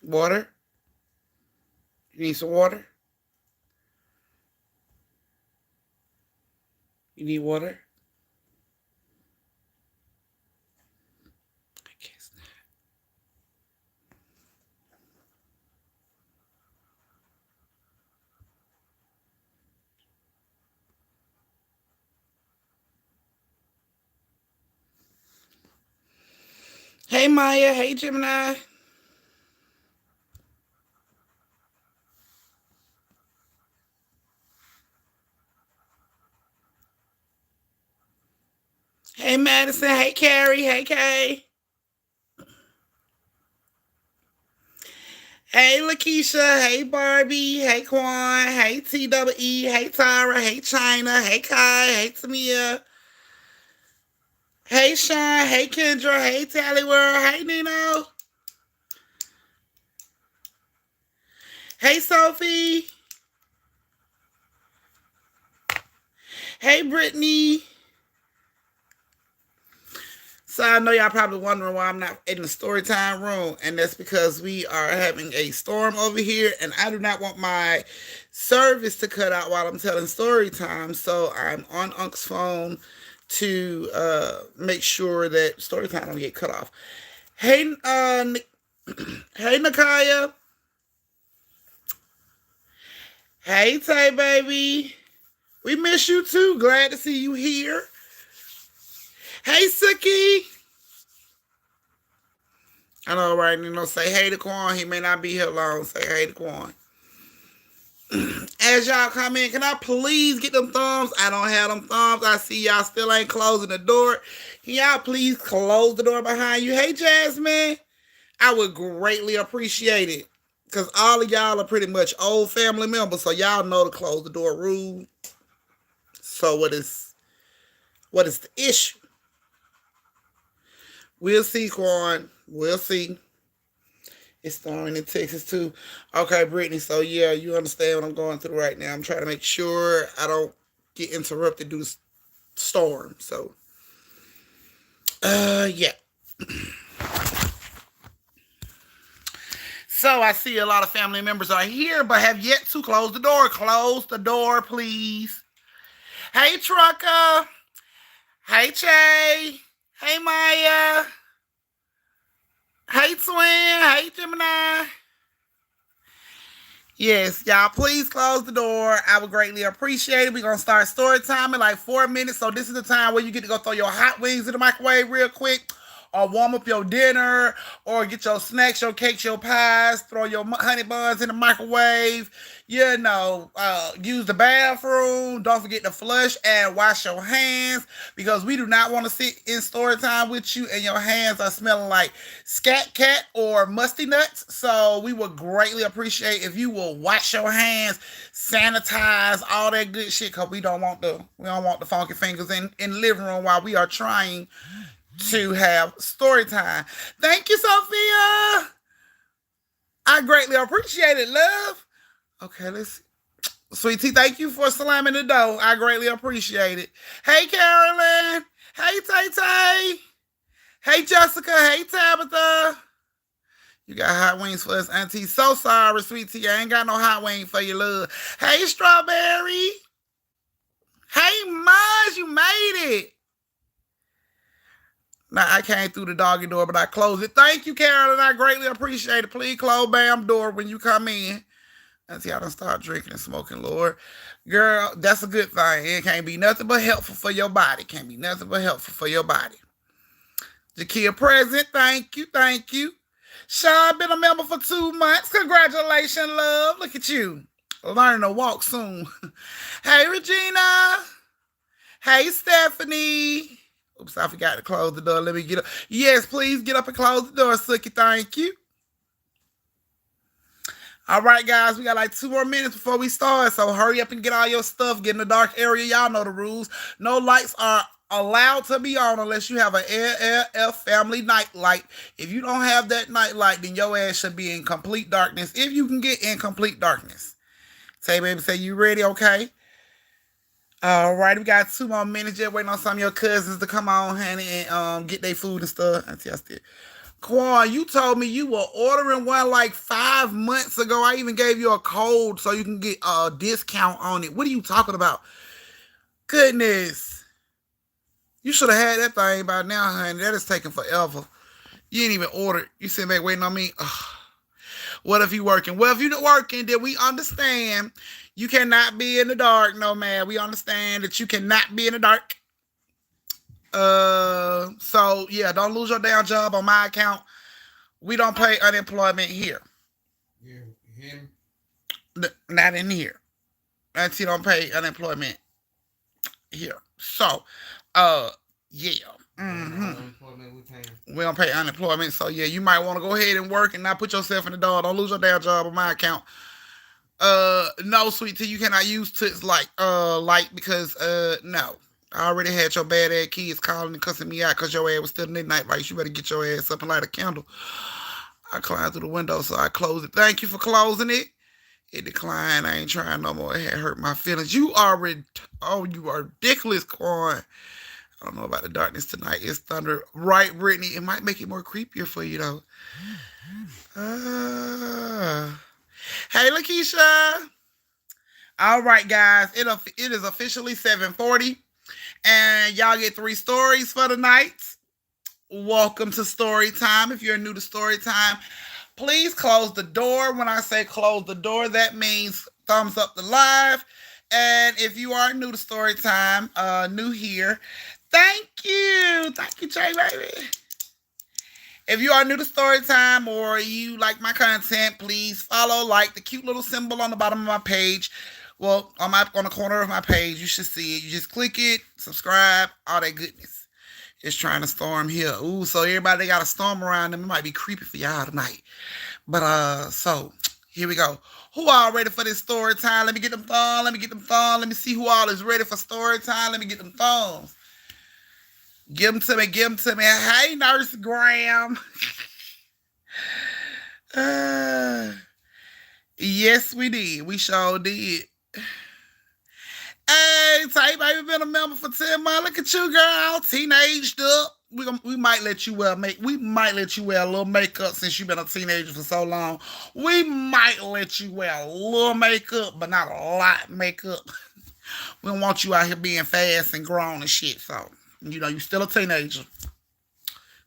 Water? You need some water? You need water? I guess not. Hey Maya, hey Gemini. Hey Madison, hey Carrie, hey Kay. Hey Lakeisha, hey Barbie, hey Quan, hey TWE, hey Tyra, hey China, hey Kai, hey Tamia, hey Sean, hey Kendra, hey Tally World, hey Nino, hey Sophie, hey Brittany. So I know y'all probably wondering why I'm not in the Storytime room, and that's because we are having a storm over here, and I do not want my service to cut out while I'm telling story time. So I'm on Unc's phone to make sure that story time don't get cut off. Hey, hey, Nakaya. Hey, Tay, baby. We miss you too. Glad to see you here. Hey, Suki. I know, right? You know, say hey to Quan. He may not be here long. Say hey to Quan. As y'all come in, can I please get them thumbs? I don't have them thumbs. I see y'all still ain't closing the door. Can y'all please close the door behind you? Hey, Jasmine. I would greatly appreciate it. Because all of y'all are pretty much old family members, so y'all know to close the door rule. So what is the issue? We'll see, Quan. We'll see. It's storming in Texas too. Okay, Brittany. So yeah, you understand what I'm going through right now. I'm trying to make sure I don't get interrupted due to storm. So, yeah. So I see a lot of family members are here, but have yet to close the door. Close the door, please. Hey, Trucker. Hey, Che. Hey, Maya. Hey, Twin. Hey, Gemini. Yes, y'all, please close the door. I would greatly appreciate it. We're going to start story time in like 4 minutes. So this is the time where you get to go throw your hot wings in the microwave real quick, or warm up your dinner, or get your snacks, your cakes, your pies, throw your honey buns in the microwave, use the bathroom. Don't forget to flush and wash your hands, because we do not want to sit in story time with you and your hands are smelling like scat cat or musty nuts. So we would greatly appreciate if you will wash your hands, sanitize, all that good shit, because we don't want the funky fingers in the living room while we are trying to have story time. Thank you, Sophia. I greatly appreciate it, love. Okay, let's see. Sweetie, thank you for slamming the door. I greatly appreciate it. Hey, Carolyn. Hey, Tay Tay. Hey, Jessica. Hey, Tabitha. You got hot wings for us, Auntie. So sorry, sweetie. I ain't got no hot wing for you, love. Hey, Strawberry. Hey, Maj, you made it. Now, I came through the doggy door, but I closed it. Thank you, Carolyn. I greatly appreciate it. Please close Bam door when you come in. Until I don't start drinking and smoking, Lord. Girl, that's a good thing. It can't be nothing but helpful for your body. Can't be nothing but helpful for your body. Jakia present. Thank you. Thank you. Sean been a member for 2 months. Congratulations, love. Look at you. Learning to walk soon. Hey, Regina. Hey, Stephanie. Oops, I forgot to close the door. Let me get up. Yes, please get up and close the door, Suki. Thank you. All right, guys, we got like 2 more minutes before we start, so hurry up and get all your stuff. Get in the dark area. Y'all know the rules. No lights are allowed to be on unless you have an LLF family night light. If you don't have that night light, then your ass should be in complete darkness. If you can get in complete darkness. Say, baby, say you ready, okay? All right, we got 2 more minutes. Just waiting on some of your cousins to come on, honey, and get their food and stuff. I see I still. Quan, you told me you were ordering one like 5 months ago. I even gave you a code so you can get a discount on it. What are you talking about? Goodness. You should have had that thing by now, honey. That is taking forever. You ain't even ordered. You sitting back waiting on me. Ugh. What if you working? Well, if you're not working, then we understand you cannot be in the dark. No, man. We understand that you cannot be in the dark. So yeah, don't lose your damn job on my account. We don't pay unemployment here. Yeah, him. Not in here. Until you don't pay unemployment here. So, uh, yeah. Mm-hmm. We don't pay unemployment, so yeah, you might want to go ahead and work and not put yourself in the door. Don't lose your damn job on my account. No, sweet tea, you cannot use Toots light because no. I already had your bad ass kids calling and cussing me out because your ass was still midnight lights. You better get your ass up and light a candle. I climbed through the window, so I closed it. Thank you for closing it. It declined. I ain't trying no more. It had hurt my feelings. You are you are ridiculous, Quan. I don't know about the darkness tonight. It's thunder. Right, Brittany? It might make it more creepier for you, though. Hey, Lakeisha. All right, guys. It is officially 7:40. And y'all get 3 stories for the night. Welcome to Storytime. If you're new to Storytime, please close the door. When I say close the door, that means thumbs up the live. And if you are new to Storytime, new here, thank you. Thank you, Jay, baby. If you are new to Storytime or you like my content, please follow, like the cute little symbol on the bottom of my page. Well, on the corner of my page, you should see it. You just click it, subscribe, all that goodness. It's trying to storm here. Ooh, so everybody got a storm around them. It might be creepy for y'all tonight. But so here we go. Who all ready for this story time? Let me get them thumbs. Let me see who all is ready for story time. Let me get them thumbs. Give them to me. Hey, Nurse Graham. Yes, we did. We sure did. Hey, Tay, baby, been a member for 10 months. Look at you, girl. Teenaged up. We might let you wear a little makeup since you've been a teenager for so long. We might let you wear a little makeup, but not a lot of makeup. We don't want you out here being fast and grown and shit. So, you still a teenager.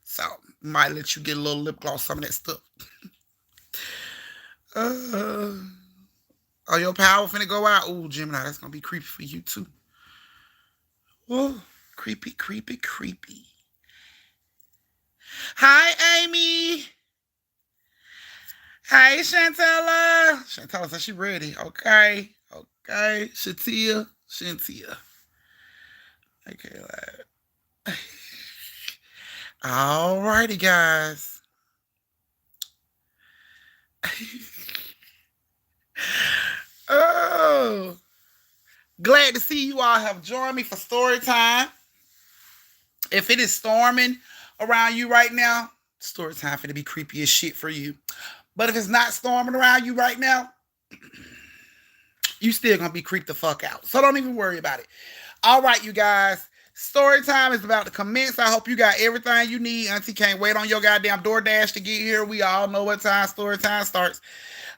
So, might let you get a little lip gloss, some of that stuff. Oh, your power finna go out? Ooh, Gemini, that's gonna be creepy for you too. Whoa, creepy. Hi, Amy. Hey, Chantella. Chantella said she ready. Okay. Shantia. Okay, alrighty, guys. Oh, glad to see you all have joined me for story time. If it is storming around you right now, story time for to be creepy as shit for you. But if it's not storming around you right now, you still gonna be creeped the fuck out. So don't even worry about it. All right, you guys. Story time is about to commence. I hope you got everything you need. Auntie can't wait on your goddamn DoorDash to get here. We all know what time story time starts.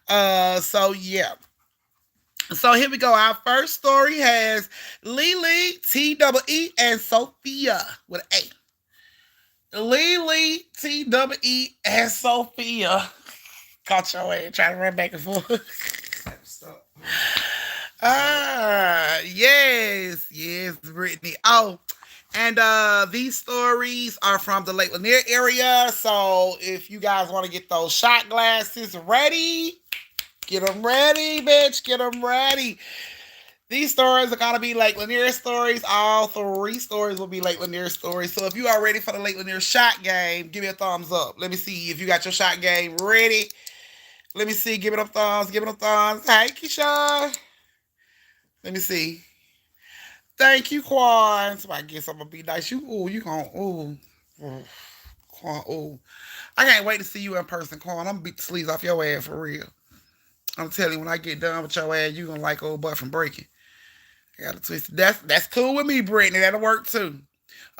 So yeah. So here we go. Our first story has Lily, T-E-E, and Sophia with an A. Lily, T-E-E, and Sophia. Caught your ass trying to run back and forth. Yes, Brittany. Oh, and these stories are from the Lake Lanier area. So if you guys want to get those shot glasses ready, get them ready, bitch. Get them ready. These stories are going to be Lake Lanier stories. All 3 stories will be Lake Lanier stories. So if you are ready for the Lake Lanier shot game, give me a thumbs up. Let me see if you got your shot game ready. Let me see. Give me them thumbs. Hey, Keisha. Let me see. Thank you, Quan. So I guess I'm going to be nice. You going, Quan, I can't wait to see you in person, Quan. I'm going to beat the sleeves off your ass for real. I'm telling you, when I get done with your ass, you going to like old butt from breaking. I got to twist it. That's cool with me, Brittany. That'll work too.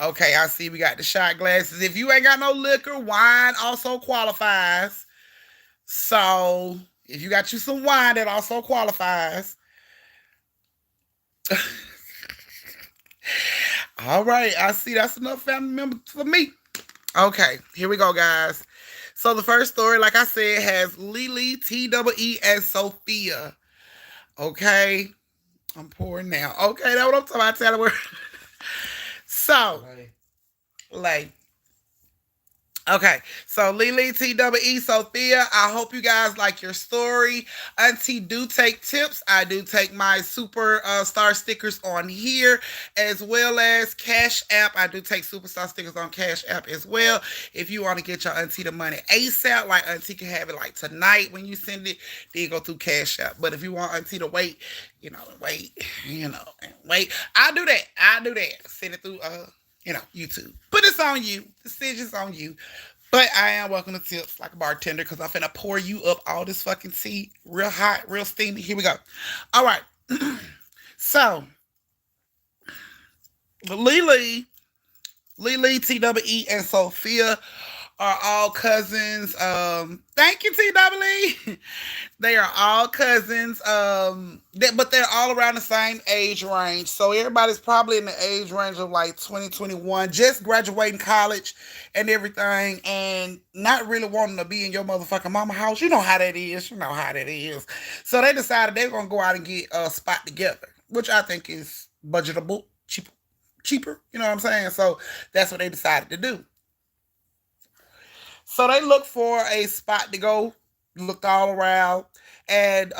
Okay, I see we got the shot glasses. If you ain't got no liquor, wine also qualifies. So if you got you some wine, that also qualifies. All right, I see that's enough family members for me. Okay, here we go, guys. So the first story, like I said, has Lily, TWE, and Sophia. Okay, I'm pouring now. Okay, that's what I'm talking about. Tell her. So, Like, like, okay, so Lily, TWE, Sophia, I hope you guys like your story. Auntie do take tips. I do take my super star stickers on here, as well as Cash App. I do take superstar stickers on Cash App as well. If you want to get your auntie the money ASAP, like auntie can have it like tonight when you send it, then you go through Cash App. But if you want auntie to wait, wait, and wait, I'll do that. I'll do that. Send it through YouTube. But it's on you. Decision's on you. But I am welcome to tips like a bartender because I'm finna pour you up all this fucking tea. Real hot, real steamy. Here we go. All right. So, Lily, TWE, and Sophia are all cousins. Thank you, TWE. They are all cousins. But they're all around the same age range. So everybody's probably in the age range of like 2021, just graduating college and everything, and not really wanting to be in your motherfucking mama house. You know how that is. You know how that is. So they decided they were gonna go out and get a spot together, which I think is budgetable, cheaper. You know what I'm saying? So that's what they decided to do. So they looked for a spot to go, looked all around, and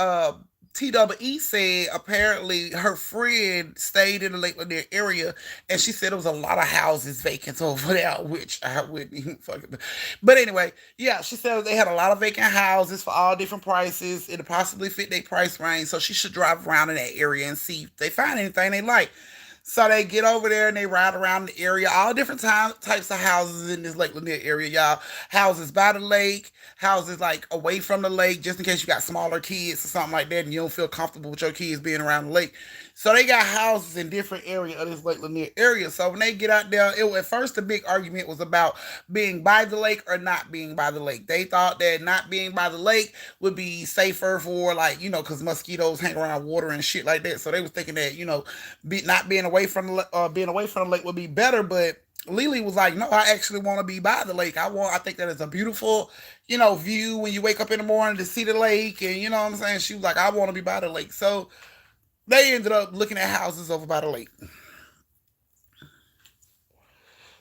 TWE said apparently her friend stayed in the Lake Lanier area, and she said there was a lot of houses vacant over there, which I wouldn't even fucking. But anyway, yeah, she said they had a lot of vacant houses for all different prices. It possibly fit their price range, so she should drive around in that area and see if they find anything they like. So they get over there and they ride around the area, all different types of houses in this Lake Lanier area, y'all. Houses by the lake, houses like away from the lake, just in case you got smaller kids or something like that and you don't feel comfortable with your kids being around the lake. So they got houses in different areas of this Lake Lanier area. So when they get out there, at first the big argument was about being by the lake or not being by the lake. They thought that not being by the lake would be safer for like, because mosquitoes hang around water and shit like that. So they was thinking that, not being away from the lake would be better, but Lily was like, no, I actually want to be by the lake. I think that it's a beautiful, view when you wake up in the morning to see the lake. And you know what I'm saying? She was like, I want to be by the lake. So they ended up looking at houses over by the lake.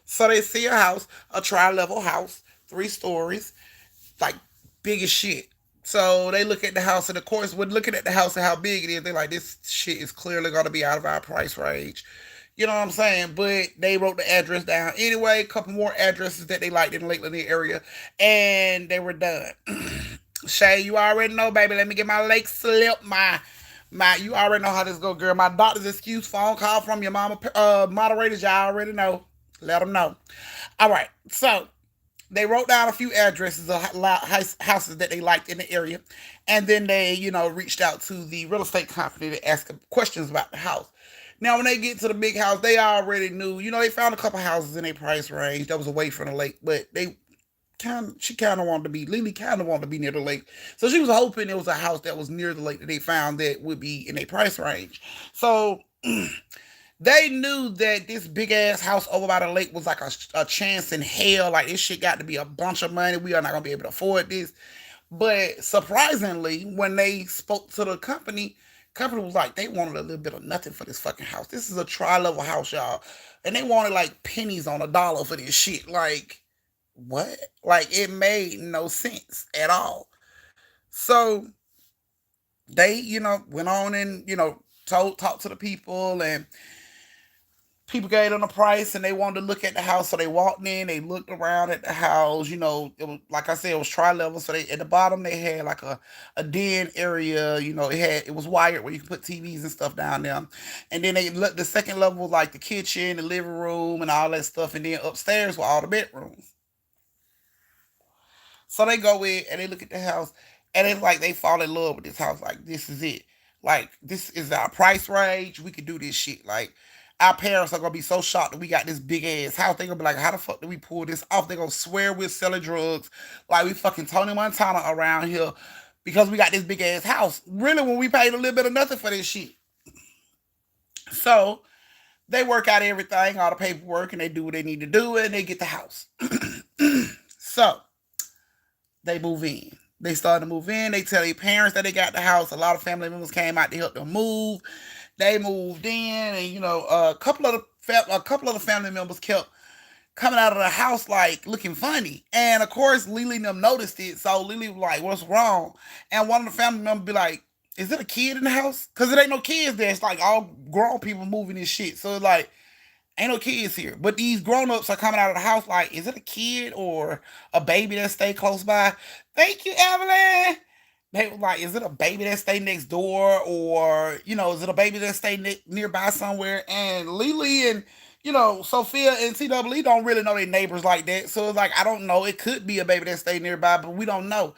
So they see a house, a tri-level house, 3 stories, like big as shit. So they look at the house, and of course, when looking at the house and how big it is, they're like, this shit is clearly going to be out of our price range. You know what I'm saying? But they wrote the address down anyway, a couple more addresses that they liked in the Lake Lanier area, and they were done. Shay, you already know, baby. Let me get my lake slip, you already know how this go, girl. My doctor's excuse, phone call from your mama moderators, y'all already know. Let them know. All right, so they wrote down a few addresses of houses that they liked in the area, and then they, reached out to the real estate company to ask them questions about the house. Now, when they get to the big house, they already knew, they found a couple houses in their price range that was away from the lake, but she kind of wanted to be, Lily kind of wanted to be near the lake. So she was hoping it was a house that was near the lake that they found that would be in a price range. So they knew that this big ass house over by the lake was like a chance in hell. Like, this shit got to be a bunch of money. We are not going to be able to afford this. But surprisingly, when they spoke to the company was like, they wanted a little bit of nothing for this fucking house. This is a tri-level house, y'all. And they wanted like pennies on a dollar for this shit. Like, what? Like, it made no sense at all. So they, went on and, talked to the people, and people gave them a price, and they wanted to look at the house. So they walked in, they looked around at the house. It was, like I said, it was tri-level. So they, at the bottom, they had like a den area. It was wired where you could put TVs and stuff down there. And then they looked, the second level was like the kitchen, the living room, and all that stuff. And then upstairs were all the bedrooms. So they go in and they look at the house, and it's like they fall in love with this house. Like, this is it. Like, this is our price range. We could do this shit. Like, Our parents are gonna be so shocked that we got this big ass house. They gonna be like, how the fuck did we pull this off? They gonna swear we're selling drugs, like we fucking Tony Montana around here, because we got this big ass house. Really, when we paid a little bit of nothing for this shit. So they work out everything, all the paperwork, and they do what they need to do, and they get the house. So they move in. They started to move in. They tell their parents that they got the house. A lot of family members came out to help them move. They moved in, and a couple of the family members kept coming out of the house like looking funny. And of course, Lily and them noticed it. So Lily was like, "What's wrong?" And one of the family members be like, "Is it a kid in the house? Cause it ain't no kids there. It's like all grown people moving this shit. So it's like ain't no kids here. But these grown ups are coming out of the house like, is it a kid or a baby that stay close by? Thank you, Evelyn. They were like, is it a baby that stay next door, or is it a baby that stay nearby somewhere? And Lily and Sophia and TWE don't really know their neighbors like that, so it's like I don't know. It could be a baby that stay nearby, but we don't know.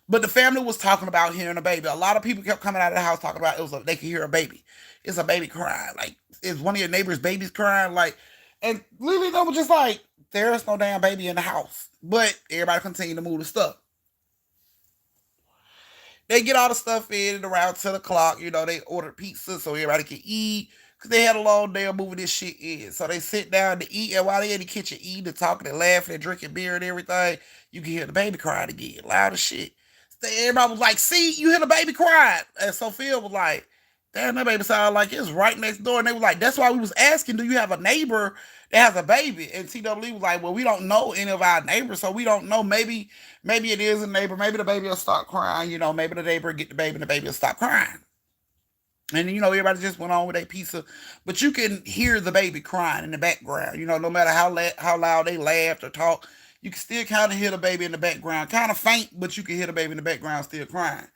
But the family was talking about hearing a baby. A lot of people kept coming out of the house talking about they could hear a baby. It's a baby crying. Like, is one of your neighbors' babies crying? Like, and Lily was just like, there's no damn baby in the house. But everybody continued to move the stuff. They get all the stuff in at around 10 o'clock. They ordered pizza so everybody could eat. Because they had a long day of moving this shit in. So they sit down to eat. And while they in the kitchen eating and talking and laughing and drinking beer and everything, you can hear the baby crying again. Loud as shit. So everybody was like, see, you hear the baby crying. And Sophia was like, damn, that baby sounded like it's right next door. And they were like, that's why we was asking, do you have a neighbor that has a baby? And TWE was like, well, we don't know any of our neighbors, so we don't know. Maybe it is a neighbor. Maybe the baby will start crying. Maybe the neighbor will get the baby and the baby will stop crying. And everybody just went on with their pizza, but you can hear the baby crying in the background. No matter how loud they laughed or talked, you can still kind of hear the baby in the background, kind of faint, but you can hear the baby in the background still crying.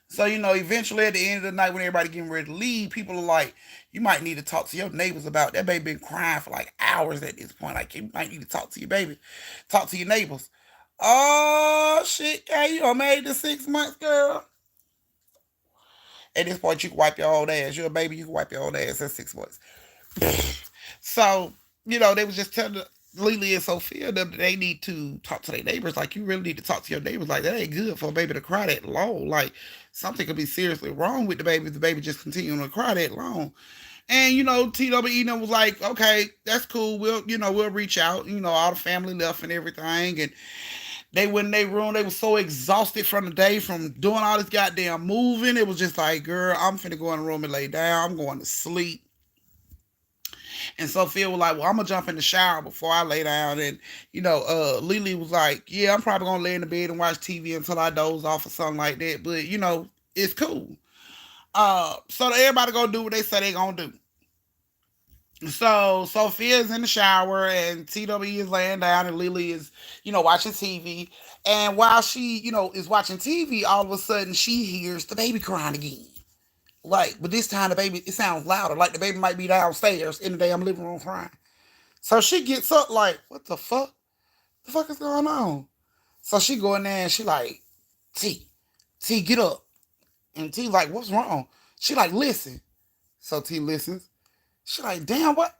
So, eventually at the end of the night when everybody getting ready to leave, people are like, you might need to talk to your neighbors about that baby been crying for like hours at this point. Like, you might need to talk to your baby, talk to your neighbors. Oh, shit, hey, you done made the 6 months, girl. At this point, you can wipe your old ass. You're a baby, you can wipe your old ass at 6 months. So, they was just telling Lily and Sophia that they need to talk to their neighbors. Like, you really need to talk to your neighbors. Like, that ain't good for a baby to cry that long. Like, something could be seriously wrong with the baby if the baby just continuing to cry that long. And, TWE was like, okay, that's cool. We'll reach out. All the family left and everything. And they went in their room. They were so exhausted from the day, from doing all this goddamn moving. It was just like, girl, I'm finna go in the room and lay down. I'm going to sleep. And Sophia was like, well, I'm gonna jump in the shower before I lay down. And Lily was like, yeah, I'm probably gonna lay in the bed and watch TV until I doze off or something like that. But it's cool. So everybody gonna do what they say they gonna do. So Sophia's in the shower and TWE is laying down and Lily is, watching TV. And while she, is watching TV, all of a sudden she hears the baby crying again. Like, but this time the baby, it sounds louder. Like the baby might be downstairs in the damn living room crying. So she gets up like, what the fuck? The fuck is going on? So she go in there and she like, T, get up. And T like, what's wrong? She like, listen. So T listens. She like, damn, what?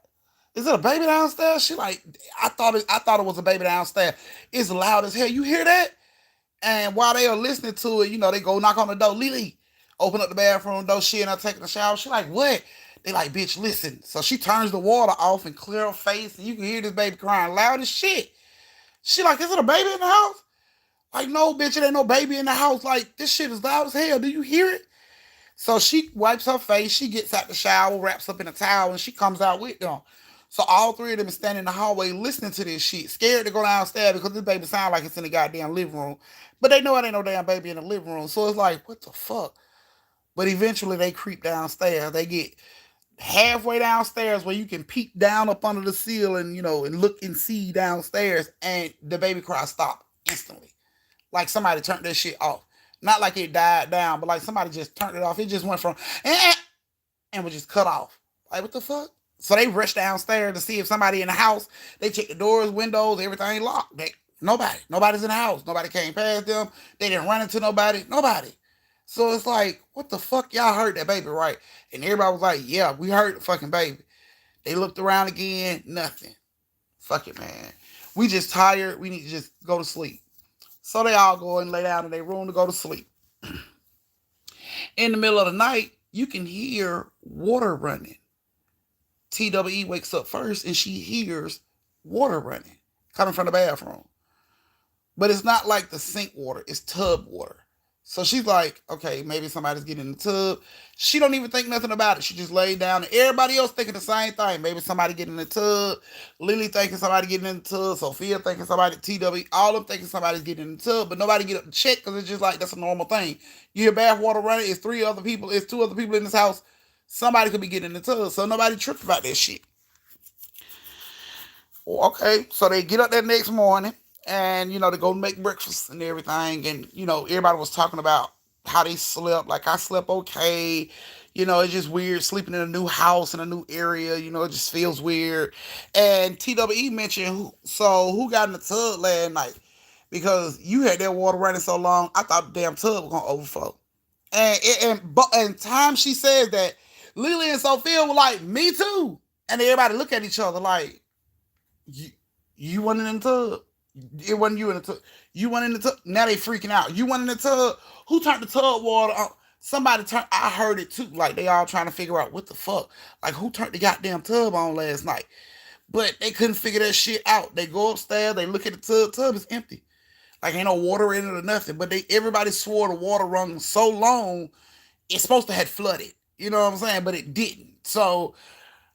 Is it a baby downstairs? She like, I thought it was a baby downstairs. It's loud as hell. You hear that? And while they are listening to it, they go knock on the door. Lily, open up the bathroom door. She and her taking a shower. She like, what? They like, bitch, listen. So she turns the water off and clear her face, and you can hear this baby crying loud as shit. She like, is it a baby in the house? Like, no, bitch, it ain't no baby in the house. Like, this shit is loud as hell. Do you hear it? So she wipes her face. She gets out the shower, wraps up in a towel, and she comes out with them. So all three of them are standing in the hallway listening to this shit, scared to go downstairs because this baby sound like it's in the goddamn living room. But they know it ain't no damn baby in the living room. So it's like, what the fuck? But eventually they creep downstairs. They get halfway downstairs where you can peek down up under the ceiling, and look and see downstairs, and the baby cry stopped instantly. Like somebody turned that shit off. Not like it died down, but like somebody just turned it off. It just went from and was just cut off. Like, what the fuck? So they rushed downstairs to see if somebody in the house. They checked the doors, windows, everything locked. Nobody's in the house. Nobody came past them. They didn't run into nobody. Nobody. So it's like, what the fuck? Y'all heard that baby, right? And everybody was like, yeah, we heard the fucking baby. They looked around again, nothing. Fuck it, man. We just tired. We need to just go to sleep. So they all go and lay down in their room to go to sleep. In the middle of the night, you can hear water running. TWE wakes up first and she hears water running coming from the bathroom. But it's not like the sink water, it's tub water. So she's like, okay, maybe somebody's getting in the tub. She don't even think nothing about it. She just laid down and everybody else thinking the same thing. Maybe somebody getting in the tub. Lily thinking somebody getting in the tub. Sophia thinking somebody, TW, all of them thinking somebody's getting in the tub, but nobody get up to check because it's just like that's a normal thing. You hear bath water running, it's three other people, it's two other people in this house. Somebody could be getting in the tub. So nobody tripped about that shit. Okay, so they get up that next morning and they go make breakfast and everything, and everybody was talking about how they slept. Like I slept okay. It's just weird sleeping in a new house in a new area. It just feels weird. And TWE mentioned who got in the tub last night because you had that water running so long. I thought the damn tub was gonna overflow. And time she says that, Lily and Sophia were like, me too. And everybody look at each other like, you, you went in the tub. It wasn't you in the tub. You went in the tub. Now they freaking out. You went in the tub. Who turned the tub water on? Somebody turned. I heard it too. Like they all trying to figure out what the fuck. Like who turned the goddamn tub on last night? But they couldn't figure that shit out. They go upstairs. They look at the tub. Tub is empty. Like ain't no water in it or nothing. But everybody swore the water run so long. It's supposed to have flooded. You know what I'm saying? But it didn't. So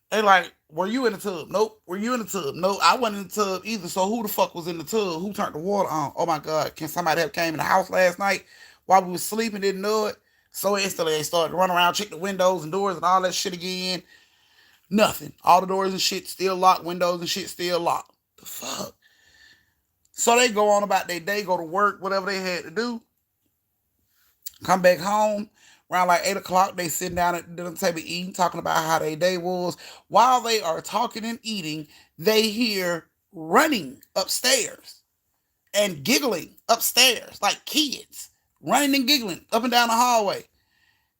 they like, were you in the tub? Nope. Were you in the tub? No, I wasn't in the tub either. So who the fuck was in the tub? Who turned the water on? Oh my God. Can somebody have came in the house last night while we was sleeping, didn't know it? So instantly they started to run around, check the windows and doors and all that shit again. Nothing. All the doors and shit still locked, windows and shit still locked. The fuck? So they go on about their day, go to work, whatever they had to do. Come back home. Around like 8 o'clock, they sitting down at the dinner table eating, talking about how their day was. While they are talking and eating, they hear running upstairs and giggling upstairs like kids, running and giggling up and down the hallway.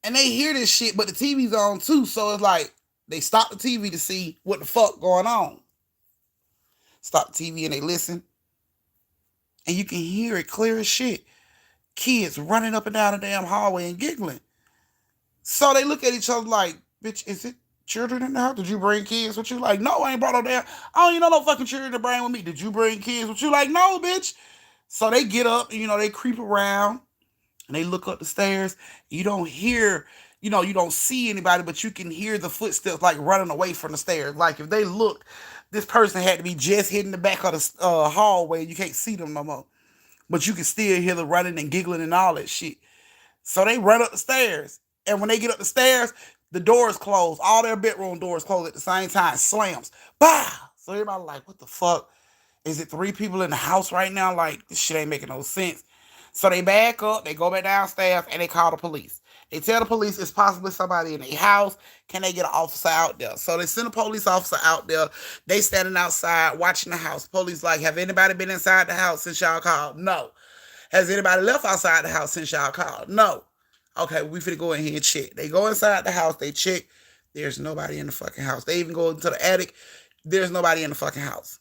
And they hear this shit, but the TV's on too. So it's like they stop the TV to see what the fuck going on. Stop the TV and they listen. And you can hear it clear as shit. Kids running up and down the damn hallway and giggling. So they look at each other like, bitch, is it children in the house? Did you bring kids with you? Like, no, I ain't brought no damn. I don't even know no fucking children to bring with me. Did you bring kids with you? Like, no, bitch. So they get up, and, they creep around, and they look up the stairs. You don't hear, you don't see anybody, but you can hear the footsteps like running away from the stairs. Like if they look, this person had to be just hitting the back of the hallway. You can't see them no more, but you can still hear the running and giggling and all that shit. So they run up the stairs. And when they get up the stairs, the doors close. All their bedroom doors close at the same time. Slams. Bah! So everybody like, what the fuck? Is it three people in the house right now? Like, this shit ain't making no sense. So they back up, they go back downstairs, and they call the police. They tell the police it's possibly somebody in their house. Can they get an officer out there? So they send a police officer out there. They standing outside watching the house. Police like, have anybody been inside the house since y'all called? No. Has anybody left outside the house since y'all called? No. Okay, we finna go in here and check. They go inside the house, they check. There's nobody in the fucking house. They even go into the attic. There's nobody in the fucking house.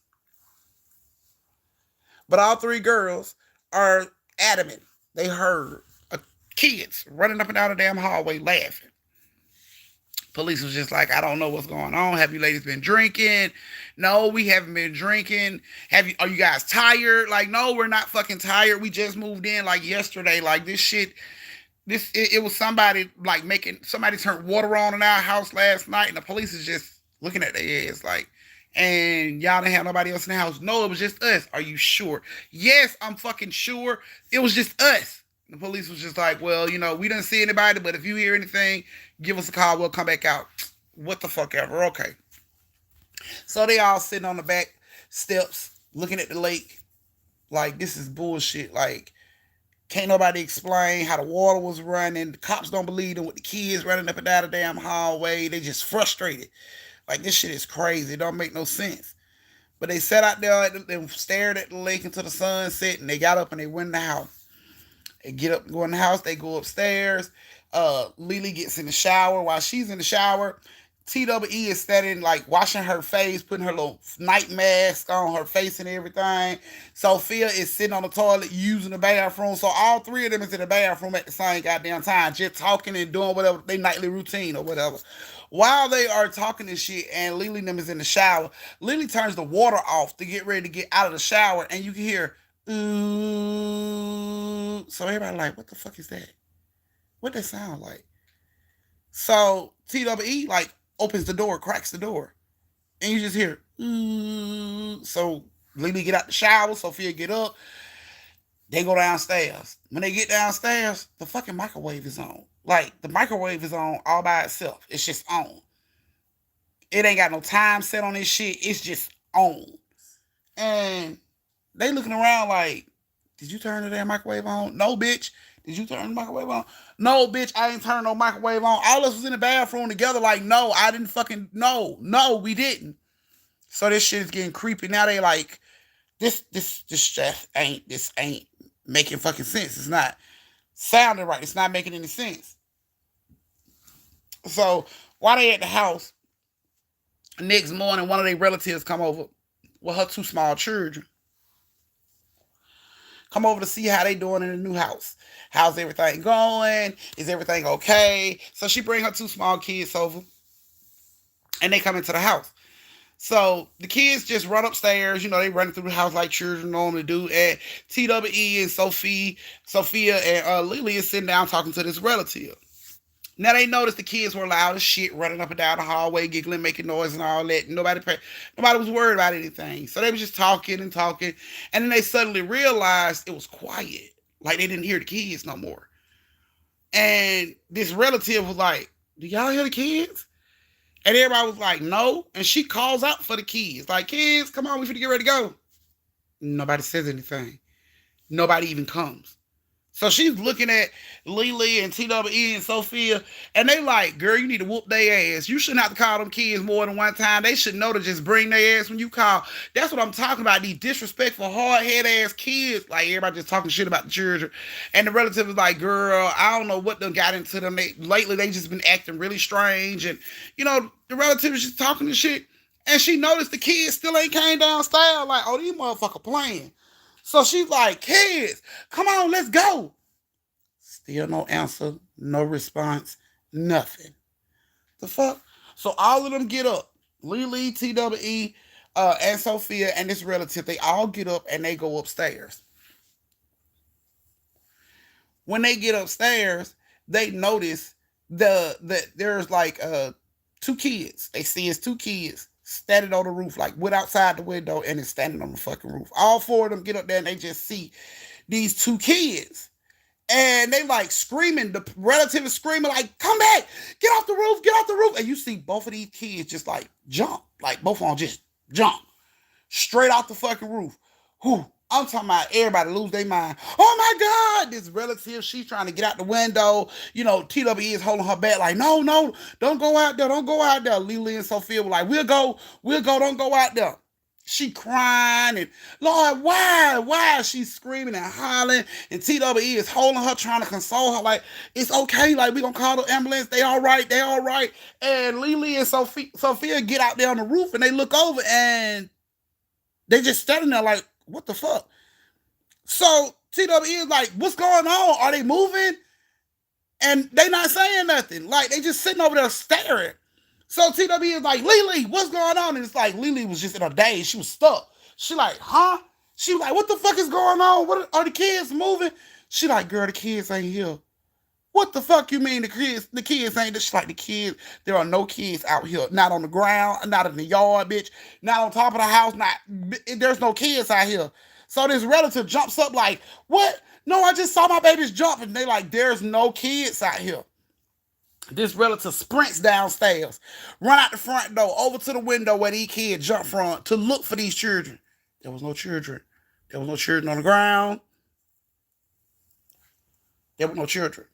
But all three girls are adamant. They heard kids running up and down the damn hallway laughing. Police was just like, I don't know what's going on. Have you ladies been drinking? No, we haven't been drinking. Are you guys tired? Like, no, we're not fucking tired. We just moved in like yesterday. Like this shit. It was somebody like somebody turned water on in our house last night, and the police is just looking at their ass like, and y'all didn't have nobody else in the house. No, it was just us. Are you sure? Yes, I'm fucking sure. It was just us. The police was just like, well, we didn't see anybody, but if you hear anything, give us a call. We'll come back out. What the fuck ever. Okay. So they all sitting on the back steps looking at the lake like this is bullshit. Like, can't nobody explain how the water was running. The cops don't believe them with the kids running up and down the damn hallway. They just frustrated. Like, this shit is crazy. It don't make no sense. But they sat out there and stared at the lake until the sun set, and they got up and they went in the house. They get up and go in the house. They go upstairs. Lily gets in the shower. While she's in the shower, TWE is standing like washing her face, putting her little night mask on her face and everything. Sophia is sitting on the toilet using the bathroom. So all three of them is in the bathroom at the same goddamn time, just talking and doing whatever their nightly routine or whatever. While they are talking and shit, and Lily and them is in the shower, Lily turns the water off to get ready to get out of the shower, and you can hear ooh. So everybody like, what the fuck is that? What that sound like? So TWE like opens the door, cracks the door, and you just hear ooh. So Lily get out the shower, Sophia get up, they go downstairs. When they get downstairs, the fucking microwave is on. Like the microwave is on all by itself. It's just on. It ain't got no time set on this shit. It's just on. And they looking around like, did you turn the damn microwave on? No, bitch. Did you turn the microwave on? No, bitch, I ain't turned no microwave on. All of us was in the bathroom together like, no, I didn't fucking, no, we didn't. So this shit is getting creepy. Now they like, this just this ain't making fucking sense. It's not sounding right. It's not making any sense. So while they at the house, next morning, one of their relatives come over with her two small children. Come over to see how they doing in the new house. How's everything going? Is everything okay? So she bring her two small kids over, and they come into the house. So the kids just run upstairs. You know, they run through the house like children normally do. And TWE and Sophia and Lily is sitting down talking to this relative. Now they noticed the kids were loud as shit, running up and down the hallway, giggling, making noise and all that. Nobody was worried about anything. So they was just talking and talking. And then they suddenly realized it was quiet. Like they didn't hear the kids no more. And this relative was like, do y'all hear the kids? And everybody was like, no. And she calls out for the kids. Like, kids, come on, we finna get ready to go. Nobody says anything. Nobody even comes. So she's looking at Lily and TWE and Sophia, and they like, girl, you need to whoop their ass. You shouldn't have to call them kids more than one time. They should know to just bring their ass when you call. That's what I'm talking about, these disrespectful, hard-head ass kids. Like, everybody just talking shit about the children. And the relative is like, girl, I don't know what done got into them. Lately, they just been acting really strange. And, you know, the relative is just talking to shit. And she noticed the kids still ain't came downstairs. Like, oh, these motherfuckers playing. So she's like, kids, come on, let's go. Still no answer, no response, nothing. The fuck? So all of them get up. Lily, TWE, and Sophia, and this relative, they all get up and they go upstairs. When they get upstairs, they notice that there's like two kids. They see it's two kids standing on the roof, like went outside the window and is standing on the fucking roof. All four of them get up there and they just see these two kids. And they like screaming, the relative is screaming like, come back, get off the roof, get off the roof. And you see both of these kids just like jump, like both of them just jump straight off the fucking roof. Whew. I'm talking about everybody lose their mind. Oh my God, this relative, she's trying to get out the window. You know, TWE is holding her back like, no, don't go out there, don't go out there. Lily and Sophia were like, we'll go, don't go out there. She crying and, Lord, why? She's screaming and hollering, and TWE is holding her, trying to console her, like, it's okay, like, we gonna call the ambulance, they all right. And Lily and Sophia get out there on the roof, and they look over, and they just standing there like, what the fuck? So TWE is like, what's going on? Are they moving? And they not saying nothing. Like, they just sitting over there staring. So TWE is like, Lily, what's going on? And it's like, Lily was just in a daze. She was stuck. She like, huh? She was like, what the fuck is going on? What are the kids moving? She like, girl, the kids ain't here. What the fuck you mean the kids ain't? She's like, the kids, there are no kids out here. Not on the ground, not in the yard, bitch. Not on top of the house, there's no kids out here. So this relative jumps up like, what? No, I just saw my babies jump. And they like, there's no kids out here. This relative sprints downstairs, run out the front door, over to the window where these kids jump from to look for these children. There was no children. There was no children on the ground. There were no children.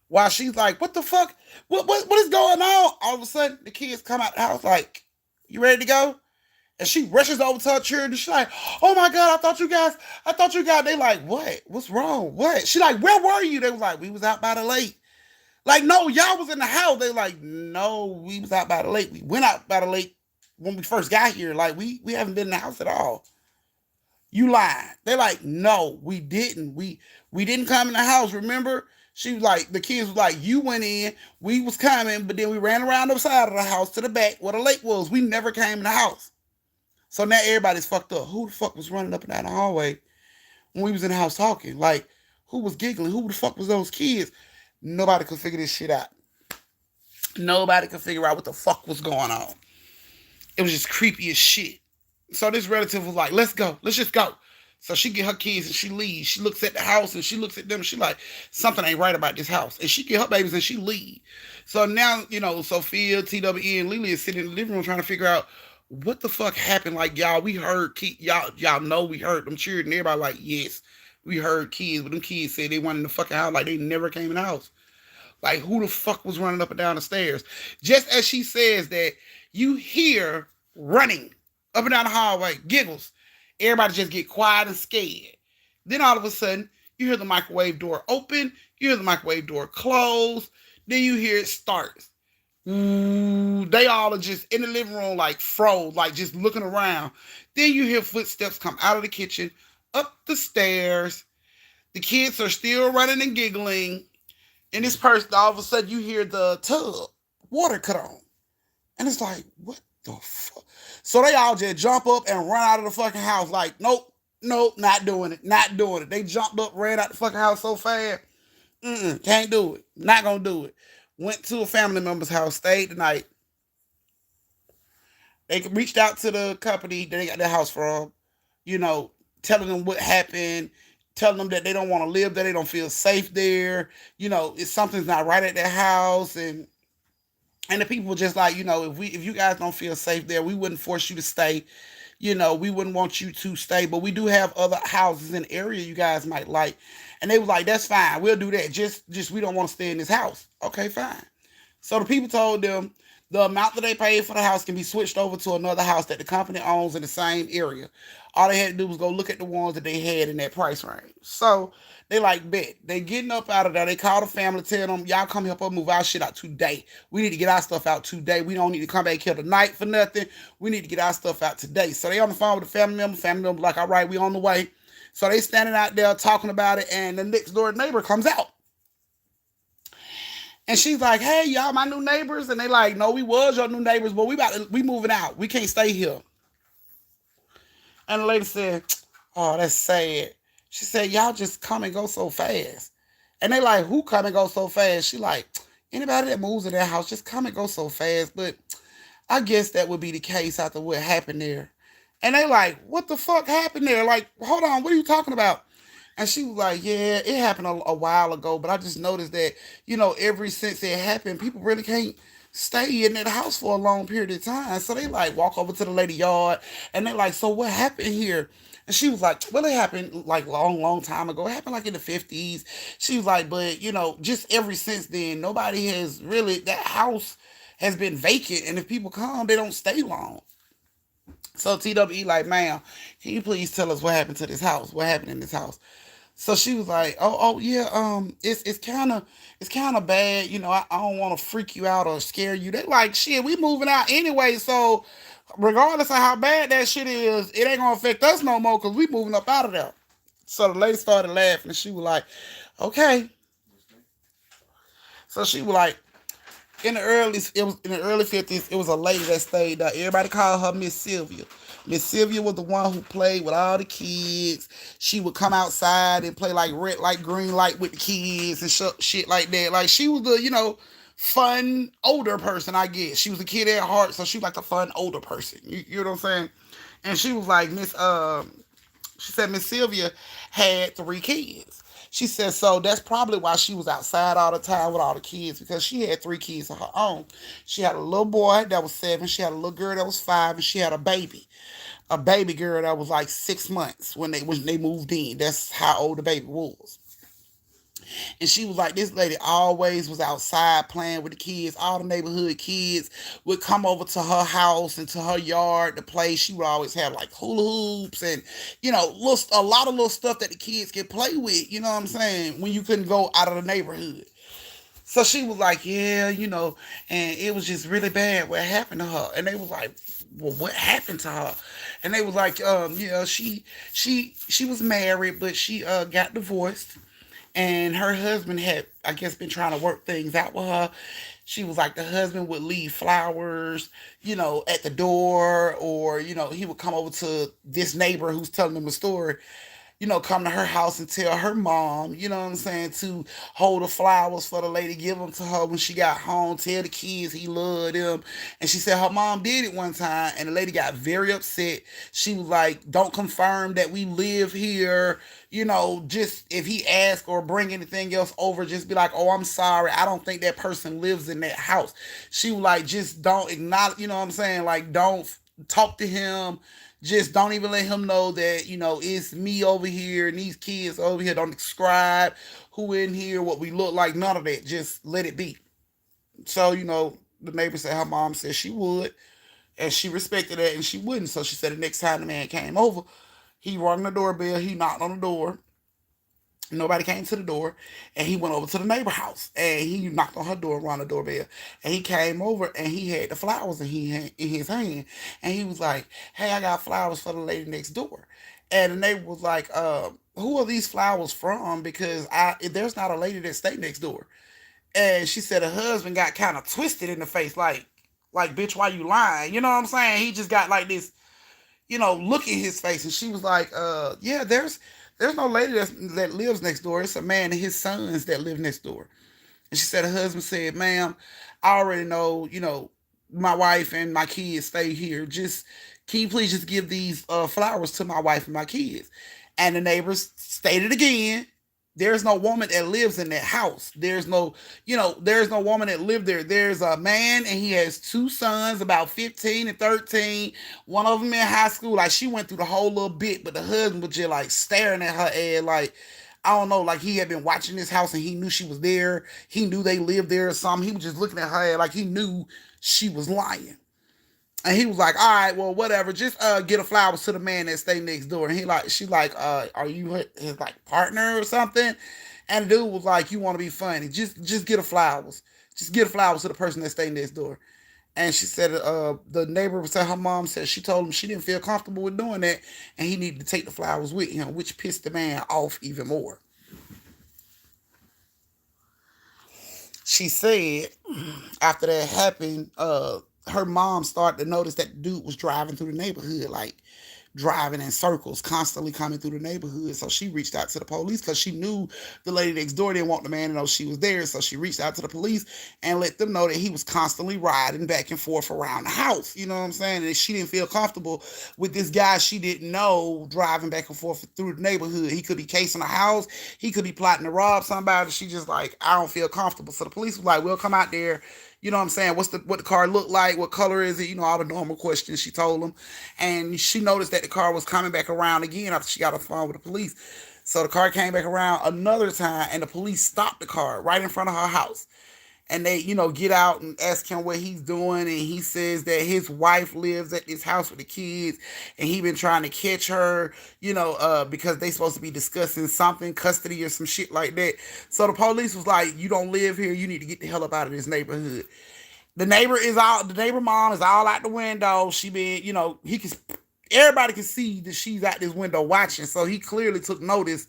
While she's like, what the fuck? What is going on? All of a sudden, the kids come out the house like, you ready to go? And she rushes over to her children. She's like, oh my God, I thought you guys. They like, what? What's wrong? What? She like, where were you? They was like, we was out by the lake. Like, no, y'all was in the house. They like, no, we was out by the lake. We went out by the lake when we first got here. Like, we haven't been in the house at all. You lied. They're like, no, we didn't. We didn't come in the house. Remember? She was like, the kids was like, you went in, we was coming, but then we ran around the side of the house to the back where the lake was. We never came in the house. So now everybody's fucked up. Who the fuck was running up and down the hallway when we was in the house talking? Like, who was giggling? Who the fuck was those kids? Nobody could figure this shit out. Nobody could figure out what the fuck was going on. It was just creepy as shit. So this relative was like, let's go. Let's just go. So she get her kids and she leaves. She looks at the house and she looks at them. And she like, something ain't right about this house. And she get her babies and she leave. So now, Sophia, TWE, and Lily is sitting in the living room trying to figure out what the fuck happened. Like, y'all, we heard y'all know we heard them cheering. And everybody like, yes, we heard kids. But them kids said they went in the fucking house like they never came in the house. Like, who the fuck was running up and down the stairs? Just as she says that, you hear running up and down the hallway, giggles. Everybody just get quiet and scared. Then all of a sudden, you hear the microwave door open, you hear the microwave door close, then you hear it start. Ooh, they all are just in the living room like froze, like just looking around. Then you hear footsteps come out of the kitchen, up the stairs. The kids are still running and giggling. And this person, all of a sudden, you hear the tub, water cut on. And it's like, what the fuck? So they all just jump up and run out of the fucking house like, nope, nope, not doing it, not doing it. They jumped up, ran out the fucking house so fast. Can't do it. Not gonna do it. Went to a family member's house, stayed the night. They reached out to the company that they got their house from, you know, telling them what happened, telling them that they don't want to live there, they don't feel safe there. If something's not right at their house, and the people were just like, if you guys don't feel safe there, we wouldn't force you to stay. We wouldn't want you to stay, but we do have other houses in the area you guys might like. And they were like, that's fine, we'll do that. Just we don't want to stay in this house. Okay, fine. So the people told them the amount that they paid for the house can be switched over to another house that the company owns in the same area. All they had to do was go look at the ones that they had in that price range. So they like, bet. They getting up out of there. They call the family, tell them, y'all come help us move our shit out today. We need to get our stuff out today. We don't need to come back here tonight for nothing. We need to get our stuff out today. So they on the phone with the family member. Family member like, all right, we on the way. So they standing out there talking about it, and the next door neighbor comes out. And she's like, hey, y'all, my new neighbors. And they like, no, we was your new neighbors, but we moving out. We can't stay here. And the lady said, oh, that's sad. She said, y'all just come and go so fast. And they like, who come and go so fast? She like, anybody that moves in their house just come and go so fast. But I guess that would be the case after what happened there. And they like, what the fuck happened there? Like, hold on, what are you talking about? And she was like, yeah, it happened a while ago, but I just noticed that, ever since it happened, people really can't stay in that house for a long period of time. So they like walk over to the lady yard and they like, so what happened here? And she was like, well, it happened like long, long time ago. It happened like in the 50s. She was like, but just ever since then, nobody has really, that house has been vacant. And if people come, they don't stay long. So TWE like, ma'am, can you please tell us what happened to this house? What happened in this house? So she was like, oh yeah, it's kind of bad, I don't want to freak you out or scare you. They like, shit, we moving out anyway, so regardless of how bad that shit is, it ain't gonna affect us no more because we moving up out of there. So the lady started laughing and she was like, okay. So she was like, in the early 50s, it was a lady that stayed there. Everybody called her Miss Sylvia. Miss Sylvia was the one who played with all the kids. She would come outside and play like red light, green light with the kids and shit like that. Like she was the, fun older person, I guess. She was a kid at heart, so she was like the fun older person. You know what I'm saying? And she was like, she said Miss Sylvia had 3 kids. She said, so that's probably why she was outside all the time with all the kids, because she had 3 kids of her own. She had a little boy that was 7, she had a little girl that was 5, and she had a baby girl that was like 6 months when they moved in. That's how old the baby was. And she was like, this lady always was outside playing with the kids. All the neighborhood kids would come over to her house and to her yard to play. She would always have like hula hoops and, a lot of little stuff that the kids could play with. You know what I'm saying? When you couldn't go out of the neighborhood. So she was like, yeah, and it was just really bad what happened to her. And they was like, well, what happened to her? And they was like, she was married, but she got divorced, and her husband had, I guess, been trying to work things out with her. She was like, the husband would leave flowers, at the door, or he would come over to this neighbor who's telling him a story, come to her house and tell her mom, what I'm saying, to hold the flowers for the lady, give them to her when she got home, tell the kids he loved them. And she said her mom did it one time, and the lady got very upset. She was like, don't confirm that we live here. Just if he asks or bring anything else over, just be like, oh, I'm sorry. I don't think that person lives in that house. She was like, just don't acknowledge, what I'm saying? Like, don't talk to him, just don't even let him know that it's me over here and these kids over here. Don't describe who in here, what we look like, none of that. Just let it be. So the neighbor said her mom said she would, and she respected that, and she wouldn't. So she said the next time the man came over, he rang the doorbell, he knocked on the door. Nobody came to the door, and he went over to the neighbor house, and he knocked on her door, rang the doorbell, and he came over, and he had the flowers in his hand, and he was like, "Hey, I got flowers for the lady next door," and the neighbor was like, "Who are these flowers from? Because there's not a lady that stay next door." And she said her husband got kind of twisted in the face, like, bitch, why you lying? You know what I'm saying? He just got like this, look in his face. And she was like, yeah, there's no lady that lives next door. It's a man and his sons that live next door. And she said her husband said, ma'am, I already know, my wife and my kids stay here. Just can you please just give these flowers to my wife and my kids? And the neighbors stated again, there's no woman that lives in that house. There's no woman that lived there. There's a man and he has two sons, about 15 and 13. One of them in high school. Like, she went through the whole little bit, but the husband was just like staring at her ass like, I don't know, like he had been watching this house and he knew she was there. He knew they lived there or something. He was just looking at her like he knew she was lying. And he was like, all right, well, whatever. Just get a flowers to the man that stay next door. And she like, are you his like partner or something? And the dude was like, you want to be funny? Just get a flowers. Just get a flowers to the person that stay next door. And she said, the neighbor said her mom said she told him she didn't feel comfortable with doing that, and he needed to take the flowers with him, which pissed the man off even more. She said after that happened, her mom started to notice that the dude was driving through the neighborhood, like driving in circles, constantly coming through the neighborhood. So she reached out to the police because she knew the lady next door didn't want the man to know she was there. So she reached out to the police and let them know that he was constantly riding back and forth around the house. You know what I'm saying? And she didn't feel comfortable with this guy she didn't know driving back and forth through the neighborhood. He could be casing a house, he could be plotting to rob somebody. She just like, I don't feel comfortable. So the police was like, we'll come out there. You know what I'm saying? What the car look like? What color is it? All the normal questions she told them. And she noticed that the car was coming back around again after she got on the phone with the police. So the car came back around another time and the police stopped the car right in front of her house. And they, get out and ask him what he's doing. And he says that his wife lives at this house with the kids. And he been trying to catch her, because they supposed to be discussing something, custody or some shit like that. So the police was like, you don't live here. You need to get the hell up out of this neighborhood. The neighbor mom is all out the window. She been, everybody can see that she's out this window watching. So he clearly took notice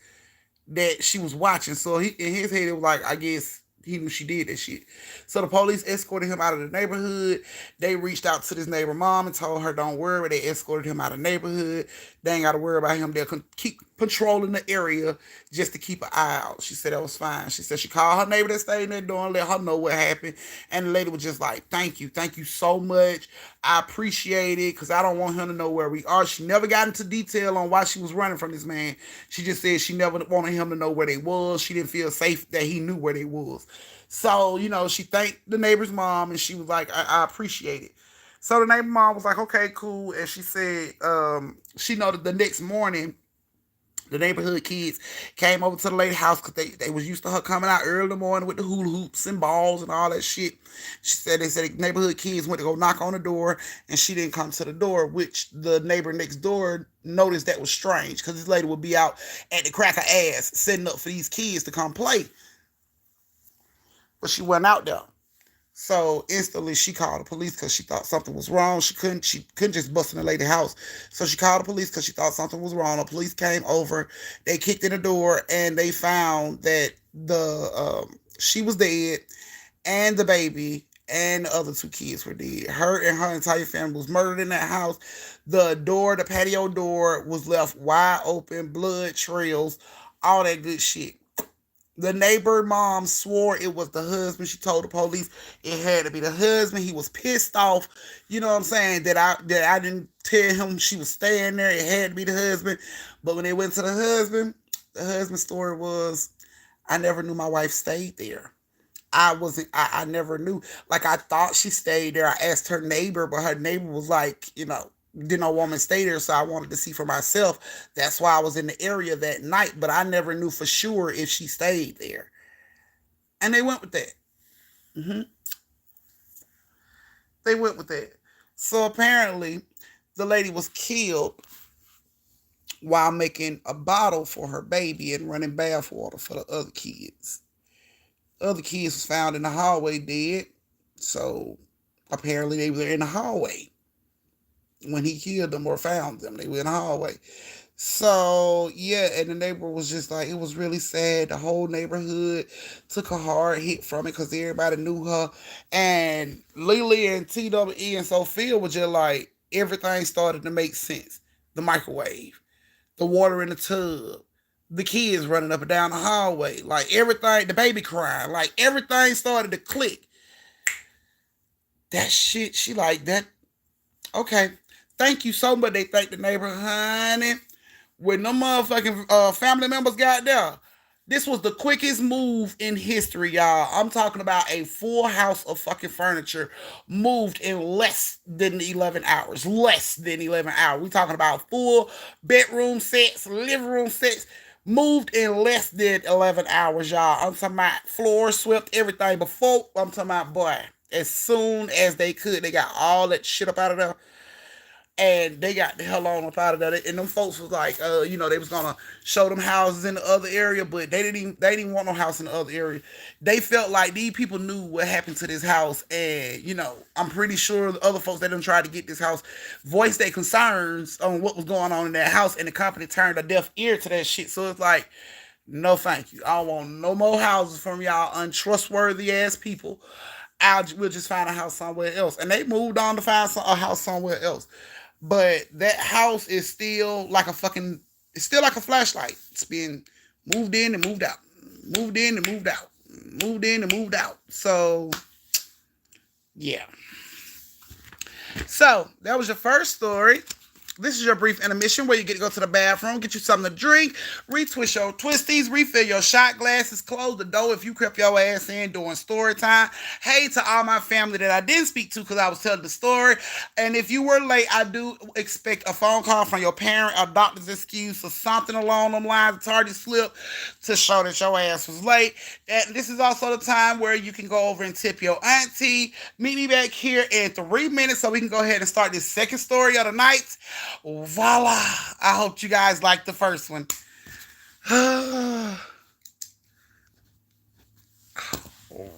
that she was watching. So in his head, it was like, I guess he knew she did that shit. So the police escorted him out of the neighborhood. They reached out to this neighbor mom and told her, don't worry. They escorted him out of the neighborhood. They ain't got to worry about him. They'll keep patrolling the area just to keep an eye out. She said that was fine. She said she called her neighbor that stayed in that door and let her know what happened. And the lady was just like, thank you. Thank you so much. I appreciate it because I don't want him to know where we are. She never got into detail on why she was running from this man. She just said she never wanted him to know where they was. She didn't feel safe that he knew where they was. So, she thanked the neighbor's mom and she was like, I appreciate it. So the neighbor mom was like, okay, cool. And she said, she know that the next morning, the neighborhood kids came over to the lady house because they was used to her coming out early in the morning with the hula hoops and balls and all that shit. She said they said the neighborhood kids went to go knock on the door and she didn't come to the door, which the neighbor next door noticed that was strange because this lady would be out at the crack of ass setting up for these kids to come play. but she went out there. So instantly she called the police because she thought something was wrong. She couldn't just bust in the lady's house. So she called the police because she thought something was wrong. The police came over, they kicked in the door, and they found that the she was dead, and the baby and the other two kids were dead. Her and her entire family was murdered in that house. The patio door was left wide open, blood trails, all that good shit. The neighbor mom swore it was the husband. She told the police it had to be the husband. He was pissed off, you know what I'm saying, that I didn't tell him she was staying there. It had to be the husband. But when they went to the husband's story was, I never knew my wife stayed there. I never knew. Like, I thought she stayed there. I asked her neighbor, but her neighbor was like, didn't no woman stay there, so I wanted to see for myself. That's why I was in the area that night, but I never knew for sure if she stayed there. And they went with that. hmm They went with that. So apparently, the lady was killed while making a bottle for her baby and running bath water for the other kids. Other kids was found in the hallway dead. So apparently they were in the hallway when he killed them or found them. They were in the hallway. So yeah, and the neighbor was just like, it was really sad. The whole neighborhood took a hard hit from it because everybody knew her. And Lily and TWE and Sophia was just like, everything started to make sense. The microwave, the water in the tub, the kids running up and down the hallway, like everything, the baby crying, like everything started to click. That shit, she like that. Okay, thank you so much. They thank the neighbor, honey. When the motherfucking family members got there, this was the quickest move in history, y'all. I'm talking about a full house of fucking furniture moved in less than 11 hours. Less than 11 hours. We talking about full bedroom sets, living room sets, moved in less than 11 hours, y'all. I'm talking about floor swept, everything. Before, I'm talking about, boy, as soon as they could, they got all that shit up out of there, and they got the hell on up out of that. And them folks was like, they was gonna show them houses in the other area, but they didn't want no house in the other area. They felt like these people knew what happened to this house, and I'm pretty sure the other folks that done tried to get this house voiced their concerns on what was going on in that house, and the company turned a deaf ear to that shit. So it's like, no, thank you. I don't want no more houses from y'all untrustworthy ass people. We'll just find a house somewhere else. And they moved on to find a house somewhere else. But that house is still like a fucking, it's still like a flashlight. It's been moved in and moved out. Moved in and moved out. Moved in and moved out. So, yeah. So, that was your first story. This is your brief intermission where you get to go to the bathroom, get you something to drink, retwist your twisties, refill your shot glasses, close the door if you crept your ass in during story time. Hey to all my family that I didn't speak to because I was telling the story. And if you were late, I do expect a phone call from your parent, a doctor's excuse, or something along them lines, a tardy slip to show that your ass was late. And this is also the time where you can go over and tip your auntie. Meet me back here in 3 minutes so we can go ahead and start this second story of the night. Voila! I hope you guys liked the first one.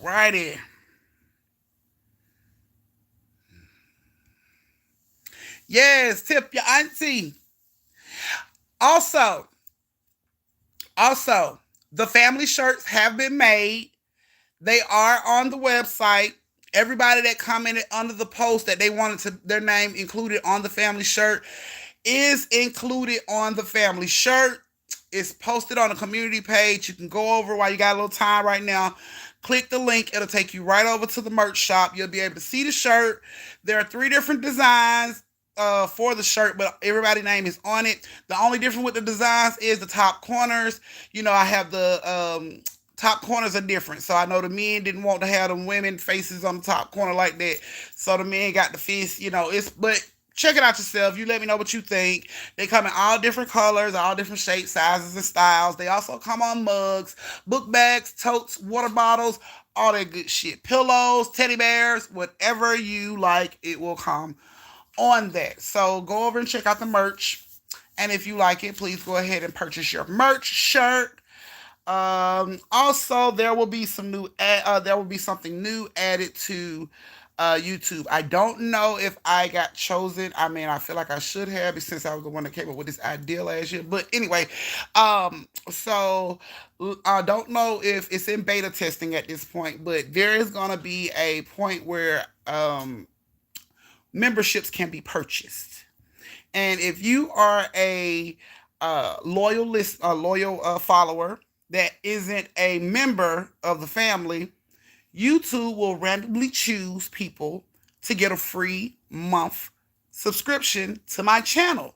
Alrighty. Yes, tip your auntie. Also, the family shirts have been made. They are on the website. Everybody that commented under the post that they wanted their name included on the family shirt is included on the family shirt. It's posted on the community page. You can go over while you got a little time right now. Click the link. It'll take you right over to the merch shop. You'll be able to see the shirt. There are 3 different designs for the shirt, but everybody's name is on it. The only difference with the designs is the top corners. I have the top corners are different. So I know the men didn't want to have them women faces on the top corner like that. So the men got the face, but check it out yourself. You let me know what you think. They come in all different colors, all different shapes, sizes, and styles. They also come on mugs, book bags, totes, water bottles, all that good shit. Pillows, teddy bears, whatever you like, it will come on that. So go over and check out the merch. And if you like it, please go ahead and purchase your merch shirt. Also, there will be some new. There will be something new added to YouTube. I don't know if I got chosen. I mean, I feel like I should have, since I was the one that came up with this idea last year. But anyway, so I don't know if it's in beta testing at this point, but there is gonna be a point where memberships can be purchased. And if you are a loyal follower that isn't a member of the family, YouTube will randomly choose people to get a free month subscription to my channel.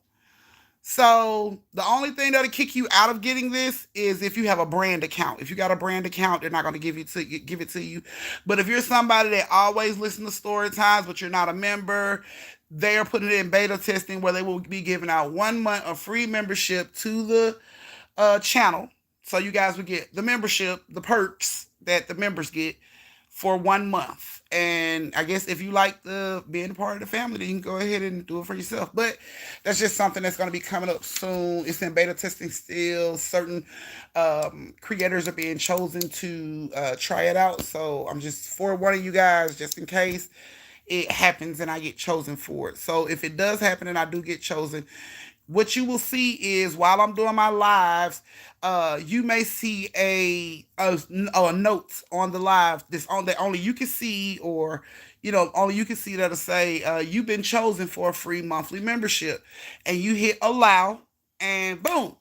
So the only thing that'll kick you out of getting this is if you have a brand account. If you got a brand account, they're not going to give it to you. But if you're somebody that always listens to story times, but you're not a member, they are putting it in beta testing where they will be giving out 1 month of free membership to the channel. So you guys will get the membership, the perks that the members get for 1 month. And I guess if you like the being a part of the family, then you can go ahead and do it for yourself. But that's just something that's going to be coming up soon. It's in beta testing still. Certain creators are being chosen to try it out. So I'm just forewarning you guys, just in case it happens and I get chosen for it. So if it does happen and I do get chosen, what you will see is while I'm doing my lives, you may see a note on the live this on that only you can see, or only you can see, that'll say you've been chosen for a free monthly membership, and you hit allow, and boom,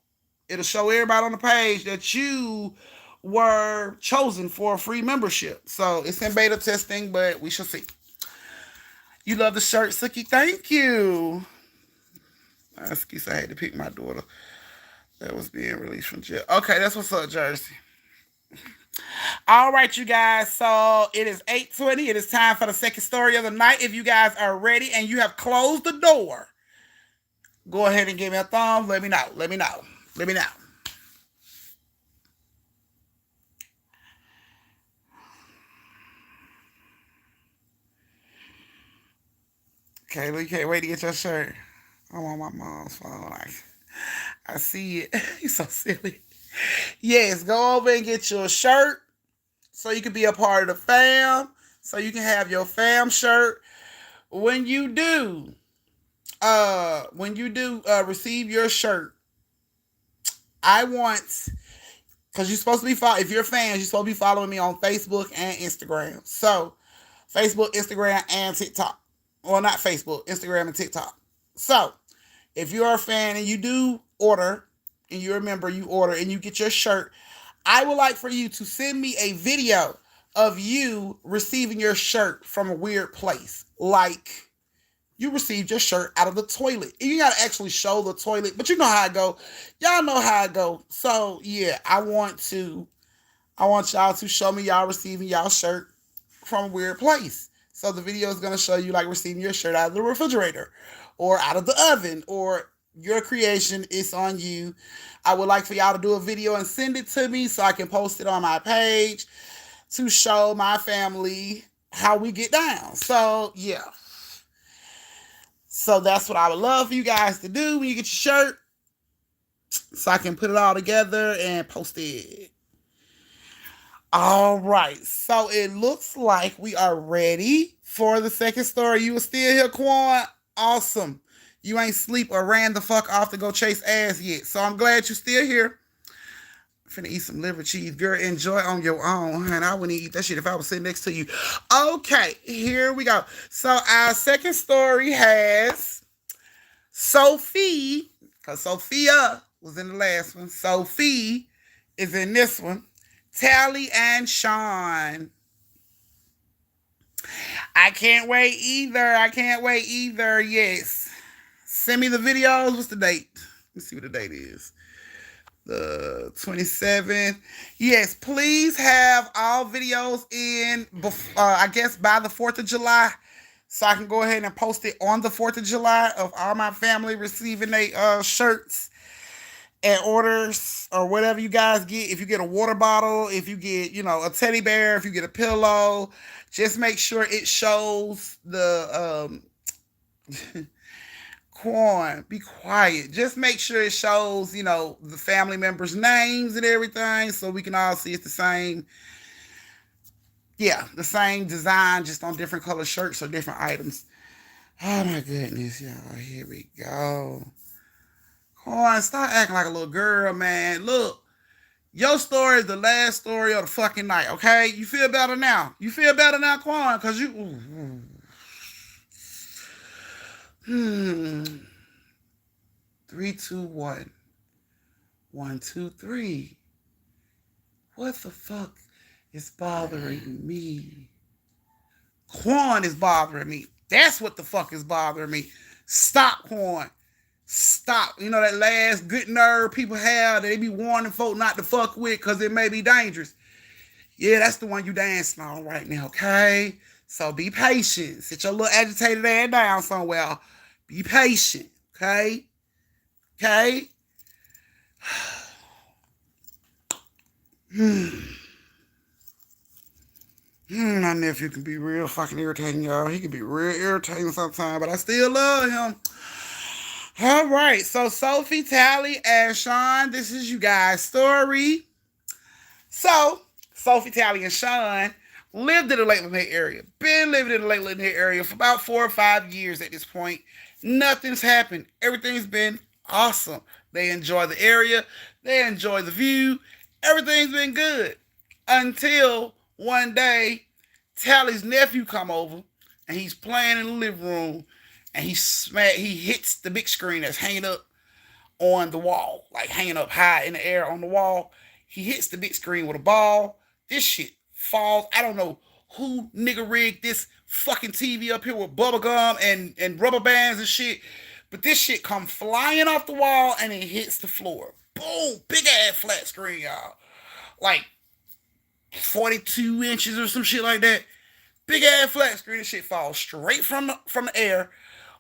it'll show everybody on the page that you were chosen for a free membership. So it's in beta testing, but we shall see. You love the shirt, Suki? Thank you. Excuse, I had to pick my daughter that was being released from jail. Okay, that's what's up, Jersey. All right, you guys. So it is 8:20. It is time for the second story of the night. If you guys are ready and you have closed the door, go ahead and give me a thumbs. Let me know. Let me know. Let me know. Okay, we can't wait to get your shirt. I'm on my mom's phone. I see it. You're so silly. Yes, go over and get your shirt so you can be a part of the fam. So you can have your fam shirt. When you do, receive your shirt, I want, because you're supposed to be if you're fans, you're supposed to be following me on Facebook and Instagram. So Facebook, Instagram, and TikTok. Well, not Facebook, Instagram, and TikTok. So if you're a fan and you do order, and you remember you order and you get your shirt, I would like for you to send me a video of you receiving your shirt from a weird place. Like you received your shirt out of the toilet. You gotta actually show the toilet, but you know how I go. Y'all know how I go. So yeah, I want y'all to show me y'all receiving y'all shirt from a weird place. So the video is gonna show you like receiving your shirt out of the refrigerator or out of the oven, or your creation. Is on you. I would like for y'all to do a video and send it to me so I can post it on my page to show my family how we get down. So yeah. So that's what I would love for you guys to do when you get your shirt, so I can put it all together and post it. All right. So it looks like we are ready for the second story. You are still here, Quan? Awesome. You ain't sleep or ran the fuck off to go chase ass yet. So I'm glad you're still here. I'm finna eat some liver cheese. Girl, enjoy on your own. And I wouldn't eat that shit if I was sitting next to you. Okay, here we go. So our second story has Sophie, because Sophia was in the last one. Sophie is in this one. Tally and Sean. I can't wait either. I can't wait either. Yes. Send me the videos. What's the date? Let's see what the date is. The 27th. Yes, please have all videos in, I guess, by the 4th of July. So I can go ahead and post it on the 4th of July of all my family receiving their shirts and orders or whatever you guys get. If you get a water bottle, if you get, a teddy bear, if you get a pillow, just make sure it shows the Quan, be quiet. Just make sure it shows, the family members' names and everything so we can all see it's the same. Yeah, the same design, just on different color shirts or different items. Oh my goodness, y'all. Here we go. Quan, stop acting like a little girl, man. Look, your story is the last story of the fucking night, okay? You feel better now. You feel better now, Quan, because you. Hmm. Three, two, one. One, two, three. What the fuck is bothering me? Quan is bothering me. That's what the fuck is bothering me. Stop, Quan. Stop. You know that last good nerve people have that they be warning folk not to fuck with because it may be dangerous. Yeah, that's the one you dancing on right now, okay? So be patient. Sit your little agitated ass down somewhere. Be patient, okay? Okay? My nephew can be real fucking irritating, y'all. He can be real irritating sometimes, but I still love him. All right, so Sophie, Tally, and Sean, this is you guys' story. So, Sophie, Tally, and Sean lived in the Lakeland Hill area. Been living in the Lakeland Hill area for about 4 or 5 years at this point. Nothing's happened. Everything's been awesome. They enjoy the area. They enjoy the view. Everything's been good. Until one day, Tally's nephew come over and he's playing in the living room and he hits the big screen that's hanging up on the wall, like hanging up high in the air on the wall. He hits the big screen with a ball. This shit falls. I don't know who nigga rigged this fucking TV up here with bubble gum and rubber bands and shit. But this shit come flying off the wall and it hits the floor. Boom! Big ass flat screen, y'all. Like 42 inches or some shit like that. Big ass flat screen. This shit falls straight from the air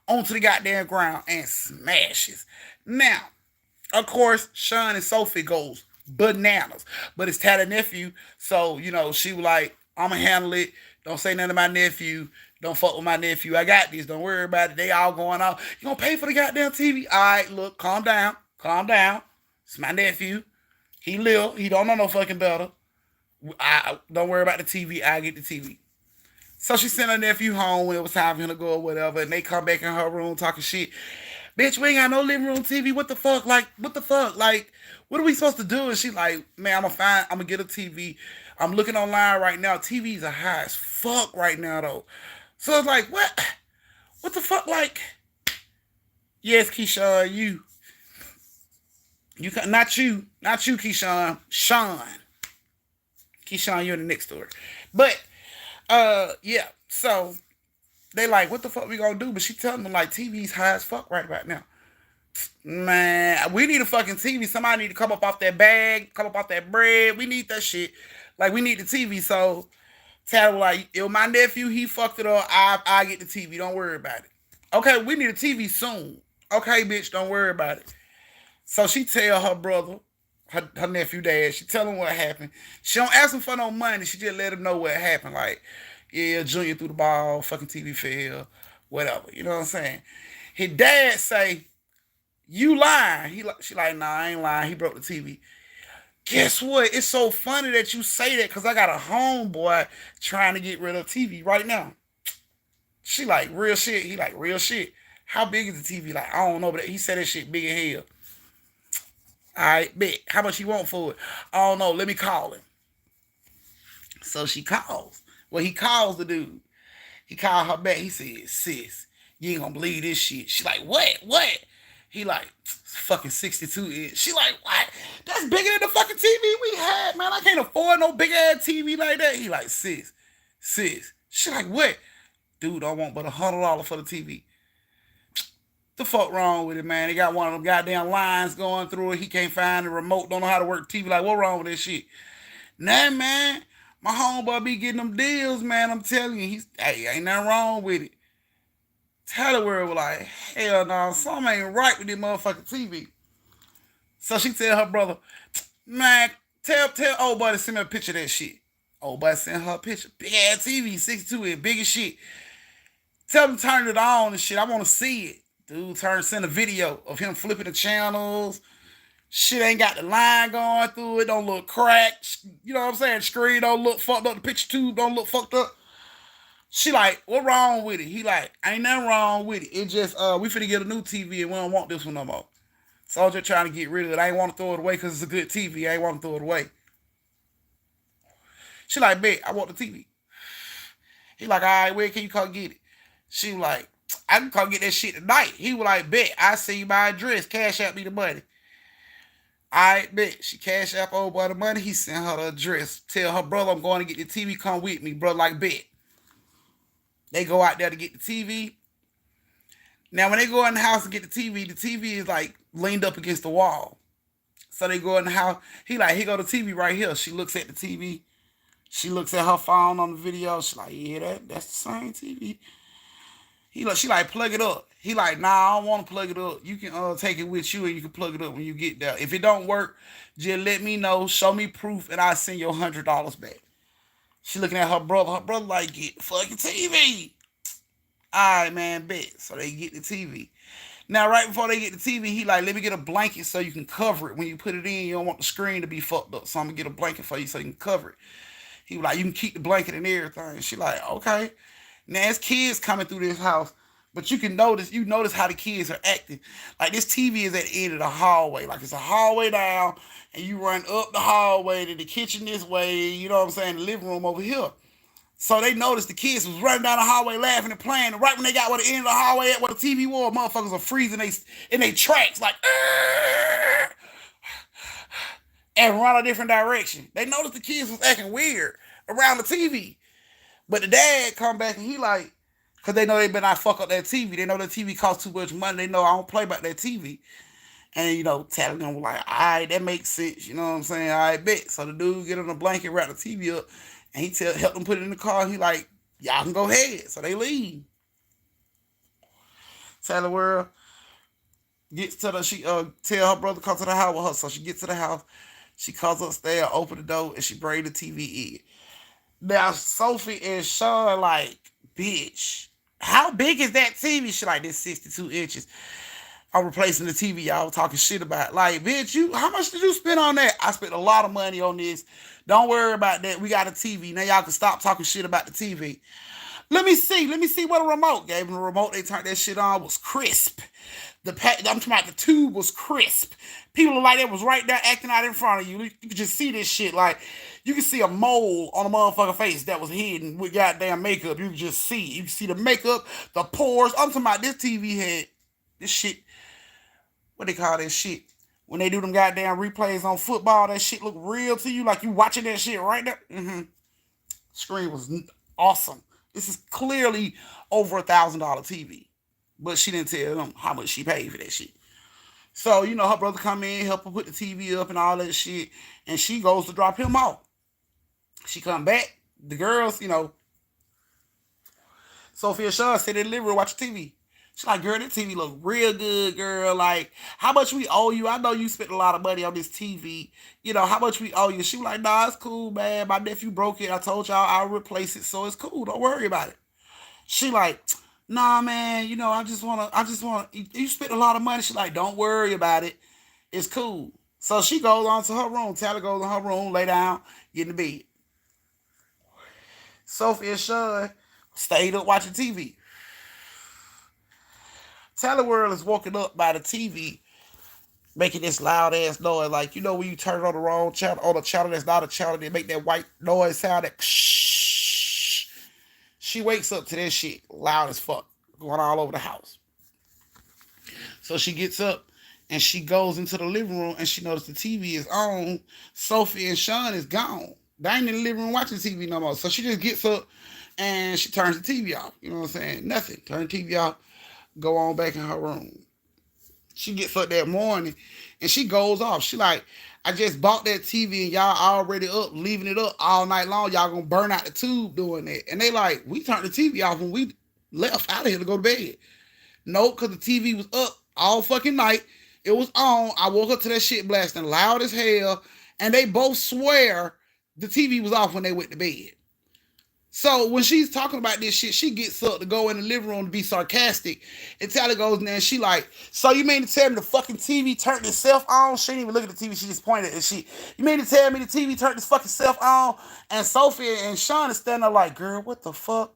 onto the goddamn ground and smashes. Now, of course, Sean and Sophie goes bananas. But it's Tally nephew, so she was like, I'ma handle it. Don't say nothing to my nephew. Don't fuck with my nephew. I got this. Don't worry about it. They all going off. You gonna pay for the goddamn TV? Alright, look, calm down. Calm down. It's my nephew. He live. He don't know no fucking better. I don't worry about the TV. I get the TV. So she sent her nephew home when it was time for him to go or whatever, and they come back in her room talking shit. Bitch, we ain't got no living room TV. What the fuck? Like, what the fuck? Like, what are we supposed to do? And she like, man, I'm gonna get a TV. I'm looking online right now. TVs are high as fuck right now though. So it's like, what? What the fuck? Like, yes, Keyshawn, not you, Keyshawn, Sean. Keyshawn, you're in the next story. But yeah. So they like, what the fuck we gonna do? But she telling them like TV's high as fuck right about now. Man, we need a fucking TV. Somebody need to come up off that bag, come up off that bread. We need that shit. Like we need the TV. So Tally was like, yo, my nephew, he fucked it up. I get the TV. Don't worry about it. Okay, we need a TV soon. Okay, bitch, don't worry about it. So she tell her brother, her nephew dad, she tell him what happened. She don't ask him for no money. She just let him know what happened. Like, yeah, Junior threw the ball, fucking TV fell, whatever. You know what I'm saying? His dad say, you lying. She like, nah, I ain't lying. He broke the TV. Guess what? It's so funny that you say that because I got a homeboy trying to get rid of TV right now. She like, real shit. He like, real shit. How big is the TV? Like, I don't know, but he said that shit big as hell. All right, bet. How much he want for it? I don't know. Let me call him. So she calls. Well, he calls the dude. He called her back. He said, sis, you ain't gonna believe this shit. She like, what? What? He like, fucking 62 inch. She like, what? That's bigger than the fucking TV we had, man. I can't afford no big ass TV like that. He like, sis. She like, what? Dude, I want but $100 for the TV. The fuck wrong with it, man? They got one of them goddamn lines going through it. He can't find the remote, don't know how to work TV. Like, what wrong with this shit? Nah, man. My homeboy be getting them deals, man. I'm telling you, hey, ain't nothing wrong with it. Tellyword was like, hell no, something ain't right with this motherfucking TV. So she tell her brother, man, tell old boy to send me a picture of that shit. Old boy sent her a picture. Big ass TV, 62 inch, big as shit. Tell him to turn it on and shit. I want to see it. Dude sent a video of him flipping the channels. Shit ain't got the line going through it. Don't look cracked. You know what I'm saying? Screen don't look fucked up. The picture tube don't look fucked up. She like, what wrong with it? He like, ain't nothing wrong with it. It just, we finna get a new TV and we don't want this one no more. So I was just trying to get rid of it. I ain't want to throw it away because it's a good TV. I ain't want to throw it away. She like, bet, I want the TV. He like, all right, where can you come get it? She was like, I can come get that shit tonight. He was like, bet, I see you my address. Cash out me the money. I bet. She cash out old boy the money. He sent her the address. Tell her brother I'm going to get the TV. Come with me. Brother like, bet. They go out there to get the TV. Now, when they go in the house to get the TV is like leaned up against the wall. So they go in the house. He like, here go the TV right here. She looks at the TV. She looks at her phone on the video. She like, yeah, that's the same TV. She like, plug it up. He like, nah, I don't want to plug it up. You can take it with you and you can plug it up when you get there. If it don't work, just let me know. Show me proof and I'll send you $100 back. She looking at her brother. Her brother like, get the fucking TV. All right, man, bet. So they get the TV. Now, right before they get the TV, he like, let me get a blanket so you can cover it. When you put it in, you don't want the screen to be fucked up. So I'm going to get a blanket for you so you can cover it. He was like, you can keep the blanket and everything. She like, okay. Now, there's kids coming through this house, but you notice how the kids are acting. Like, this TV is at the end of the hallway. Like, it's a hallway down, and you run up the hallway to the kitchen this way, you know what I'm saying, the living room over here. So they noticed the kids was running down the hallway laughing and playing. And right when they got where the end of the hallway at where the TV was, motherfuckers are freezing in they tracks like, and run a different direction. They noticed the kids was acting weird around the TV. But the dad come back and he like, because they know they better not fuck up that TV. They know that TV costs too much money. They know I don't play about that TV. And, telling them like, all right, that makes sense. You know what I'm saying? All right, bet. So the dude get on the blanket, wrap the TV up, and he help them put it in the car. And he like, y'all can go ahead. So they leave. Taylor World gets to she tell her brother come to the house with her. So she gets to the house. She calls upstairs, open the door, and she bring the TV in. Now, Sophie and Sean like, bitch, how big is that TV? She like, this 62 inches. I'm replacing the TV y'all talking shit about. Like, bitch, how much did you spend on that? I spent a lot of money on this. Don't worry about that. We got a TV. Now y'all can stop talking shit about the TV. Let me see what a remote. Gave them the remote. They turned that shit on. Was crisp. I'm talking about the tube was crisp. People like that was right there acting out in front of you. You could just see this shit. Like, you can see a mole on a motherfucking face that was hidden with goddamn makeup. You can just see. You can see the makeup, the pores. I'm talking about this TV had this shit. What they call that shit? When they do them goddamn replays on football, that shit look real to you. Like you watching that shit right there. Screen was awesome. This is clearly over $1,000 TV. But she didn't tell them how much she paid for that shit. So, her brother come in, help her put the TV up and all that shit. And she goes to drop him off. She come back. The girls, Sophia Shaw sit in the living room watching TV. She's like, girl, that TV look real good, girl. Like, how much we owe you? I know you spent a lot of money on this TV. How much we owe you? She was like, nah, it's cool, man. My nephew broke it. I told y'all I'll replace it, so it's cool. Don't worry about it. She like, nah, man, I just wanna, you spent a lot of money. She like, don't worry about it. It's cool. So she goes on to her room. Tally goes in her room, lay down, get in the bed. Sophie and Sean stayed up watching TV. Tally World is woken up by the TV making this loud ass noise. Like, when you turn it on the wrong channel, on a channel that's not a channel, they make that white noise sound that shh. She wakes up to that shit loud as fuck going all over the house. So she gets up and she goes into the living room and she notices the TV is on. Sophie and Sean is gone. They ain't in the living room watching TV no more. So she just gets up and she turns the TV off. You know what I'm saying? Nothing. Turn the TV off. Go on back in her room. She gets up that morning and she goes off. She like, I just bought that TV and y'all already up, leaving it up all night long. Y'all gonna burn out the tube doing that. And they like, we turned the TV off when we left out of here to go to bed. No, because the TV was up all fucking night. It was on. I woke up to that shit blasting loud as hell. And they both swear the TV was off when they went to bed. So when she's talking about this shit, she gets up to go in the living room to be sarcastic. And Tally goes in there and she like, so you mean to tell me the fucking TV turned itself on? She didn't even look at the TV, she just pointed at she. You mean to tell me the TV turned its fucking self on? And Sophie and Sean is standing there like, girl, what the fuck?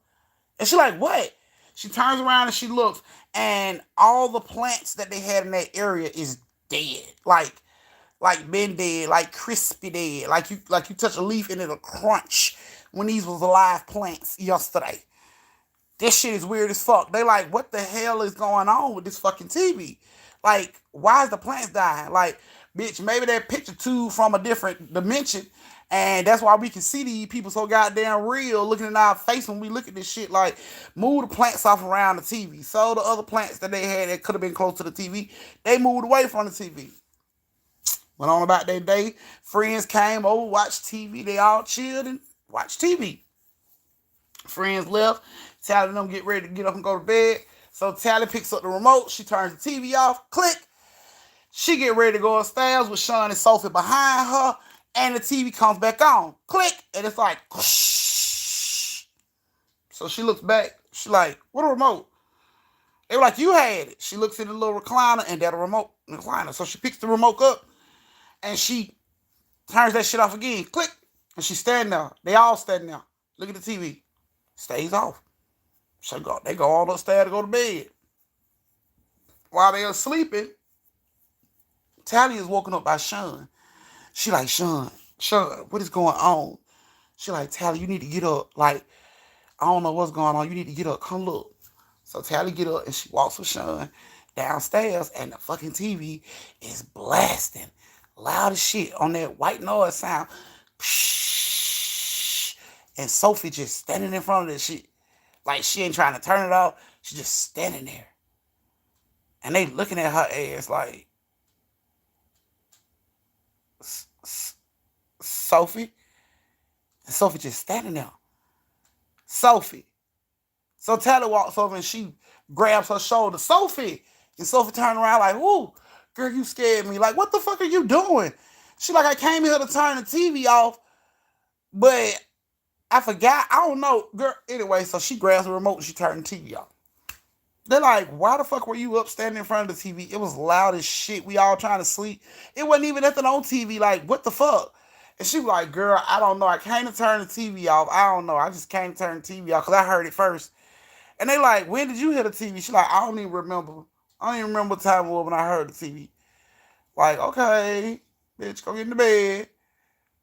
And she like, what? She turns around and she looks, and all the plants that they had in that area is dead. Like been dead, like crispy dead. Like you touch a leaf and it'll crunch when these was live plants yesterday. This shit is weird as fuck. They like, what the hell is going on with this fucking TV? Like, why is the plants dying? Like, bitch, maybe that picture too from a different dimension. And that's why we can see these people so goddamn real looking in our face when we look at this shit. Like, move the plants off around the TV. So the other plants that they had that could have been close to the TV, they moved away from the TV. Went on about their day. Friends came over, watched TV. They all chilled and watched TV. Friends left. Tally and them get ready to get up and go to bed. So Tally picks up the remote. She turns the TV off. Click. She get ready to go upstairs with Sean and Sophie behind her. And the TV comes back on. Click. And it's like, whoosh. So she looks back. She like, what a remote? They were like, you had it. She looks in the little recliner and that a remote recliner. So she picks the remote up and she turns that shit off again. Click. And she's standing there. They all standing there. Look at the TV. Stays off. So they go all upstairs to go to bed. While they're sleeping, Tally is woken up by Sean. She like, Sean, what is going on? She like, Tally, you need to get up. Like, I don't know what's going on. You need to get up. Come look. So Tally get up and she walks with Sean downstairs and the fucking TV is blasting loud as shit on that white noise sound. And Sophie just standing in front of this shit. Like she ain't trying to turn it off. She just standing there. And they looking at her ass like, Sophie? And Sophie just standing there. Sophie. So Tally walks over and she grabs her shoulder. Sophie! And Sophie turned around like, whoo, girl, you scared me. Like, what the fuck are you doing? She like, I came here to turn the TV off, but I forgot. I don't know. Girl, anyway, so she grabs the remote and she turned the TV off. They're like, why the fuck were you up standing in front of the TV? It was loud as shit. We all trying to sleep. It wasn't even nothing on TV. Like, what the fuck? And she was like, girl, I don't know. I came to turn the TV off. I don't know. I just came to turn the TV off because I heard it first. And they like, when did you hear the TV? She like, I don't even remember. I don't even remember what time it was when I heard the TV. Like, okay, bitch, go get in the bed.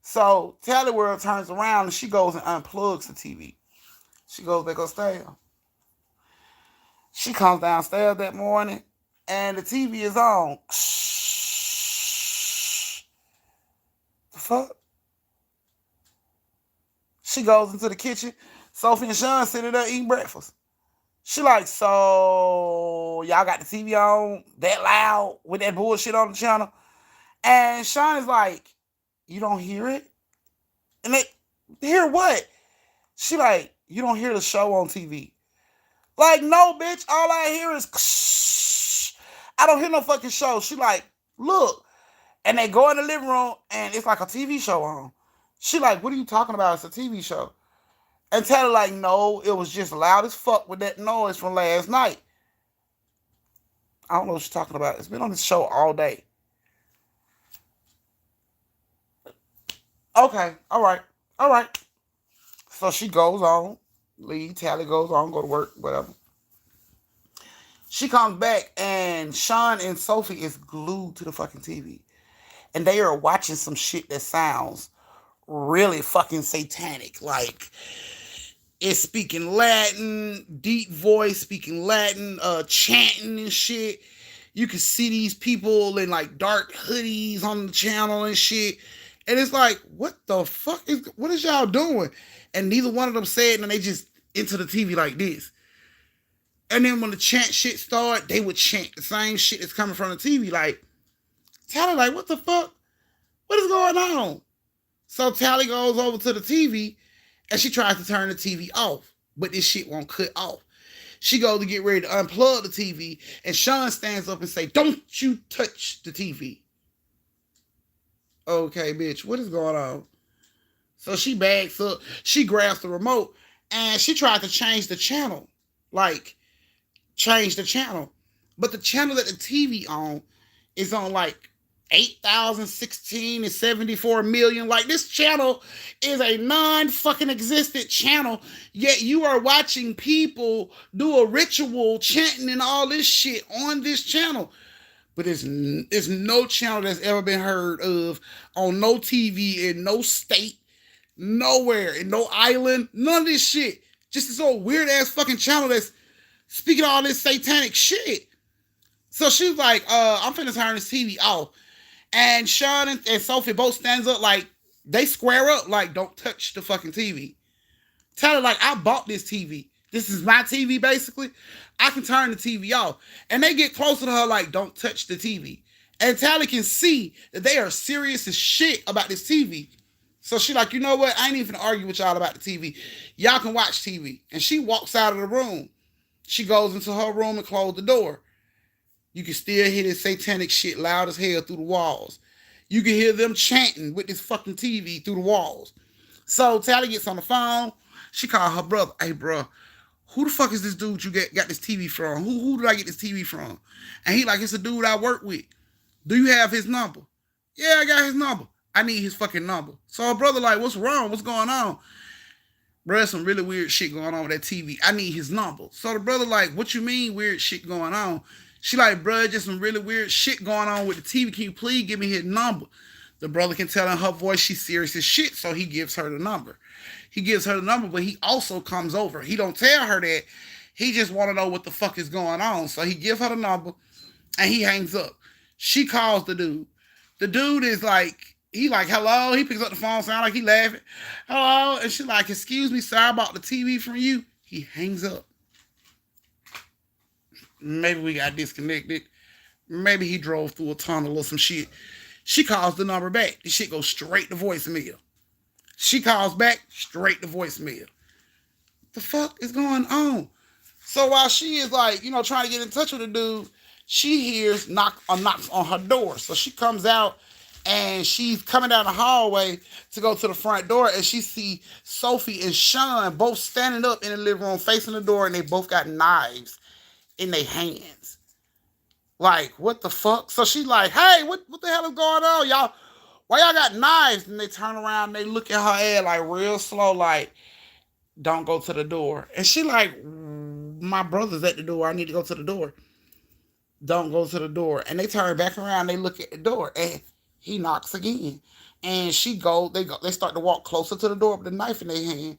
So Tally World turns around and she goes and unplugs the TV. She goes back upstairs. She comes downstairs that morning and the TV is on. The fuck? She goes into the kitchen. Sophie and Sean sitting there eating breakfast. She like, so y'all got the TV on that loud with that bullshit on the channel? And Sean is like, you don't hear it? And they, hear what? She like, you don't hear the show on TV. Like, no, bitch, all I hear is I don't hear no fucking show. She like, look. And they go in the living room and it's like a TV show on. She like, what are you talking about? It's a TV show. And Taylor like, no, it was just loud as fuck with that noise from last night. I don't know what she's talking about. It's been on this show all day. Okay, all right. So she goes on, leave, Tally goes on, go to work, whatever. She comes back and Sean and Sophie is glued to the fucking TV. And they are watching some shit that sounds really fucking satanic. Like, it's speaking Latin, deep voice speaking Latin, chanting and shit. You can see these people in like dark hoodies on the channel and shit. And it's like, what the fuck what is y'all doing? And neither one of them said, and they just into the TV like this. And then when the chant shit started, they would chant the same shit that's coming from the TV. Like, Tally like, what the fuck? What is going on? So Tally goes over to the TV and she tries to turn the TV off. But this shit won't cut off. She goes to get ready to unplug the TV and Sean stands up and say, don't you touch the TV. Okay, bitch, what is going on? So she bags up, she grabs the remote and she tried to change the channel, like change the channel, but the channel that the TV on is on like 8,016 and 74 million. Like this channel is a non fucking existent channel, yet you are watching people do a ritual chanting and all this shit on this channel. But it's no channel that's ever been heard of on no TV in no state, nowhere, in no island, none of this shit. Just this old weird ass fucking channel that's speaking all this satanic shit. So she's like, I'm finna turn this TV off. And Sean and Sophie both stands up like they square up like don't touch the fucking TV. Tell her like I bought this TV. This is my TV basically. I can turn the TV off. And they get closer to her like don't touch the TV. And Tally can see that they are serious as shit about this TV. So she like, you know what? I ain't even argue with y'all about the TV. Y'all can watch TV. And she walks out of the room. She goes into her room and closes the door. You can still hear this satanic shit loud as hell through the walls. You can hear them chanting with this fucking TV through the walls. So Tally gets on the phone. She called her brother. Hey, bro, who the fuck is this dude you got this TV from? Who did I get this TV from? And he like, it's a dude I work with. Do you have his number? Yeah, I got his number. I need his fucking number. So her brother like, what's wrong? What's going on? Bro, there's some really weird shit going on with that TV. I need his number. So the brother like, what you mean weird shit going on? She like, bro, just some really weird shit going on with the TV. Can you please give me his number? The brother can tell in her voice she's serious as shit, so he gives her the number. He gives her the number, but he also comes over. He don't tell her that. He just want to know what the fuck is going on. So he give her the number, and he hangs up. She calls the dude. The dude is like, he like, hello. He picks up the phone, sound like he laughing. Hello. And she like, excuse me, sir, I bought the TV from you. He hangs up. Maybe we got disconnected. Maybe he drove through a tunnel or some shit. She calls the number back. The shit goes straight to voicemail. She calls back, straight to voicemail. What the fuck is going on? So while she is like, trying to get in touch with the dude, she hears knocks on her door. So she comes out and she's coming down the hallway to go to the front door, and she see Sophie and Sean both standing up in the living room facing the door, and they both got knives in their hands. Like, what the fuck? So she's like, hey, what the hell is going on, y'all? Why y'all got knives? And they turn around and they look at her head like real slow, like, don't go to the door. And she like, my brother's at the door. I need to go to the door. Don't go to the door. And they turn back around, they look at the door, and he knocks again. And they start to walk closer to the door with the knife in their hand.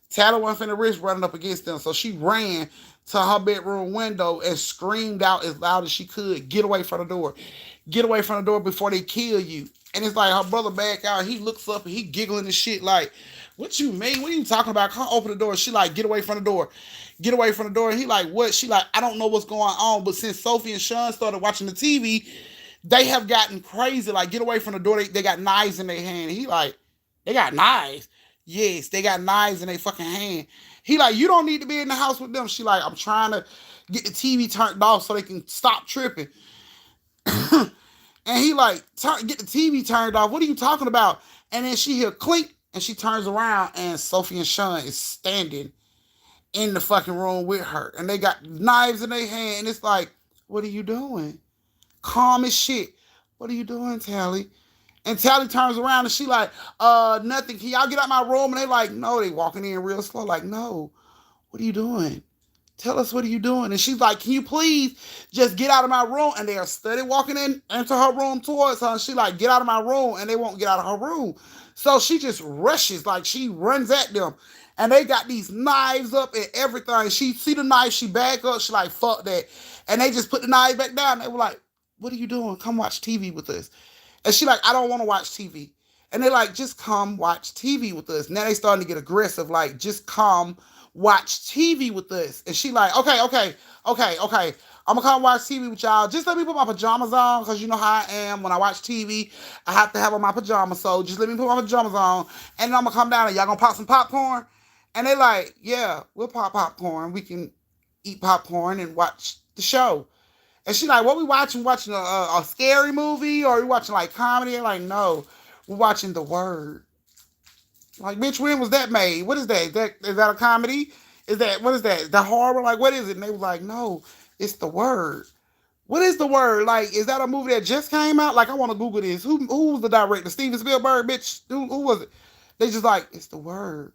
Tally went from the wrist running up against them. So she ran to her bedroom window and screamed out as loud as she could, get away from the door. Get away from the door before they kill you. And it's like her brother back out. He looks up and he giggling and shit like, what you mean? What are you talking about? Come open the door. She like, get away from the door. Get away from the door. And he like, what? She like, I don't know what's going on. But since Sophie and Sean started watching the TV, they have gotten crazy. Like, get away from the door. They got knives in their hand. He like, they got knives. Yes, they got knives in their fucking hand. He like, you don't need to be in the house with them. She like, I'm trying to get the TV turned off so they can stop tripping. And he like, get the TV turned off. What are you talking about? And then she hear clink, and she turns around, and Sophie and Sean is standing in the fucking room with her. And they got knives in their hand. And it's like, what are you doing? Calm as shit. What are you doing, Tally? And Tally turns around and she like, nothing. Can y'all get out my room? And they like, no. They walking in real slow. Like, no. What are you doing? Tell us, what are you doing? And she's like, can you please just get out of my room? And they are steady walking into her room towards her. And she like, get out of my room. And they won't get out of her room. So she just rushes, like she runs at them. And they got these knives up and everything. She see the knife, she back up. She like, fuck that. And they just put the knives back down. They were like, what are you doing? Come watch TV with us. And she like, I don't want to watch TV. And they're like, just come watch TV with us. Now they starting to get aggressive, like, just come watch TV with us. And she like, okay. I'm gonna come watch TV with y'all. Just let me put my pajamas on, because you know how I am. When I watch TV, I have to have on my pajamas. So just let me put my pajamas on. And then I'm gonna come down and y'all gonna pop some popcorn? And they like, yeah, we'll pop popcorn. We can eat popcorn and watch the show. And she like, what we watching? Watching a scary movie? Or are we watching like comedy? Like, no, we're watching The Word. Like, bitch, when was that made? What is that? Is that a comedy? Is that what is that? The horror? Like, what is it? And they was like, no, it's The Word. What is The Word? Like, is that a movie that just came out? Like, I want to Google this. Who was the director? Steven Spielberg, bitch. Who was it? They just like, it's The Word.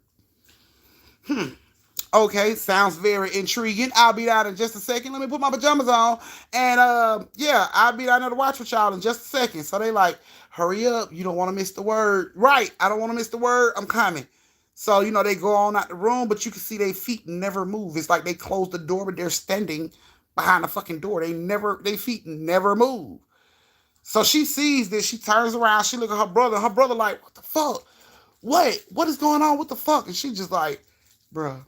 Okay, sounds very intriguing. I'll be out in just a second. Let me put my pajamas on. And yeah, I'll be down there to watch with y'all in just a second. So they like, hurry up. You don't want to miss the word. Right. I don't want to miss the word. I'm coming. So, they go on out the room, but you can see their feet never move. It's like they close the door, but they're standing behind the fucking door. Their feet never move. So she sees this. She turns around. She look at her brother. Her brother like, what the fuck? What? What is going on? What the fuck? And she just like, bruh,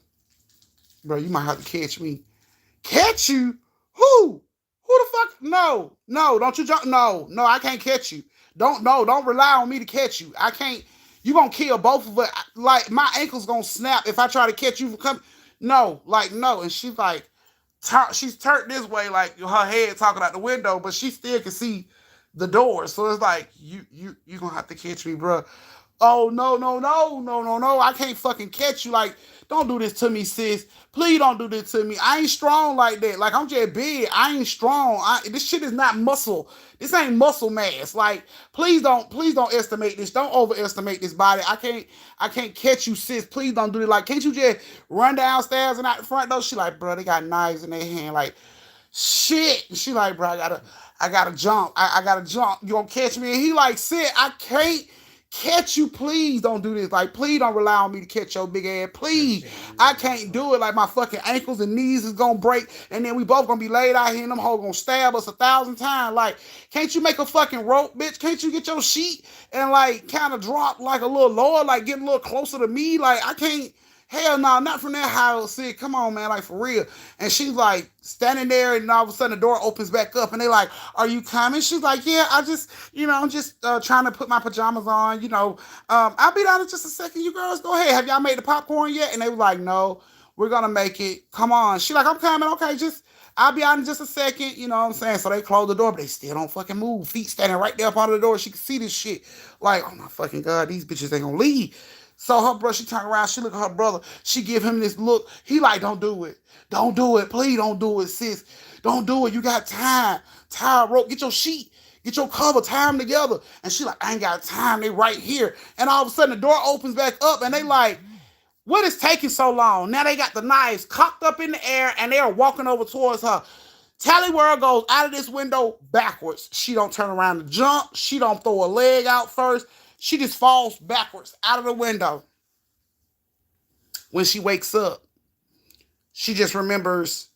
bro, you might have to catch me. Catch you? Who? Who the fuck? No, no, don't you jump. No, no, I can't catch you. Don't rely on me to catch you. I can't. You gonna kill both of us. Like, my ankle's gonna snap if I try to catch you from coming. No, like, no. And she's like, she's turned this way, like her head talking out the window, but she still can see the door. So it's like, you gonna have to catch me, bro. Oh, no, no, no, no, no, no. I can't fucking catch you. Like, don't do this to me, sis. Please don't do this to me. I ain't strong like that. Like, I'm just big. I ain't strong. This shit is not muscle. This ain't muscle mass. Like, please don't estimate this. Don't overestimate this body. I can't catch you, sis. Please don't do it. Like, can't you just run downstairs and out the front door? She like, bro, they got knives in their hand. Like, shit. And she like, bro, I gotta jump. I gotta jump. You gonna catch me? And he like, sit, I can't catch you. Please don't do this. Like, please don't rely on me to catch your big ass. Please. I can't do it. Like, my fucking ankles and knees is gonna break. And then we both gonna be laid out here and them hoes gonna stab us 1,000 times. Like, can't you make a fucking rope, bitch? Can't you get your sheet and like kind of drop like a little lower, like get a little closer to me? Like, I can't. Hell no, not from that house. See, come on, man, like for real. And she's like standing there, and all of a sudden the door opens back up, and they like, "Are you coming?" She's like, "Yeah, I'm just trying to put my pajamas on. I'll be down in just a second. You girls, go ahead. Have y'all made the popcorn yet?" And they were like, "No, we're gonna make it. Come on." She's like, "I'm coming. Okay, just." I'll be out in just a second, you know what I'm saying? So they close the door, but they still don't fucking move. Feet standing right there up under the door. She can see this shit. Like, oh my fucking God, these bitches ain't gonna leave. So her brother, she turned around, she look at her brother, she give him this look. He like, don't do it. Don't do it. Please don't do it, sis. Don't do it. You got time. Tie a rope. Get your sheet. Get your cover. Tie them together. And she like, I ain't got time. They right here. And all of a sudden the door opens back up and they like, what is taking so long? Now they got the knives cocked up in the air and they are walking over towards her. Tally World goes out of this window backwards. She don't turn around to jump. She don't throw a leg out first. She just falls backwards out of the window. When she wakes up, she just remembers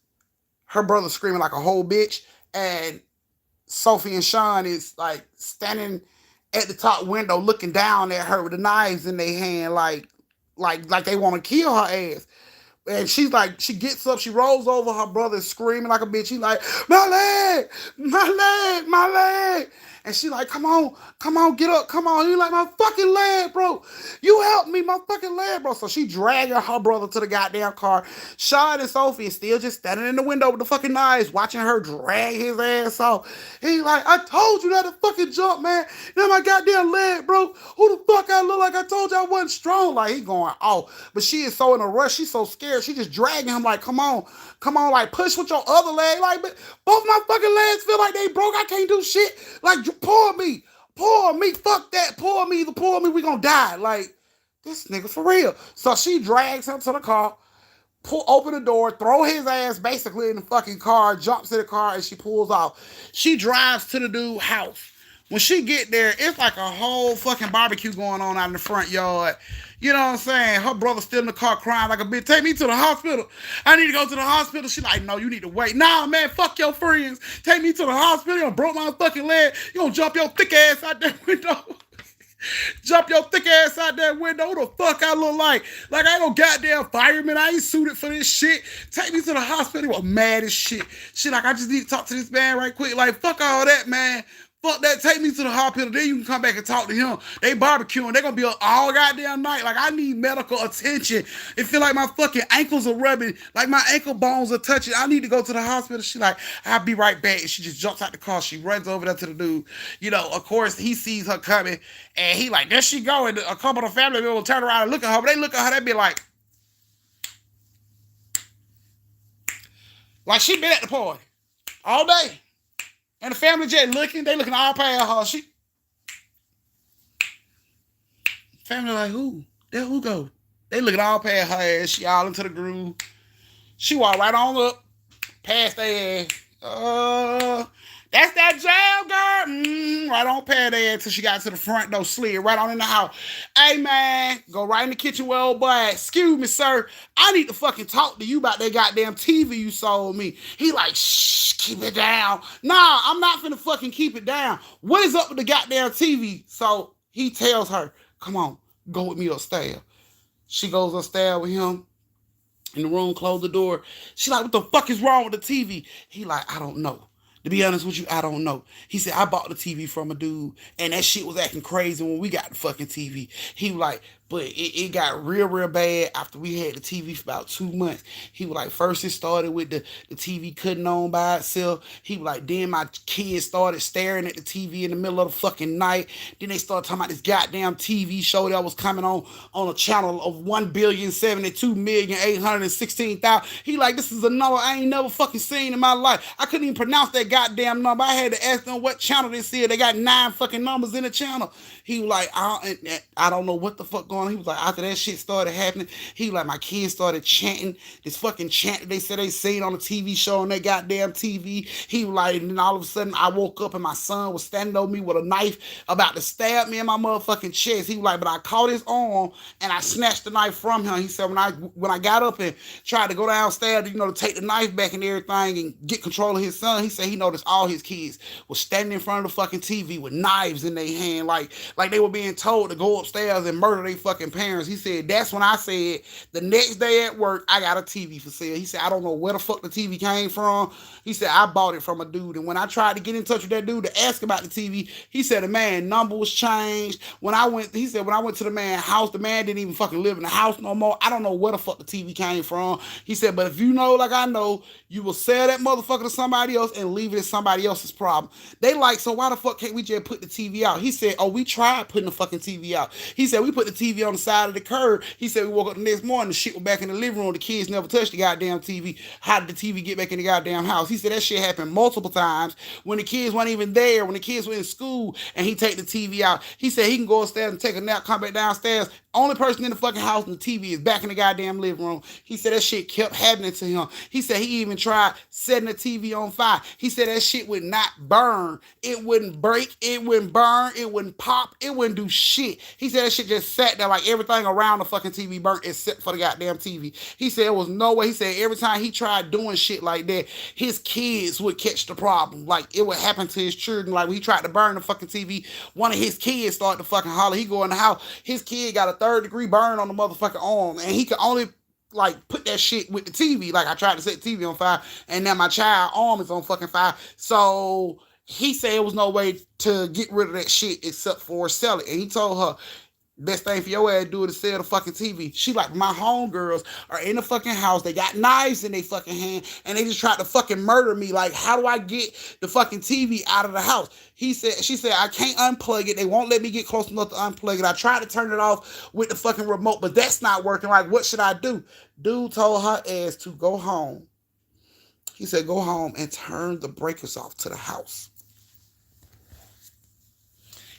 her brother screaming like a whole bitch, and Sophie and Sean is like standing at the top window looking down at her with the knives in their hand, like they want to kill her ass. And she's like, she gets up, she rolls over her brother screaming like a bitch. He's like, my leg, my leg, my leg. And she like, come on, get up, come on. He's like, my fucking leg, bro. You help me, my fucking leg, bro. So she dragging her brother to the goddamn car. Sean and Sophie is still just standing in the window with the fucking knives, watching her drag his ass off. He's like, I told you not to fucking jump, man. Now my goddamn leg, bro. Who the fuck I look like? I told you I wasn't strong. Like, he going off. But she is so in a rush. She's so scared. She just dragging him like, come on, like push with your other leg. Like, but both my fucking legs feel like they broke. I can't do shit. Like, pull me, fuck that, pull me, we gonna die. Like, this nigga for real. So she drags him to the car, open the door, throw his ass basically in the fucking car, jumps in the car, and she pulls off. She drives to the dude's house. When she get there, it's like a whole fucking barbecue going on out in the front yard. You know what I'm saying? Her brother still in the car crying like a bitch. Take me to the hospital. I need to go to the hospital. She like, no, you need to wait. Nah, man, fuck your friends. Take me to the hospital. You done broke my fucking leg. You gonna jump your thick ass out that window. Jump your thick ass out that window. Who the fuck I look like? Like, I ain't no goddamn fireman. I ain't suited for this shit. Take me to the hospital. Was mad as shit. She like, I just need to talk to this man right quick. Like, fuck all that, man. Fuck that. Take me to the hospital. Then you can come back and talk to him. They barbecuing. They're gonna be up all goddamn night. Like I need medical attention. It feel like my fucking ankles are rubbing. Like my ankle bones are touching. I need to go to the hospital. She like, I'll be right back. And she just jumps out the car. She runs over there to the dude. You know, of course, he sees her coming. And he like, there she go. And a couple of family members will turn around and look at her. But they look at her, they be like she been at the party all day. And the family just looking, they looking all past her. She family like who? There who go? They looking all past her ass. She all into the groove. She walk right on up, past their ass. That's that jail girl. Right on past their ass till she got to the front door, slid right on in the house. Hey man, go right in the kitchen where old boy at. Excuse me, sir. I need to fucking talk to you about that goddamn TV you sold me. He like, shh, keep it down. Nah, I'm not finna fucking keep it down. What is up with the goddamn TV? So he tells her, come on, go with me upstairs. She goes upstairs with him. In the room, close the door. She like, what the fuck is wrong with the TV? He like, I don't know. To be honest with you, I don't know. He said, I bought the TV from a dude, and that shit was acting crazy when we got the fucking TV. He was like, but it got real bad after we had the TV for about 2 months. He was like, first it started with the TV cutting on by itself. He was like, then my kids started staring at the TV in the middle of the fucking night. Then they started talking about this goddamn TV show that was coming on a channel of 1,072,816,000. He like, this is a number I ain't never fucking seen in my life. I couldn't even pronounce that goddamn number. I had to ask them what channel they said. They got 9 fucking numbers in the channel. He was like, I don't know what the fuck going on. He was like, after that shit started happening, he was like, my kids started chanting this fucking chant that they said they seen on the TV show on that goddamn TV. He was like, and then all of a sudden I woke up and my son was standing over me with a knife about to stab me in my motherfucking chest. He was like, but I caught his arm and I snatched the knife from him. He said, when I got up and tried to go downstairs, to take the knife back and everything and get control of his son, he said he noticed all his kids were standing in front of the fucking TV with knives in their hand, like they were being told to go upstairs and murder their fucking parents. He said, that's when I said, the next day at work, I got a TV for sale. He said, I don't know where the fuck the TV came from. He said, I bought it from a dude. And when I tried to get in touch with that dude to ask about the TV, he said the man number was changed. When I went to the man's house, the man didn't even fucking live in the house no more. I don't know where the fuck the TV came from. He said, but if you know like I know, you will sell that motherfucker to somebody else and leave it as somebody else's problem. They like, so why the fuck can't we just put the TV out? He said, oh, we tried putting the fucking TV out. He said, we put the TV on the side of the curb. He said, we woke up the next morning, the shit was back in the living room. The kids never touched the goddamn TV. How did the TV get back in the goddamn house? He said that shit happened multiple times when the kids weren't even there, when the kids were in school, and he take the TV out. He said he can go upstairs and take a nap, come back downstairs. Only person in the fucking house and the TV is back in the goddamn living room. He said that shit kept happening to him. He said he even tried setting the TV on fire. He said that shit would not burn. It wouldn't break. It wouldn't burn. It wouldn't pop. It wouldn't do shit. He said that shit just sat there like everything around the fucking TV burnt except for the goddamn TV. He said there was no way. He said every time he tried doing shit like that, his kids would catch the problem. Like it would happen to his children. Like when he tried to burn the fucking TV, one of his kids started to fucking holler. He go in the house. His kid got a 3rd-degree burn on the motherfucking arm, and he could only like put that shit with the TV. Like I tried to set the TV on fire, and now my child arm is on fucking fire. So he said there was no way to get rid of that shit except for sell it. And he told her, best thing for your ass to do is sell the fucking TV. She like, my homegirls are in the fucking house. They got knives in their fucking hand, and they just tried to fucking murder me. Like, how do I get the fucking TV out of the house? She said, I can't unplug it. They won't let me get close enough to unplug it. I tried to turn it off with the fucking remote, but that's not working. Like, what should I do? Dude told her ass to go home. He said, go home and turn the breakers off to the house.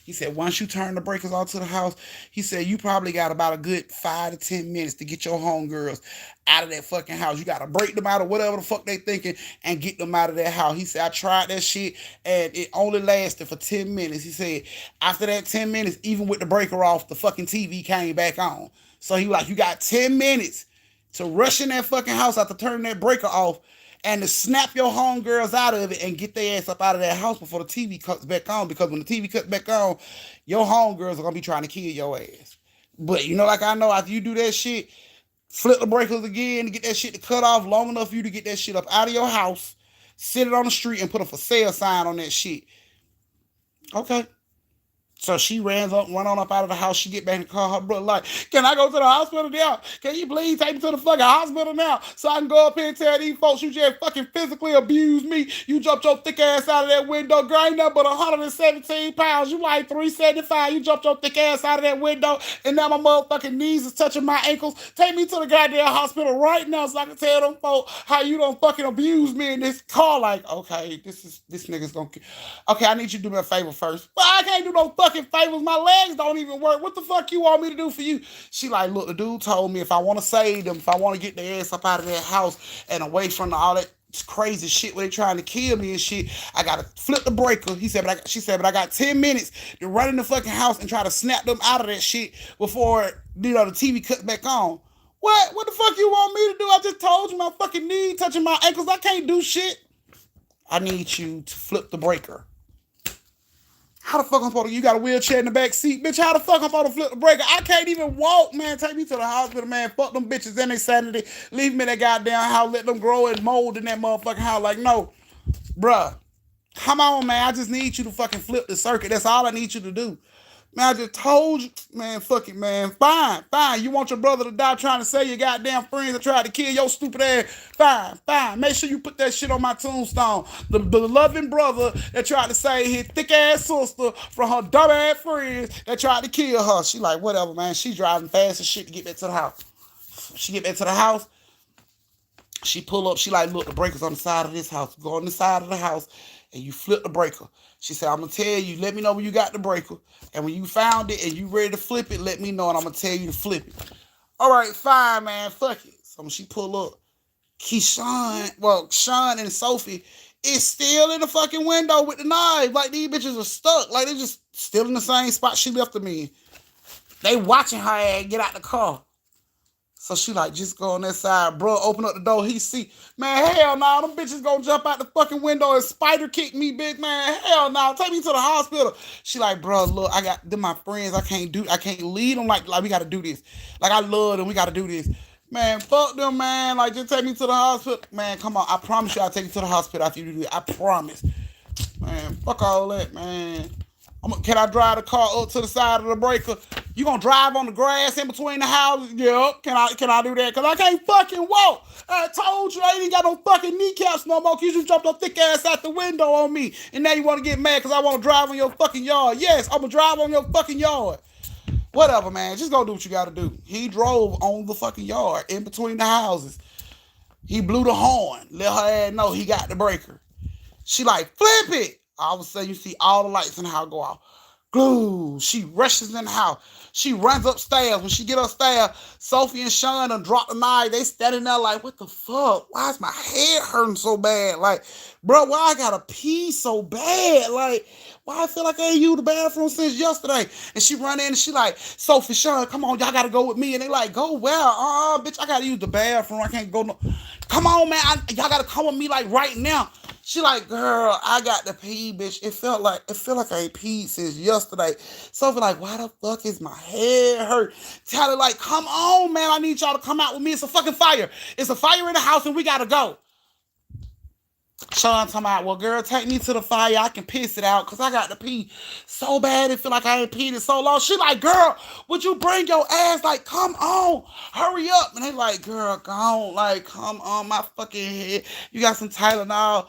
He said, once you turn the breakers off to the house, he said, you probably got about a good 5 to 10 minutes to get your homegirls out of that fucking house. You got to break them out of whatever the fuck they thinking and get them out of that house. He said, I tried that shit and it only lasted for 10 minutes. He said, after that 10 minutes, even with the breaker off, the fucking TV came back on. So he was like, you got 10 minutes to rush in that fucking house after turning that breaker off and to snap your homegirls out of it and get their ass up out of that house before the TV cuts back on. Because when the TV cuts back on, your homegirls are going to be trying to kill your ass. But like I know, after you do that shit, flip the breakers again to get that shit to cut off long enough for you to get that shit up out of your house, sit it on the street and put a for sale sign on that shit. Okay. So she run on up out of the house. She get back and call her brother like, "Can I go to the hospital now? Can you please take me to the fucking hospital now so I can go up here and tell these folks you just fucking physically abused me? You jumped your thick ass out of that window, girl. Ain't nothing but 117 pounds. You like 375. You jumped your thick ass out of that window, and now my motherfucking knees is touching my ankles. Take me to the goddamn hospital right now so I can tell them folks how you don't fucking abuse me in this car." Like, okay, this nigga's gonna. Okay, I need you to do me a favor first. Well, I can't do no fucking favors. My legs don't even work. What the fuck you want me to do for you? She like, look, the dude told me if I want to save them, if I want to get their ass up out of their house and away from all that crazy shit where they trying to kill me and shit, I gotta flip the breaker. She said, but I got 10 minutes to run in the fucking house and try to snap them out of that shit before the TV cuts back on. What? What the fuck you want me to do? I just told you my fucking knee touching my ankles. I can't do shit. I need you to flip the breaker. How the fuck I'm supposed to? You got a wheelchair in the back seat, bitch. How the fuck I'm supposed to flip the breaker? I can't even walk, man. Take me to the hospital, man. Fuck them bitches and they sanity. Leave me in that goddamn house. Let them grow and mold in that motherfucking house. Like, no, bruh. Come on, man. I just need you to fucking flip the circuit. That's all I need you to do. Man, I just told you, man, fuck it, man. Fine, fine. You want your brother to die trying to say your goddamn friends that tried to kill your stupid ass? Fine, fine. Make sure you put that shit on my tombstone. The loving brother that tried to save his thick ass sister from her dumb ass friends that tried to kill her. She like, whatever, man. She driving fast as shit to get back to the house. She get back to the house. She pull up. She like, look, the breaker's on the side of this house. Go on the side of the house and you flip the breaker. She said, I'm going to tell you, let me know when you got the breaker. And when you found it and you ready to flip it, let me know and I'm going to tell you to flip it. All right, fine, man. Fuck it. So when she pull up, Sean and Sophie is still in the fucking window with the knife. Like, these bitches are stuck. Like, they just still in the same spot she left them in. They watching her ass get out the car. So she like, just go on that side, bro. Open up the door. He see, man, hell no. Nah, them bitches gonna jump out the fucking window and spider kick me, bitch, man. Hell no. Nah, take me to the hospital. She like, bro, look, I got them my friends. I can't lead them like we gotta do this. Like I love them. We gotta do this. Man, fuck them, man. Like just take me to the hospital. Man, come on. I promise you I'll take you to the hospital after you do this. I promise. Man, fuck all that, man. Can I drive the car up to the side of the breaker? You gonna drive on the grass in between the houses? Yeah. Can I do that? Cause I can't fucking walk. I told you I ain't even got no fucking kneecaps no more. Cause you jumped your thick ass out the window on me. And now you wanna get mad cause I wanna drive on your fucking yard. Yes, I'm gonna drive on your fucking yard. Whatever, man. Just go do what you gotta do. He drove on the fucking yard in between the houses. He blew the horn. Let her ass know he got the breaker. She like, flip it. All of a sudden, you see all the lights in the house go off. Glue. She rushes in the house. She runs upstairs. When she get upstairs, Sophie and Sean done drop the knife. They standing there like, what the fuck? Why is my head hurting so bad? Like, bro, why I gotta pee so bad? Like, why I feel like I ain't used the bathroom since yesterday? And she run in and she like, Sophie, Sean, come on, y'all gotta go with me. And they like, go where? Bitch, I gotta use the bathroom. I can't go no. Come on, man. Y'all gotta come with me like right now. She like, girl, I got to pee, bitch. It felt like I ain't peed since yesterday. Sophie like, why the fuck is my head hurt? Tyler like, come on, man. I need y'all to come out with me. It's a fucking fire. It's a fire in the house and we gotta go. Sean talking about, well, girl, take me to the fire. I can piss it out because I got to pee so bad. It feel like I ain't peed in so long. She like, girl, would you bring your ass? Like, come on, hurry up. And they like, girl, go on. Like, come on, my fucking head. You got some Tylenol.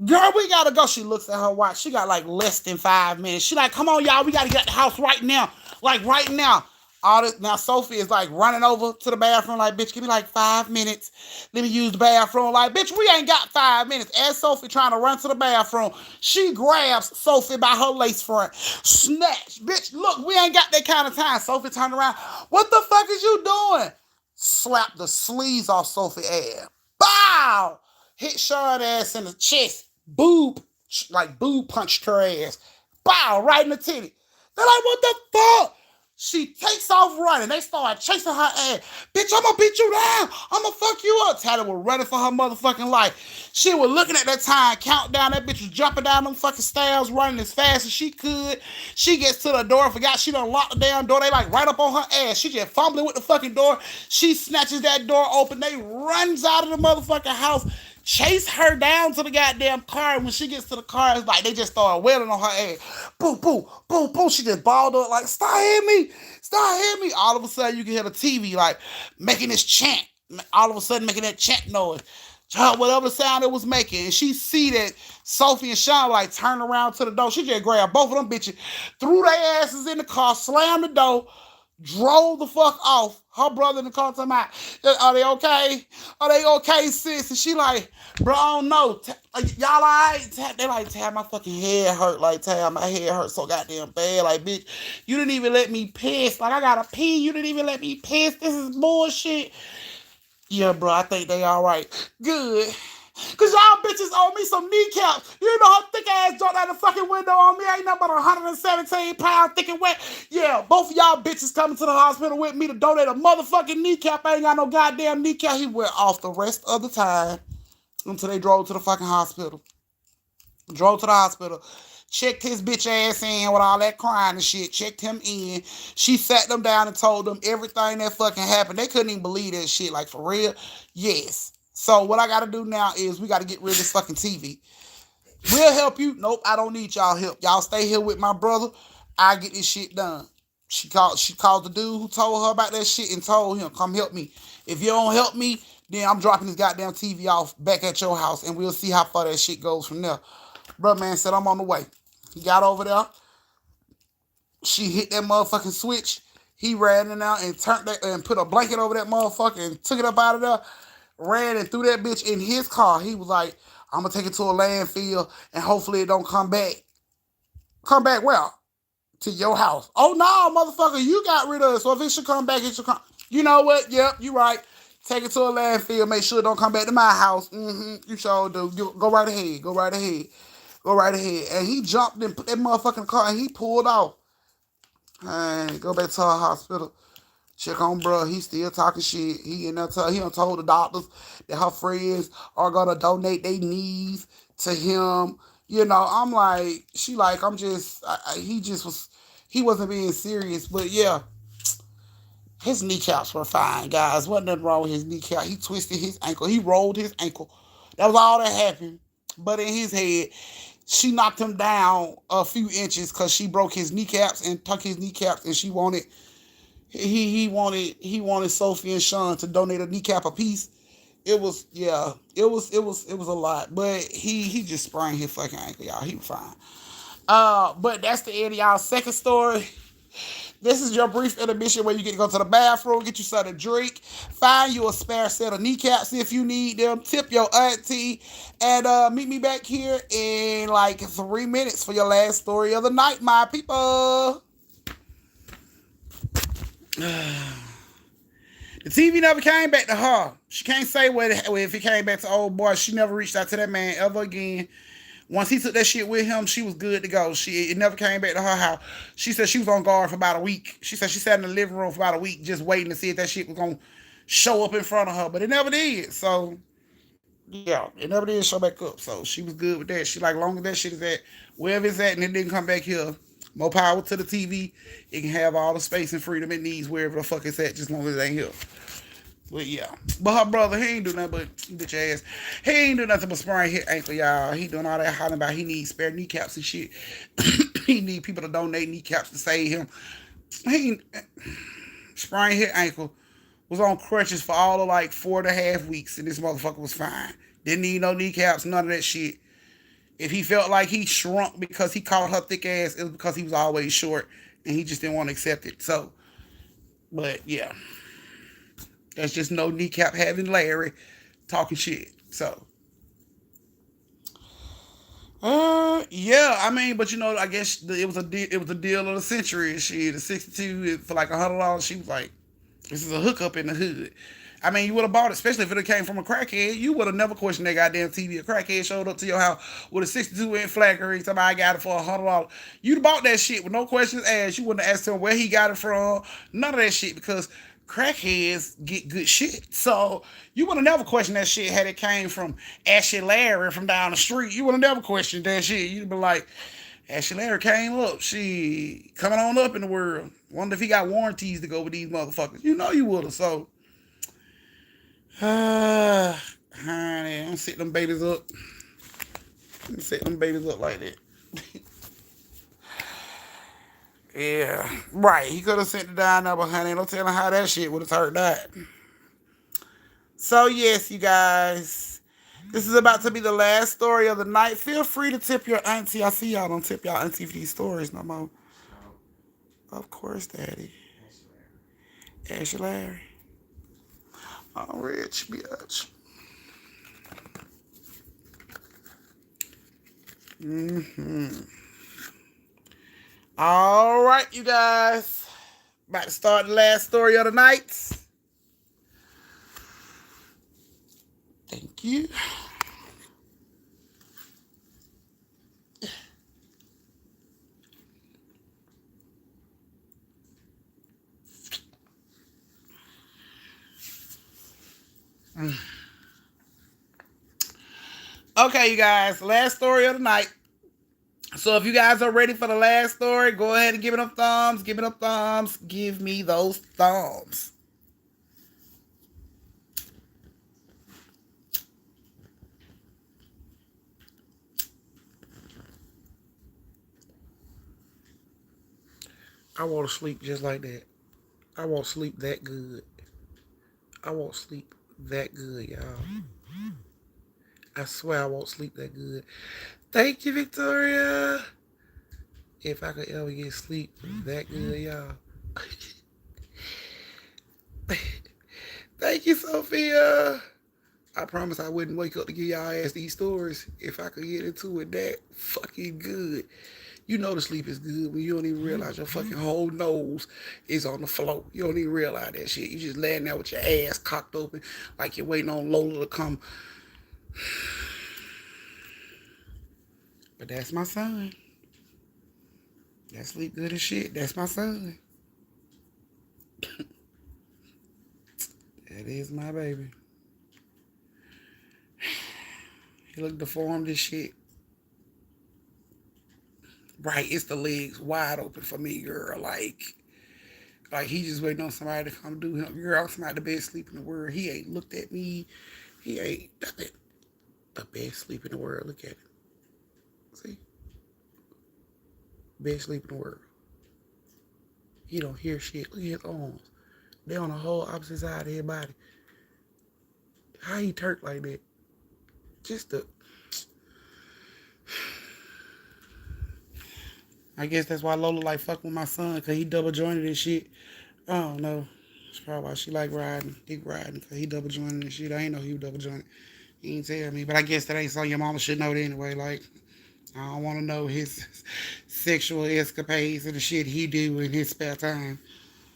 Girl, we gotta go. She looks at her watch. She got like less than 5 minutes. She like, come on, y'all. We gotta get out the house right now. Like, right now. All this, now Sophie is like running over to the bathroom like, bitch, give me like 5 minutes. Let me use the bathroom. Like, bitch, we ain't got 5 minutes. As Sophie trying to run to the bathroom, she grabs Sophie by her lace front. Snatch. Bitch, look, we ain't got that kind of time. Sophie turned around. What the fuck is you doing? Slap the sleeves off Sophie's ass. Bow! Hit Sean ass in the chest. Boob. Like boob punched her ass. Bow! Right in the titty. They're like, what the fuck? She takes off running. They start chasing her ass. Bitch, I'm gonna beat you down. I'm gonna fuck you up. Tyler was running for her motherfucking life. She was looking at that time, countdown. That bitch was jumping down them fucking stairs, running as fast as she could. She gets to the door, forgot she done locked the damn door. They like right up on her ass. She just fumbling with the fucking door. She snatches that door open. They runs out of the motherfucking house. chase her down to the goddamn car. And when she gets to the car, it's like they just start wailing on her ass. Boom, boom, boom, boom. She just balled up like, stop hitting me. Stop hitting me. All of a sudden, you can hear the TV like making this chant. All of a sudden, making that chant noise. Whatever the sound it was making. And she see that Sophie and Sean like turn around to the door. She just grabbed both of them bitches, threw their asses in the car, slammed the door, drove the fuck off. Her brother in the car talking about, are they okay? Are they okay, sis? And she like, bro, I don't know. Y'all alright? They like, Tab, my fucking head hurt. Like, Tab, my head hurt so goddamn bad. Like, bitch, you didn't even let me piss. Like, I gotta pee. You didn't even let me piss. This is bullshit. Yeah, bro, I think they alright. Good. Cause y'all bitches owe me some kneecaps. You know her thick ass jumped out the fucking window on me. Ain't nothing but 117 pounds thick and wet. Yeah, both of y'all bitches coming to the hospital with me to donate a motherfucking kneecap. I ain't got no goddamn kneecap. He went off the rest of the time until they drove to the fucking hospital. Drove to the hospital. Checked his bitch ass in with all that crying and shit. Checked him in. She sat them down and told them everything that fucking happened. They couldn't even believe that shit. Like, for real? Yes. So what I gotta do now is we gotta get rid of this fucking TV. We'll help you. Nope, I don't need y'all help. Y'all stay here with my brother. I get this shit done. She called the dude who told her about that shit and told him, come help me. If you don't help me, then I'm dropping this goddamn TV off back at your house and we'll see how far that shit goes from there. Brother man said I'm on the way. He got over there. She hit that motherfucking switch. He ran in there and turned that and put a blanket over that motherfucker and took it up out of there. Ran and threw that bitch in his car. He was like, I'm gonna take it to a landfill and hopefully it don't come back. Come back well to your house. Oh no, motherfucker, you got rid of it. So if it should come back, it should come. You know what? Yep, you right. Take it to a landfill. Make sure it don't come back to my house. You sure do. Go right ahead. Go right ahead. Go right ahead. And he jumped and put that motherfucking car and he pulled off. And go back to our hospital. Check on bro. He still talking shit. He done told the doctors that her friends are gonna donate their knees to him. You know, I'm like, she like, he wasn't being serious. But yeah, his kneecaps were fine, guys. Wasn't nothing wrong with his kneecap. He twisted his ankle. He rolled his ankle. That was all that happened. But in his head, she knocked him down a few inches because she broke his kneecaps and tucked his kneecaps, and she wanted he wanted Sophie and Sean to donate a kneecap apiece. It was a lot, but he just sprained his fucking ankle, y'all. He was fine. But that's the end of y'all second story. This is your brief intermission where you get to go to the bathroom, get you something to drink, find you a spare set of kneecaps if you need them, tip your auntie, and meet me back here in like 3 minutes for your last story of the night, my people. The TV never came back to her. She can't say if it came back to old boy. She never reached out to that man ever again. Once he took that shit with him, she was good to go. It never came back to her house. She said she was on guard for about a week. She said she sat in the living room for about a week just waiting to see if that shit was gonna show up in front of her, but it never did. So yeah, it never did show back up. So she was good with that. She like, long as that shit is at wherever it's at and it didn't come back here, more power to the TV. It can have all the space and freedom it needs wherever the fuck it's at, just as long as it ain't here. But yeah. But her brother, he ain't do nothing but bitch ass. He ain't do nothing but sprain his ankle, y'all. He doing all that hollering about he needs spare kneecaps and shit. He need people to donate kneecaps to save him. He sprained his ankle. Was on crutches for all of like 4.5 weeks, and this motherfucker was fine. Didn't need no kneecaps, none of that shit. If he felt like he shrunk because he caught her thick ass, it was because he was always short and he just didn't want to accept it. So, but yeah. That's just no kneecap having Larry talking shit. So, yeah, I mean, but I guess it was a deal of the century. She the 62 for like $100. She was like, this is a hookup in the hood. I mean, you would have bought it, especially if it came from a crackhead. You would have never questioned that goddamn TV. A crackhead showed up to your house with a 62-inch flat screen. Somebody got it for $100. You'd have bought that shit with no questions asked. You wouldn't have asked him where he got it from. None of that shit, because crackheads get good shit. So you would have never questioned that shit had it came from Ashley Larry from down the street. You would have never questioned that shit. You'd be like, Ashley Larry came up. She coming on up in the world. Wonder if he got warranties to go with these motherfuckers. You know you would have. So Honey, don't set them babies up. Don't set them babies up like that. Yeah, right. He could have sent it down there, but honey, no telling how that shit would have turned out. So yes, you guys, this is about to be the last story of the night. Feel free to tip your auntie. I see y'all don't tip y'all auntie for these stories no more. No. Of course, Daddy. That's Ashley Larry. Oh, rich bitch. All right, you guys. About to start the last story of the night. Thank you. Okay, you guys. Last story of the night. So if you guys are ready for the last story, go ahead and give it up thumbs. Give it up thumbs. Give me those thumbs. I want to sleep just like that. I won't sleep that good. I won't sleep that good, y'all. I swear I won't sleep that good. Thank you, Victoria. If I could ever get sleep that good, y'all. Thank you, Sophia. I promise I wouldn't wake up to give y'all ass these stories if I could get into it that fucking good. You know the sleep is good when you don't even realize your fucking whole nose is on the floor. You don't even realize that shit. You just laying there with your ass cocked open like you're waiting on Lola to come. But that's my son. That sleep good as shit. That's my son. That is my baby. He look deformed as shit. Right, it's the legs wide open for me, girl. Like he just waiting on somebody to come do him. Girl, I'm somebody the best sleep in the world. He ain't looked at me. He ain't nothing. The best sleep in the world. Look at it. See? Best sleep in the world. He don't hear shit. Look at his arms. They on the whole opposite side of his body. How he turk like that? Just the. I guess that's why Lola like fuck with my son, cause he double jointed and shit. I don't know. That's probably why she like riding, dick riding, cause he double jointed and shit. I ain't know he was double jointed. He ain't tell me, but I guess that ain't something your mama should know anyway. Like, I don't want to know his sexual escapades and the shit he do in his spare time.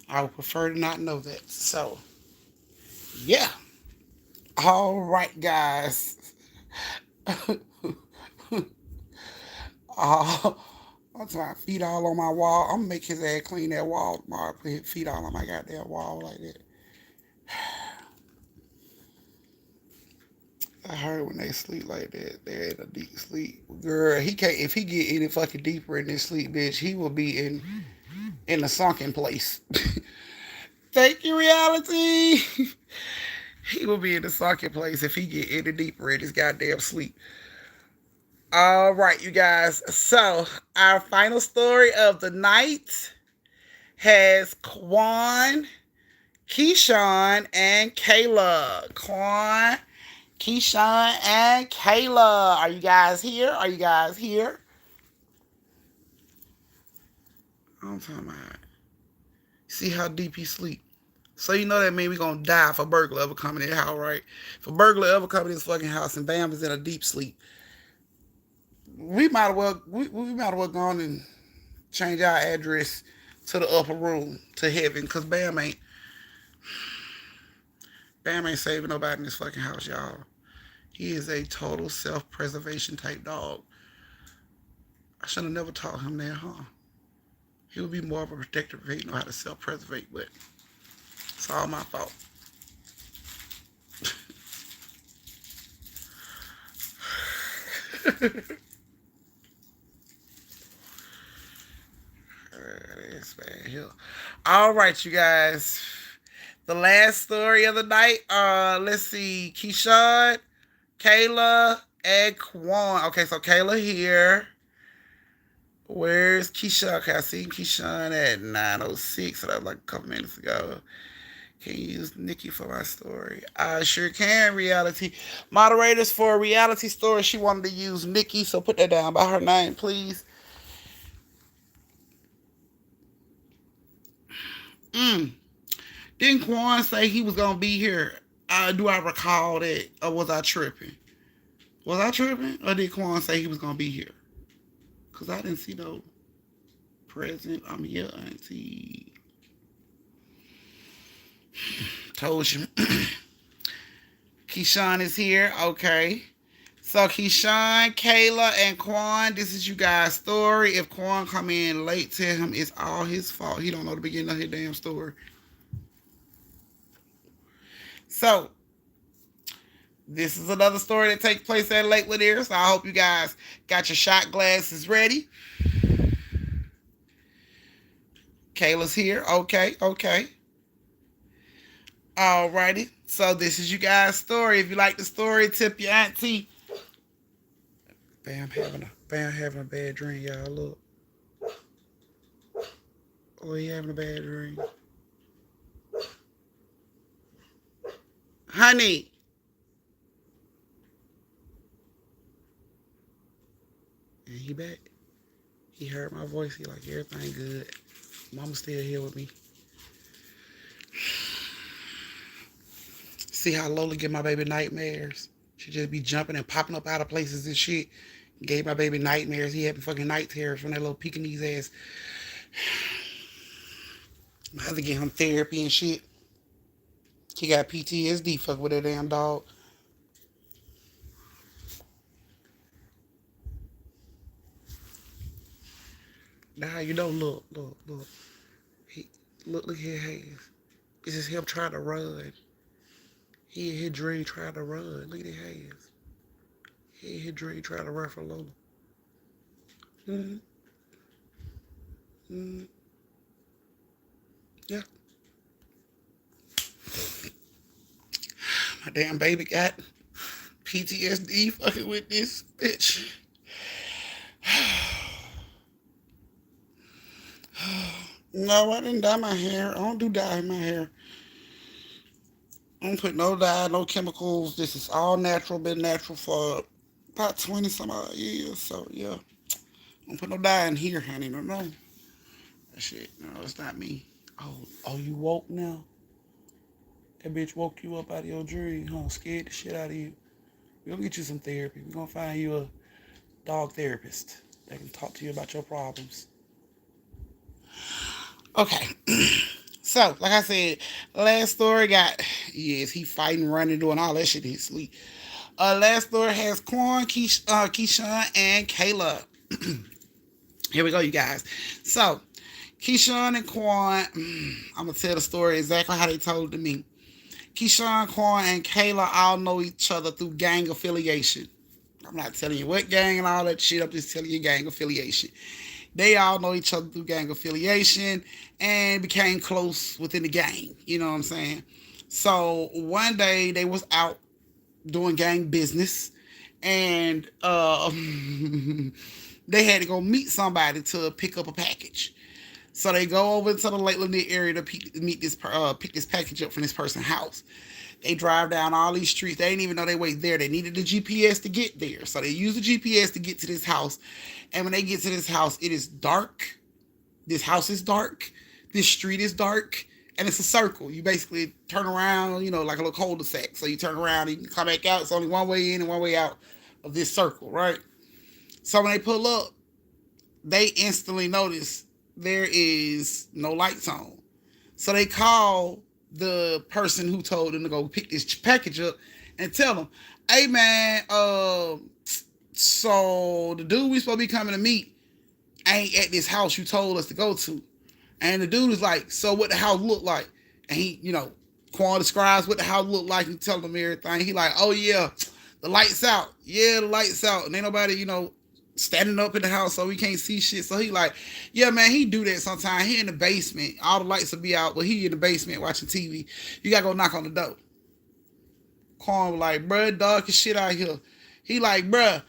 I would prefer to not know that. So, yeah. All right, guys. uh, I'm trying feet all on my wall. I'm gonna make his ass clean that wall tomorrow. Put his feet all on my goddamn wall like that. I heard when they sleep like that, they're in a deep sleep. Girl, he can't. If he get any fucking deeper in this sleep, bitch, he will be in a sunken place. Thank you, reality. He will be in a sunken place if he get any deeper in his goddamn sleep. All right, you guys. So our final story of the night has Quan, Keyshawn, and Kayla. Quan, Keyshawn, and Kayla. Are you guys here? Are you guys here? I'm talking about. See how deep he sleep. So you know that means we gonna die if a burglar ever come in this house, right? If a burglar ever come in this fucking house and Bam is in a deep sleep, we might as well go on and change our address to the upper room to heaven, because Bam ain't saving nobody in this fucking house, y'all. He is a total self-preservation type dog. I should have never taught him that, huh? He would be more of a protector if he know how to self-preservate, but it's all my fault. This man here. All right, you guys. The last story of the night. Let's see. Keyshawn, Kayla, and Quan. Okay, so Kayla here. Where's Keyshawn? Okay, I seen Keyshawn at 9:06, so that was like a couple minutes ago. Can you use Nikki for my story? I sure can, reality. Moderators for a reality story, she wanted to use Nikki, so put that down by her name, please. Mm. Didn't Quan say he was going to be here? Do I recall that? Or was I tripping? Was I tripping? Or did Quan say he was going to be here? Because I didn't see no present. I'm here, auntie. Told you. Keyshawn is here. Okay. So Keyshawn, Kayla, and Quan, this is you guys' story. If Quan come in late, tell him it's all his fault. He don't know the beginning of his damn story. So this is another story that takes place at Lake Lanier. So I hope you guys got your shot glasses ready. Kayla's here. Okay, okay. Alrighty. So this is you guys' story. If you like the story, tip your auntie. Bam having a bad dream, y'all. Look. Oh, he having a bad dream. Honey. And he back. He heard my voice. He like, everything good. Mama's still here with me. See how Lola give my baby nightmares? She just be jumping and popping up out of places and shit. Gave my baby nightmares. He having fucking night terrors from that little Pekingese ass. I have to get him therapy and shit. He got PTSD fuck with that damn dog. Now you know, look. He look here, Hayes. This is him trying to run. He in his dream trying to run. Look at his hands. He in his dream trying to run from Lola. Mm-hmm. Mm-hmm. Yeah. My damn baby got PTSD fucking with this bitch. No, I didn't dye my hair. I don't do dye in my hair. I don't put no dye, no chemicals. This is all natural. Been natural for about 20 some odd years. So, yeah. I don't put no dye in here, honey. No. That shit, no, it's not me. Oh, you woke now? That bitch woke you up out of your dream, huh? Scared the shit out of you. We're gonna get you some therapy. We're gonna find you a dog therapist that can talk to you about your problems. Okay. So, like I said, last story got, yes, he fighting, running, doing all that shit in his sleep. Last story has Quan, Keyshawn, and Kayla. Here we go, you guys. So, Keyshawn and Quan, I'm going to tell the story exactly how they told it to me. Keyshawn, Quan, and Kayla all know each other through gang affiliation. I'm not telling you what gang and all that shit. I'm just telling you gang affiliation. They all know each other through gang affiliation and became close within the gang. You know what I'm saying? So one day they was out doing gang business and they had to go meet somebody to pick up a package. So they go over to the Lake Lanier area to pick this package up from this person's house. They drive down all these streets. They didn't even know they were there. They needed the GPS to get there. So they use the GPS to get to this house. And when they get to this house, it is dark. This house is dark. This street is dark. And it's a circle. You basically turn around, like a little cul-de-sac. So you turn around and you can come back out. It's only one way in and one way out of this circle, right? So when they pull up, they instantly notice there is no lights on. So they call the person who told them to go pick this package up and tell them, hey man, so the dude we supposed to be coming to meet ain't at this house you told us to go to. And the dude is like, so what the house look like? And he, Quan describes what the house look like and tell them everything. He like, oh yeah, the lights out. Yeah, the lights out. And ain't nobody, standing up in the house so he can't see shit. So he like, yeah, man, he do that sometimes. He in the basement. All the lights will be out, but he in the basement watching TV. You gotta go knock on the door. Quan was like, bruh, dog, your shit out here. He like, bruh,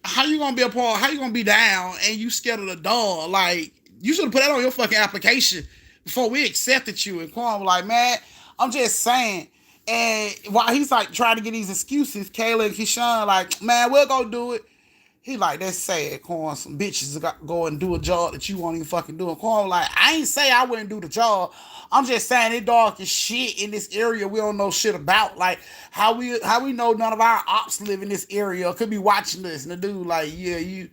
how you gonna be a part? How you gonna be down and you scared of the dog? Like, you should have put that on your fucking application before we accepted you. And Quan was like, man, I'm just saying. And while he's like trying to get these excuses, Kayla and Keyshawn like, man, we'll go do it. He like, that's sad, Quan. Some bitches got go and do a job that you won't even fucking do. And Quan like, I ain't say I wouldn't do the job. I'm just saying it dark as shit in this area we don't know shit about. Like how we know none of our ops live in this area or could be watching this. And the dude like, yeah, you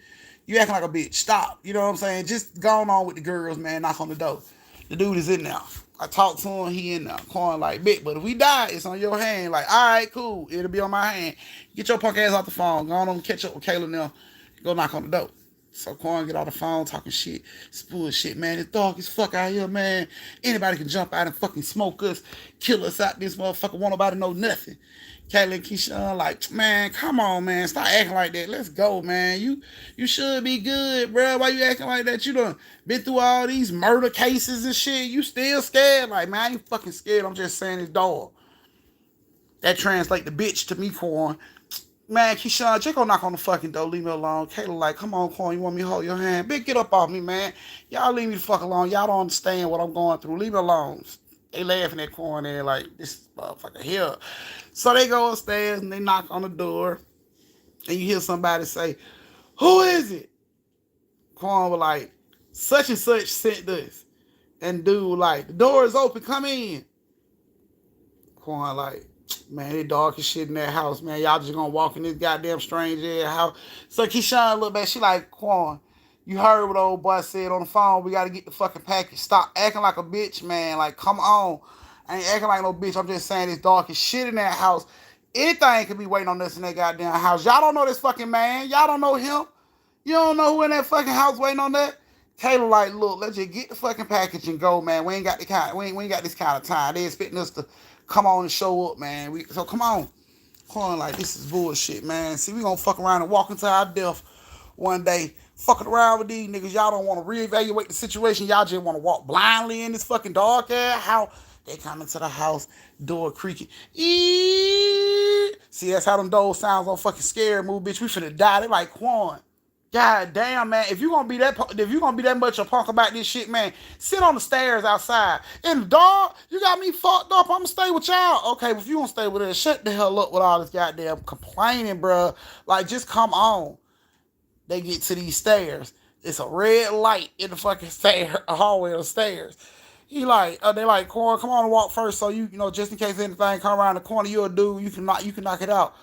acting like a bitch. Stop. You know what I'm saying? Just going on with the girls, man. Knock on the door. The dude is in there. I talked to him, he in there. Quan like, bitch, but if we die, it's on your hand. Like, all right, cool. It'll be on my hand. Get your punk ass off the phone. Go on and catch up with Kayla now. Go knock on the door. So Quan get off the phone talking shit. It's bullshit, man. It's dark as fuck out here, man. Anybody can jump out and fucking smoke us, kill us out this motherfucker. Won't nobody know nothing. Kayla and Keyshawn like, man, come on, man. Stop acting like that. Let's go, man. You should be good, bro. Why you acting like that? You done been through all these murder cases and shit. You still scared? Like, man, I ain't fucking scared. I'm just saying it's dog. That translate the bitch to me, Quan. Man, Keyshawn, just go knock on the fucking door. Leave me alone. Kayla like, come on, Quan. You want me to hold your hand? Bitch, get up off me, man. Y'all leave me the fuck alone. Y'all don't understand what I'm going through. Leave me alone. They laughing at Quan there like, this motherfucker here. So they go upstairs and they knock on the door. And you hear somebody say, who is it? Quan was like, such and such sent this. And dude like, the door is open. Come in. Quan like, man, it dark as shit in that house, man. Y'all just gonna walk in this goddamn strange ass house. So Keyshawn look back, she like, Quan, you heard what old boy said on the phone. We gotta get the fucking package. Stop acting like a bitch, man. Like, come on. I ain't acting like no bitch. I'm just saying it's dark as shit in that house. Anything could be waiting on us in that goddamn house. Y'all don't know this fucking man. Y'all don't know him. You don't know who in that fucking house waiting on that. Taylor like, look, let's just get the fucking package and go, man. We ain't got this kind of time. They expecting us to come on and show up, man. So come on. Calling like this is bullshit, man. See, we gonna fuck around and walk into our death one day. Fucking around with these niggas. Y'all don't want to reevaluate the situation. Y'all just want to walk blindly in this fucking dark air. How they come into the house, door creaking. Eee! See, that's how them doors sounds on fucking scary movie, bitch. We finna die. They like, Quan. God damn, man! If you gonna be that much a punk about this shit, man, sit on the stairs outside. And dog, you got me fucked up. I'ma stay with y'all. Okay, but if you gonna stay with us, shut the hell up with all this goddamn complaining, bro. Like, just come on. They get to these stairs. It's a red light in the fucking hallway of the stairs. They like, Quan, come on and walk first, so you know, just in case anything come around the corner, you're a dude, you can knock it out.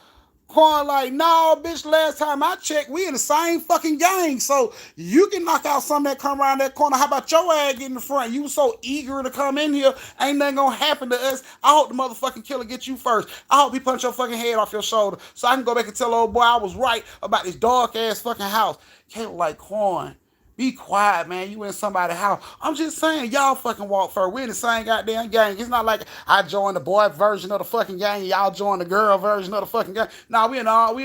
Quan like, no, bitch, last time I checked, we in the same fucking gang. So you can knock out something that come around that corner. How about your ass get in the front? You so eager to come in here. Ain't nothing gonna happen to us. I hope the motherfucking killer get you first. I hope he punch your fucking head off your shoulder so I can go back and tell old boy I was right about this dark ass fucking house. Kayla like, Quan, be quiet, man. You in somebody's house. I'm just saying, y'all fucking walk first. We in the same goddamn gang. It's not like I joined the boy version of the fucking gang, y'all joined the girl version of the fucking gang. Nah, we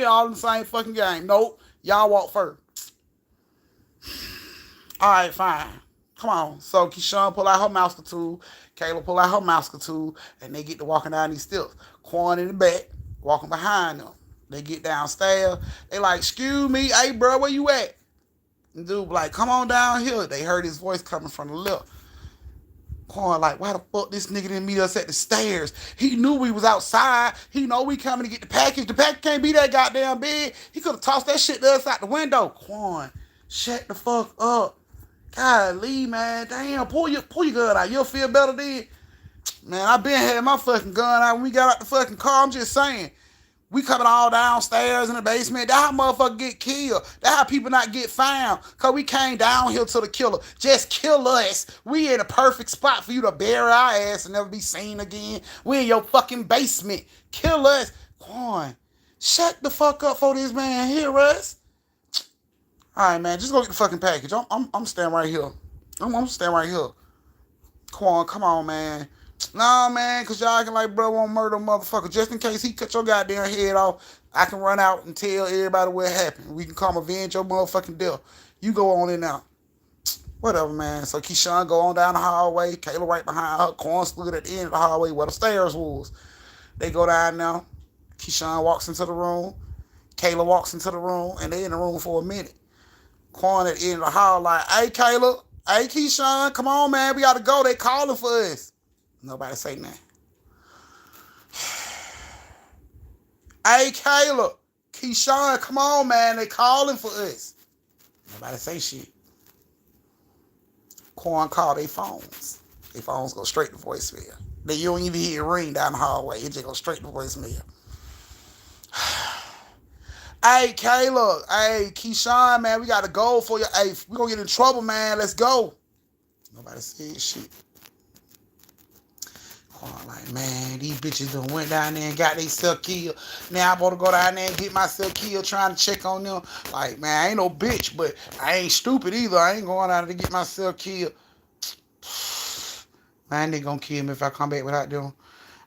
all in the same fucking gang. Nope. Y'all walk first. All right, fine. Come on. So Keyshawn pull out her mouse tool. Kayla pull out her mouse tool, and they get to walking down these steps. Quan in the back, walking behind them. They get downstairs. They like, excuse me, hey, bro, where you at? And dude like, come on down here. They heard his voice coming from the left. Quan like, why the fuck this nigga didn't meet us at the stairs? He knew we was outside. He know we coming to get the package. The package can't be that goddamn big. He could have tossed that shit to us out the window. Quan, shut the fuck up. Golly, man. Damn, pull your gun out. You'll feel better then. Man, I been had my fucking gun out when we got out the fucking car. I'm just saying. We coming all downstairs in the basement. That's how motherfuckers get killed. That's how people not get found. Because we came down here to the killer. Just kill us. We in a perfect spot for you to bury our ass and never be seen again. We in your fucking basement. Kill us. Quan, shut the fuck up for this man hear us. All right, man. Just go get the fucking package. I'm standing right here. I'm standing right here. Quan, come on, man. Nah, man, because y'all acting like bro won't murder a motherfucker. Just in case he cut your goddamn head off, I can run out and tell everybody what happened. We can come avenge your motherfucking death. You go on in now. Whatever, man. So Keyshawn go on down the hallway. Kayla right behind her. Corn stood at the end of the hallway where the stairs was. They go down now. Keyshawn walks into the room. Kayla walks into the room, and they in the room for a minute. Corn at the end of the hall like, hey, Kayla. Hey, Keyshawn. Come on, man. We got to go. They calling for us. Nobody say nothing. Hey, Kayla. Keyshawn, come on, man. They calling for us. Nobody say shit. Corn call their phones. Their phones go straight to voicemail. Then you don't even hear it ring down the hallway. It just goes straight to voicemail. Hey, Kayla. Hey, Keyshawn, man, we got to go for you. Hey, we going to get in trouble, man. Let's go. Nobody said shit. Corn like, man, these bitches done went down there and got themselves killed. Now I'm supposed to go down there and get myself killed trying to check on them. Like, man, I ain't no bitch, but I ain't stupid either. I ain't going out there to get myself killed. Man, they gonna kill me if I come back without them.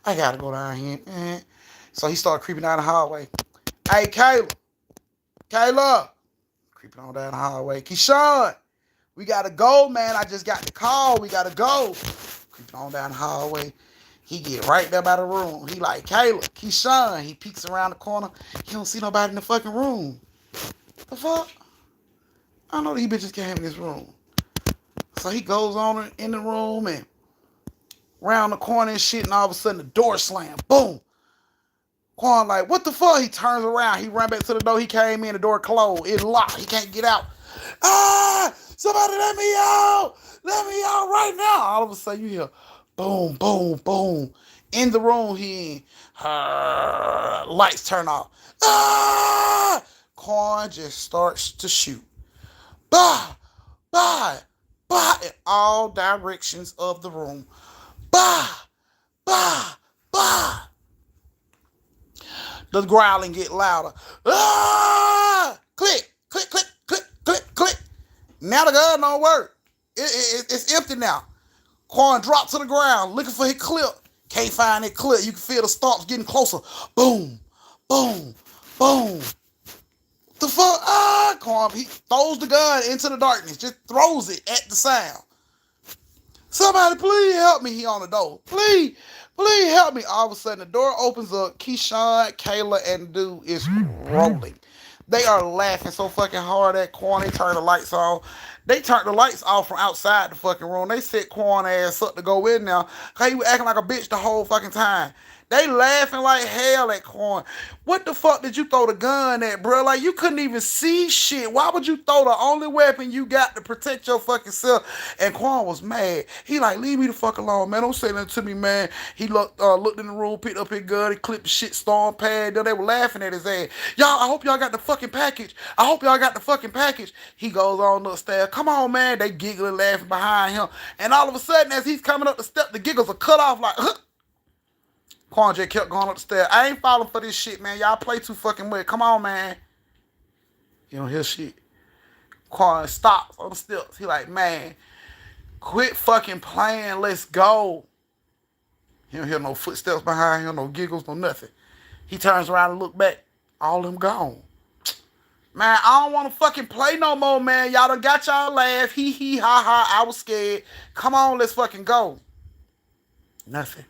I gotta go down here, man. So he started creeping down the hallway. Hey, Kayla. Kayla. Creeping on down the hallway. Keyshawn. We gotta go, man. I just got the call. We gotta go. Creeping on down the hallway. He get right there by the room. He like, Kayla, Keyshawn. He peeks around the corner. He don't see nobody in the fucking room. The fuck? I know these bitches came in this room. So he goes on in the room and round the corner and shit, and all of a sudden the door slam. Boom. Quan like, what the fuck? He turns around. He run back to the door. He came in, the door closed. It's locked. He can't get out. Ah! Somebody let me out! Let me out right now! All of a sudden you hear boom, boom, boom. In the room he in. Lights turn off. Ah! Quan just starts to shoot. Bah! Bah! Bah! In all directions of the room. Bah! Bah! Bah! The growling get louder. Ah! Click, click, click, click, click, click. Now the gun don't work. It's empty now. Quan dropped to the ground looking for his clip. Can't find that clip. You can feel the stalks getting closer. Boom, boom, boom. The fuck? Ah! Quan, he throws the gun into the darkness. Just throws it at the sound. Somebody please help me. He on the door. Please help me. All of a sudden the door opens up. Keyshawn, Kayla, and the dude is rolling. They are laughing so fucking hard at Quan. They turn the lights off. They turned the lights off from outside the fucking room. They set Quan ass up to go in now. Cause he was acting like a bitch the whole fucking time. They laughing like hell at Quan. What the fuck did you throw the gun at, bro? Like, you couldn't even see shit. Why would you throw the only weapon you got to protect your fucking self? And Quan was mad. He like, leave me the fuck alone, man. Don't say nothing to me, man. He looked in the room, picked up his gun, he clipped the shit, storm pad. They were laughing at his ass. Y'all, I hope y'all got the fucking package. I hope y'all got the fucking package. He goes on upstairs. Come on, man. They giggling, laughing behind him. And all of a sudden, as he's coming up the step, the giggles are cut off like, huh. Quan J kept going up the stairs. I ain't falling for this shit, man. Y'all play too fucking much. Come on, man. You don't hear shit. Quan stops on the steps. He like, man, quit fucking playing. Let's go. He don't hear no footsteps behind him, no giggles, no nothing. He turns around and look back. All them gone. Man, I don't want to fucking play no more, man. Y'all done got y'all laugh. Hee hee ha ha. I was scared. Come on, let's fucking go. Nothing.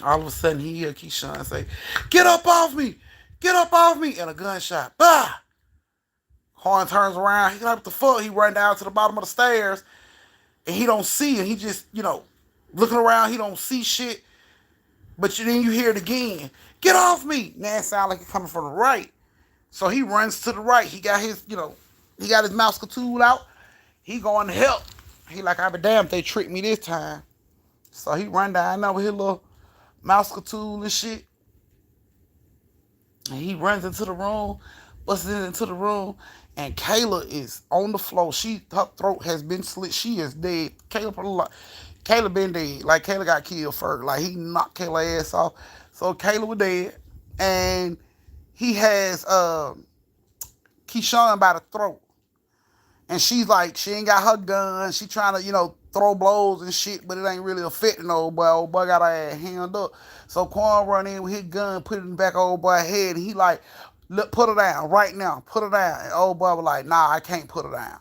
All of a sudden, he hear Keyshawn say, get up off me! Get up off me! And a gunshot. Bah! Horn turns around. He like, what the fuck? He run down to the bottom of the stairs. And he don't see it. He just, looking around. He don't see shit. But then you hear it again. Get off me! Now it sound like it's coming from the right. So he runs to the right. He got his, he got his mouse tool out. He going to help. He like, I be damned if they tricked me this time. So he run down there with his little mouse tool and shit. And he runs into the room, busts into the room, and Kayla is on the floor. Her throat has been slit. She is dead. Kayla been dead. Like, Kayla got killed first. Like, he knocked Kayla's ass off. So Kayla was dead. And he has Keyshawn by the throat. And she's like, she ain't got her gun. She trying to, throw blows and shit, but it ain't really affecting old boy. Old boy got our ass hand up. So Quan run in with his gun, put it in the back of old boy's head, and he like, look, put her down right now, put her down. And old boy was like, nah, I can't put her down.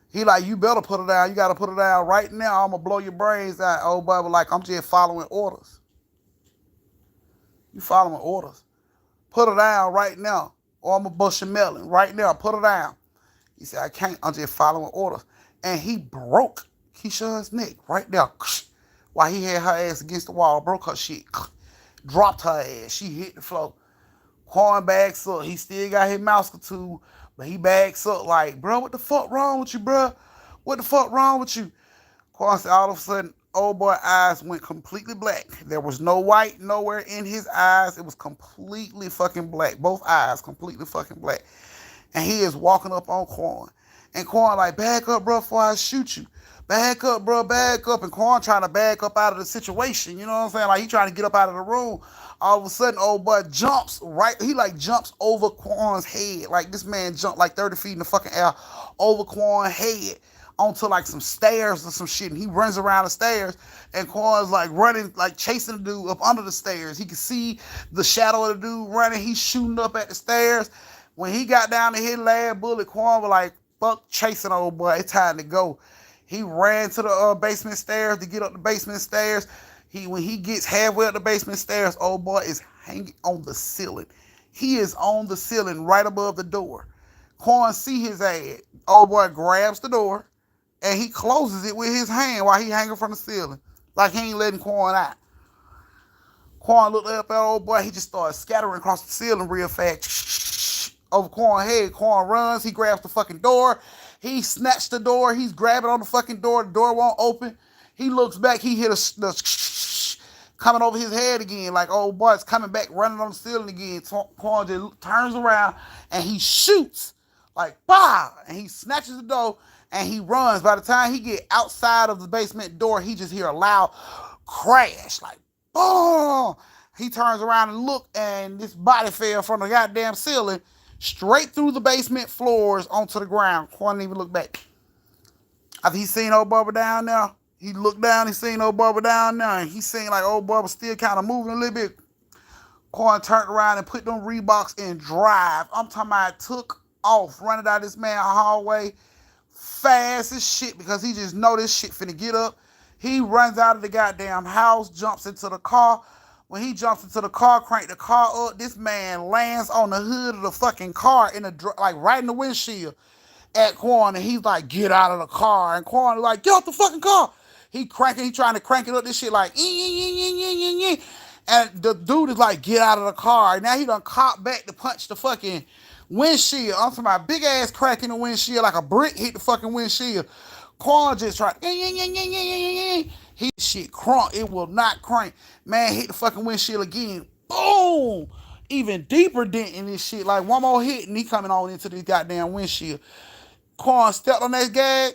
He like, you better put her down. You gotta put her down right now. I'm gonna blow your brains out. Old boy was like, I'm just following orders. You following orders. Put her down right now, or I'm gonna bust your melon right now. Put her down. He said, I can't. I'm just following orders. And he broke Keisha's neck right there. While he had her ass against the wall, broke her shit. Dropped her ass. She hit the floor. Quan backs up. He still got his mouse tattoo, but he backs up like, bro, what the fuck wrong with you, bro? What the fuck wrong with you? Quan said all of a sudden, old boy eyes went completely black. There was no white nowhere in his eyes. It was completely fucking black. Both eyes completely fucking black. And he is walking up on Quan. And Quan like, back up, bro, before I shoot you. Back up, bro, back up. And Quan trying to back up out of the situation. You know what I'm saying? Like, he trying to get up out of the room. All of a sudden, old boy jumps right. He like jumps over Quan's head. Like, this man jumped like 30 feet in the fucking air over Quan's head onto like some stairs or some shit. And he runs around the stairs. And Quan's like running, like chasing the dude up under the stairs. He can see the shadow of the dude running. He's shooting up at the stairs. When he got down to his last bullet, Quan was like, fuck chasing old boy, it's time to go. He ran to the basement stairs to get up the basement stairs. When he gets halfway up the basement stairs, old boy is hanging on the ceiling. He is on the ceiling right above the door. Quan see his ass. Old boy grabs the door and he closes it with his hand while he hanging from the ceiling. Like he ain't letting Quan out. Quan looked up at old boy, he just started scattering across the ceiling real fast. Over Quan's head. Quan runs. He grabs the fucking door. He snatched the door. He's grabbing on the fucking door. The door won't open. He looks back. He hit the coming over his head again. Like, oh boy, it's coming back, running on the ceiling again. Quan just turns around and he shoots. Like, bah! And he snatches the door and he runs. By the time he get outside of the basement door, he just hear a loud crash. Like, boom! He turns around and look, and this body fell from the goddamn ceiling straight through the basement floors onto the ground. Quan didn't even look back. After he seen old Bubba down there, he looked down, he seen old Bubba down there, and he seen like old Bubba still kind of moving a little bit. Quan turned around and put them Reeboks in drive. I'm talking about took off, running out this man's hallway fast as shit because he just know this shit finna get up. He runs out of the goddamn house, jumps into the car. When he jumps into the car, crank the car up, this man lands on the hood of the fucking car in the like right in the windshield at Quan, and he's like, get out of the car. And Quan is like, get out the fucking car. He trying to crank it up, this shit like, and the dude is like, get out of the car. And now he done caught back to punch the fucking windshield. I'm talking about big ass crack in the windshield, like a brick hit the fucking windshield. Quan just tried, he shit crunk. It will not crank. Man hit the fucking windshield again. Boom! Even deeper dent in this shit. Like one more hit and he coming on into this goddamn windshield. Quan stepped on that gas.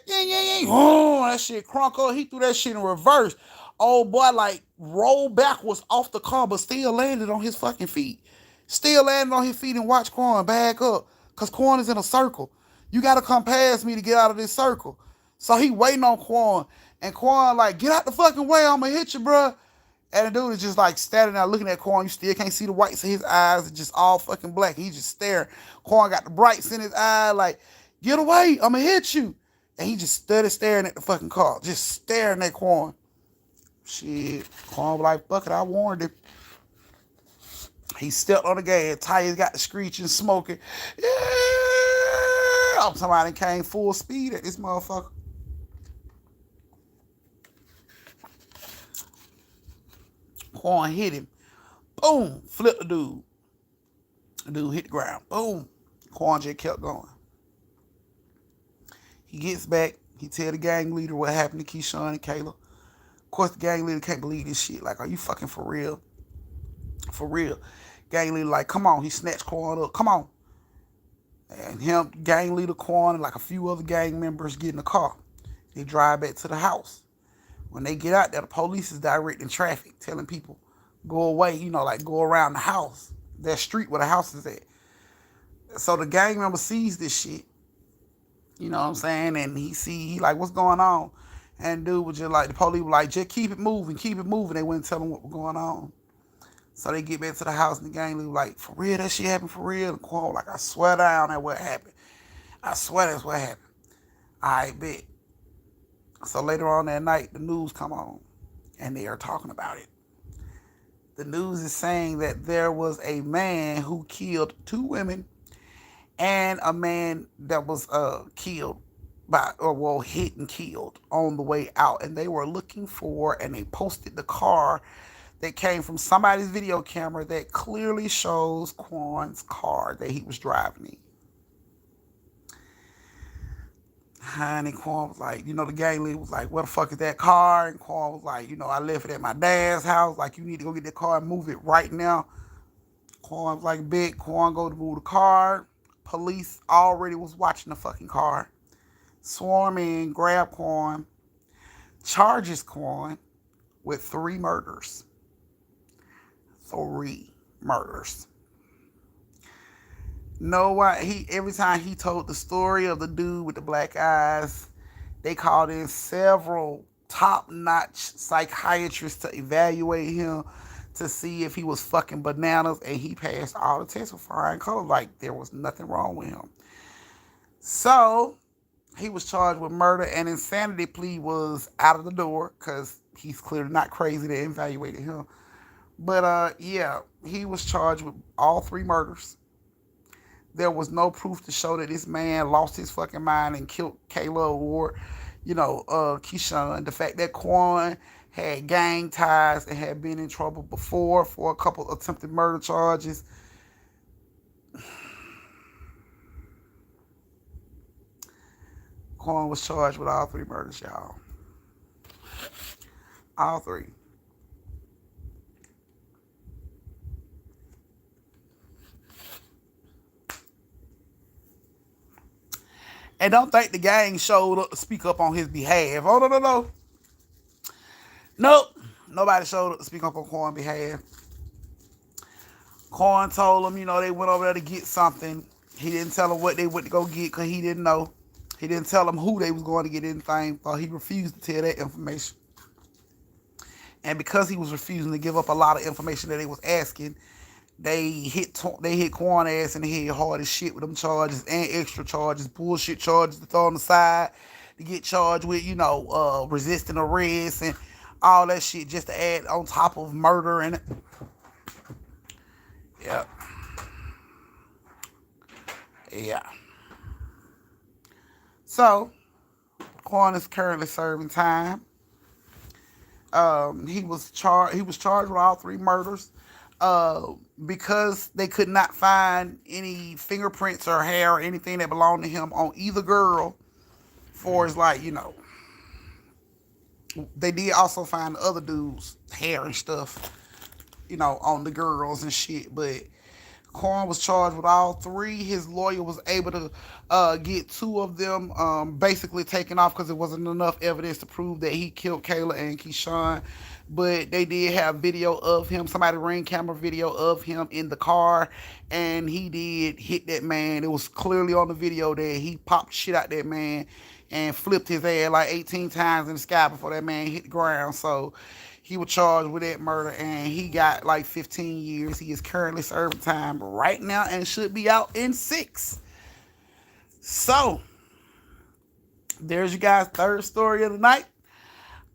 Oh, that shit crunk up. He threw that shit in reverse. Old boy like rolled backwards off the car, but still landed on his fucking feet. Still landed on his feet and watch Quan back up. Cause Quan is in a circle. You gotta come past me to get out of this circle. So he waiting on Quan. And Quan like, get out the fucking way, I'ma hit you, bro. And the dude is just like standing there looking at Quan. You still can't see the whites of his eyes. It's just all fucking black. He just staring. Quan got the brights in his eye like, get away, I'ma hit you. And he just stood staring at the fucking car. Just staring at Quan. Shit. Quan was like, fuck it, I warned him. He stepped on the gas. Tires got the screeching, smoking. Yeah. Somebody came full speed at this motherfucker. Quan hit him. Boom. Flipped the dude. The dude hit the ground. Boom. Quan just kept going. He gets back. He tell the gang leader what happened to Keyshawn and Kayla. Of course, the gang leader can't believe this shit. Like, are you fucking for real? For real. Gang leader like, come on. He snatched Quan up. Come on. And him, gang leader Quan, and like a few other gang members get in the car. They drive back to the house. When they get out there, the police is directing traffic, telling people, go away, like go around the house. That street where the house is at. So the gang member sees this shit. You know what I'm saying? And he like, what's going on? And dude was just like, the police were like, just keep it moving, keep it moving. They wouldn't tell him what was going on. So they get back to the house and the gang leader like, for real, that shit happened for real? And Quan like, I swear down that what happened. I swear that's what happened. I bet. So later on that night, the news come on and they are talking about it. The news is saying that there was a man who killed two women and a man that was killed by, or well, hit and killed on the way out. And they were looking for, and they posted the car that came from somebody's video camera that clearly shows Quan's car that he was driving in. And Quan was like, the gang leader was like, what the fuck is that car? And Quan was like, I left it at my dad's house. Like, you need to go get that car and move it right now. Quan was like, big. Quan go to move the car. Police already was watching the fucking car. Swarm in, grab Quan, charges Quan with 3 murders. 3 murders. No, every time he told the story of the dude with the black eyes, they called in several top-notch psychiatrists to evaluate him to see if he was fucking bananas, and he passed all the tests with flying colors, like there was nothing wrong with him. So he was charged with murder, and insanity plea was out of the door because he's clearly not crazy. They evaluated him. But yeah, he was charged with all 3 murders. There was no proof to show that this man lost his fucking mind and killed Kayla or, Keyshawn. The fact that Quan had gang ties and had been in trouble before for a couple attempted murder charges. Quan was charged with all 3 murders, y'all. All 3. And don't think the gang showed up to speak up on his behalf. Oh, no. Nope. Nobody showed up to speak up on Quan's behalf. Quan told them, they went over there to get something. He didn't tell them what they went to go get because he didn't know. He didn't tell them who they was going to get anything for. He refused to tell that information. And because he was refusing to give up a lot of information that they was asking, they hit Quan ass in the head hard as shit with them charges and extra charges, bullshit charges to throw on the side, to get charged with, resisting arrest and all that shit just to add on top of murder and yeah. Yeah. So, Quan is currently serving time. He was charged with all 3 murders. Because they could not find any fingerprints or hair or anything that belonged to him on either girl, for as they did also find the other dude's hair and stuff, on the girls and shit. But Quan was charged with all 3. His lawyer was able to get 2 of them basically taken off because there wasn't enough evidence to prove that he killed Kayla and Keyshawn. But they did have video of him, somebody ring camera video of him in the car, and he did hit that man. It was clearly on the video that he popped shit out that man and flipped his ass like 18 times in the sky before that man hit the ground. So he was charged with that murder, and he got like 15 years. He is currently serving time right now and should be out in 6. So there's you guys' third story of the night.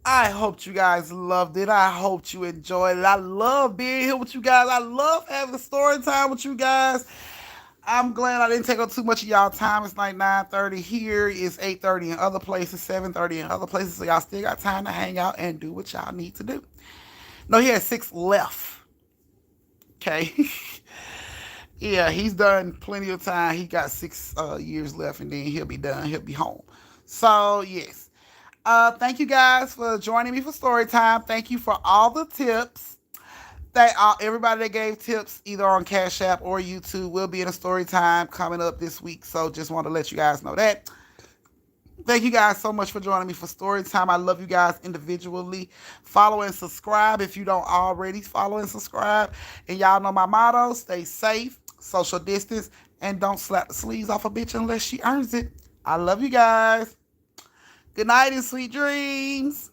I hope you guys loved it. I hope you enjoyed it. I love being here with you guys. I love having a story time with you guys. I'm glad I didn't take up too much of y'all time. It's like 9:30 here. It's 8:30 in other places, 7:30 in other places. So y'all still got time to hang out and do what y'all need to do. No, he has 6 left. Okay. Yeah, he's done plenty of time. He got 6 years left, and then he'll be done. He'll be home. So, yes. Thank you guys for joining me for story time. Thank you for all the tips. Everybody that gave tips either on Cash App or YouTube will be in a story time coming up this week. So just want to let you guys know that. Thank you guys so much for joining me for story time. I love you guys individually. Follow and subscribe if you don't already follow and subscribe. And y'all know my motto: stay safe, social distance, and don't slap the sleeves off a bitch unless she earns it. I love you guys. Good night and sweet dreams.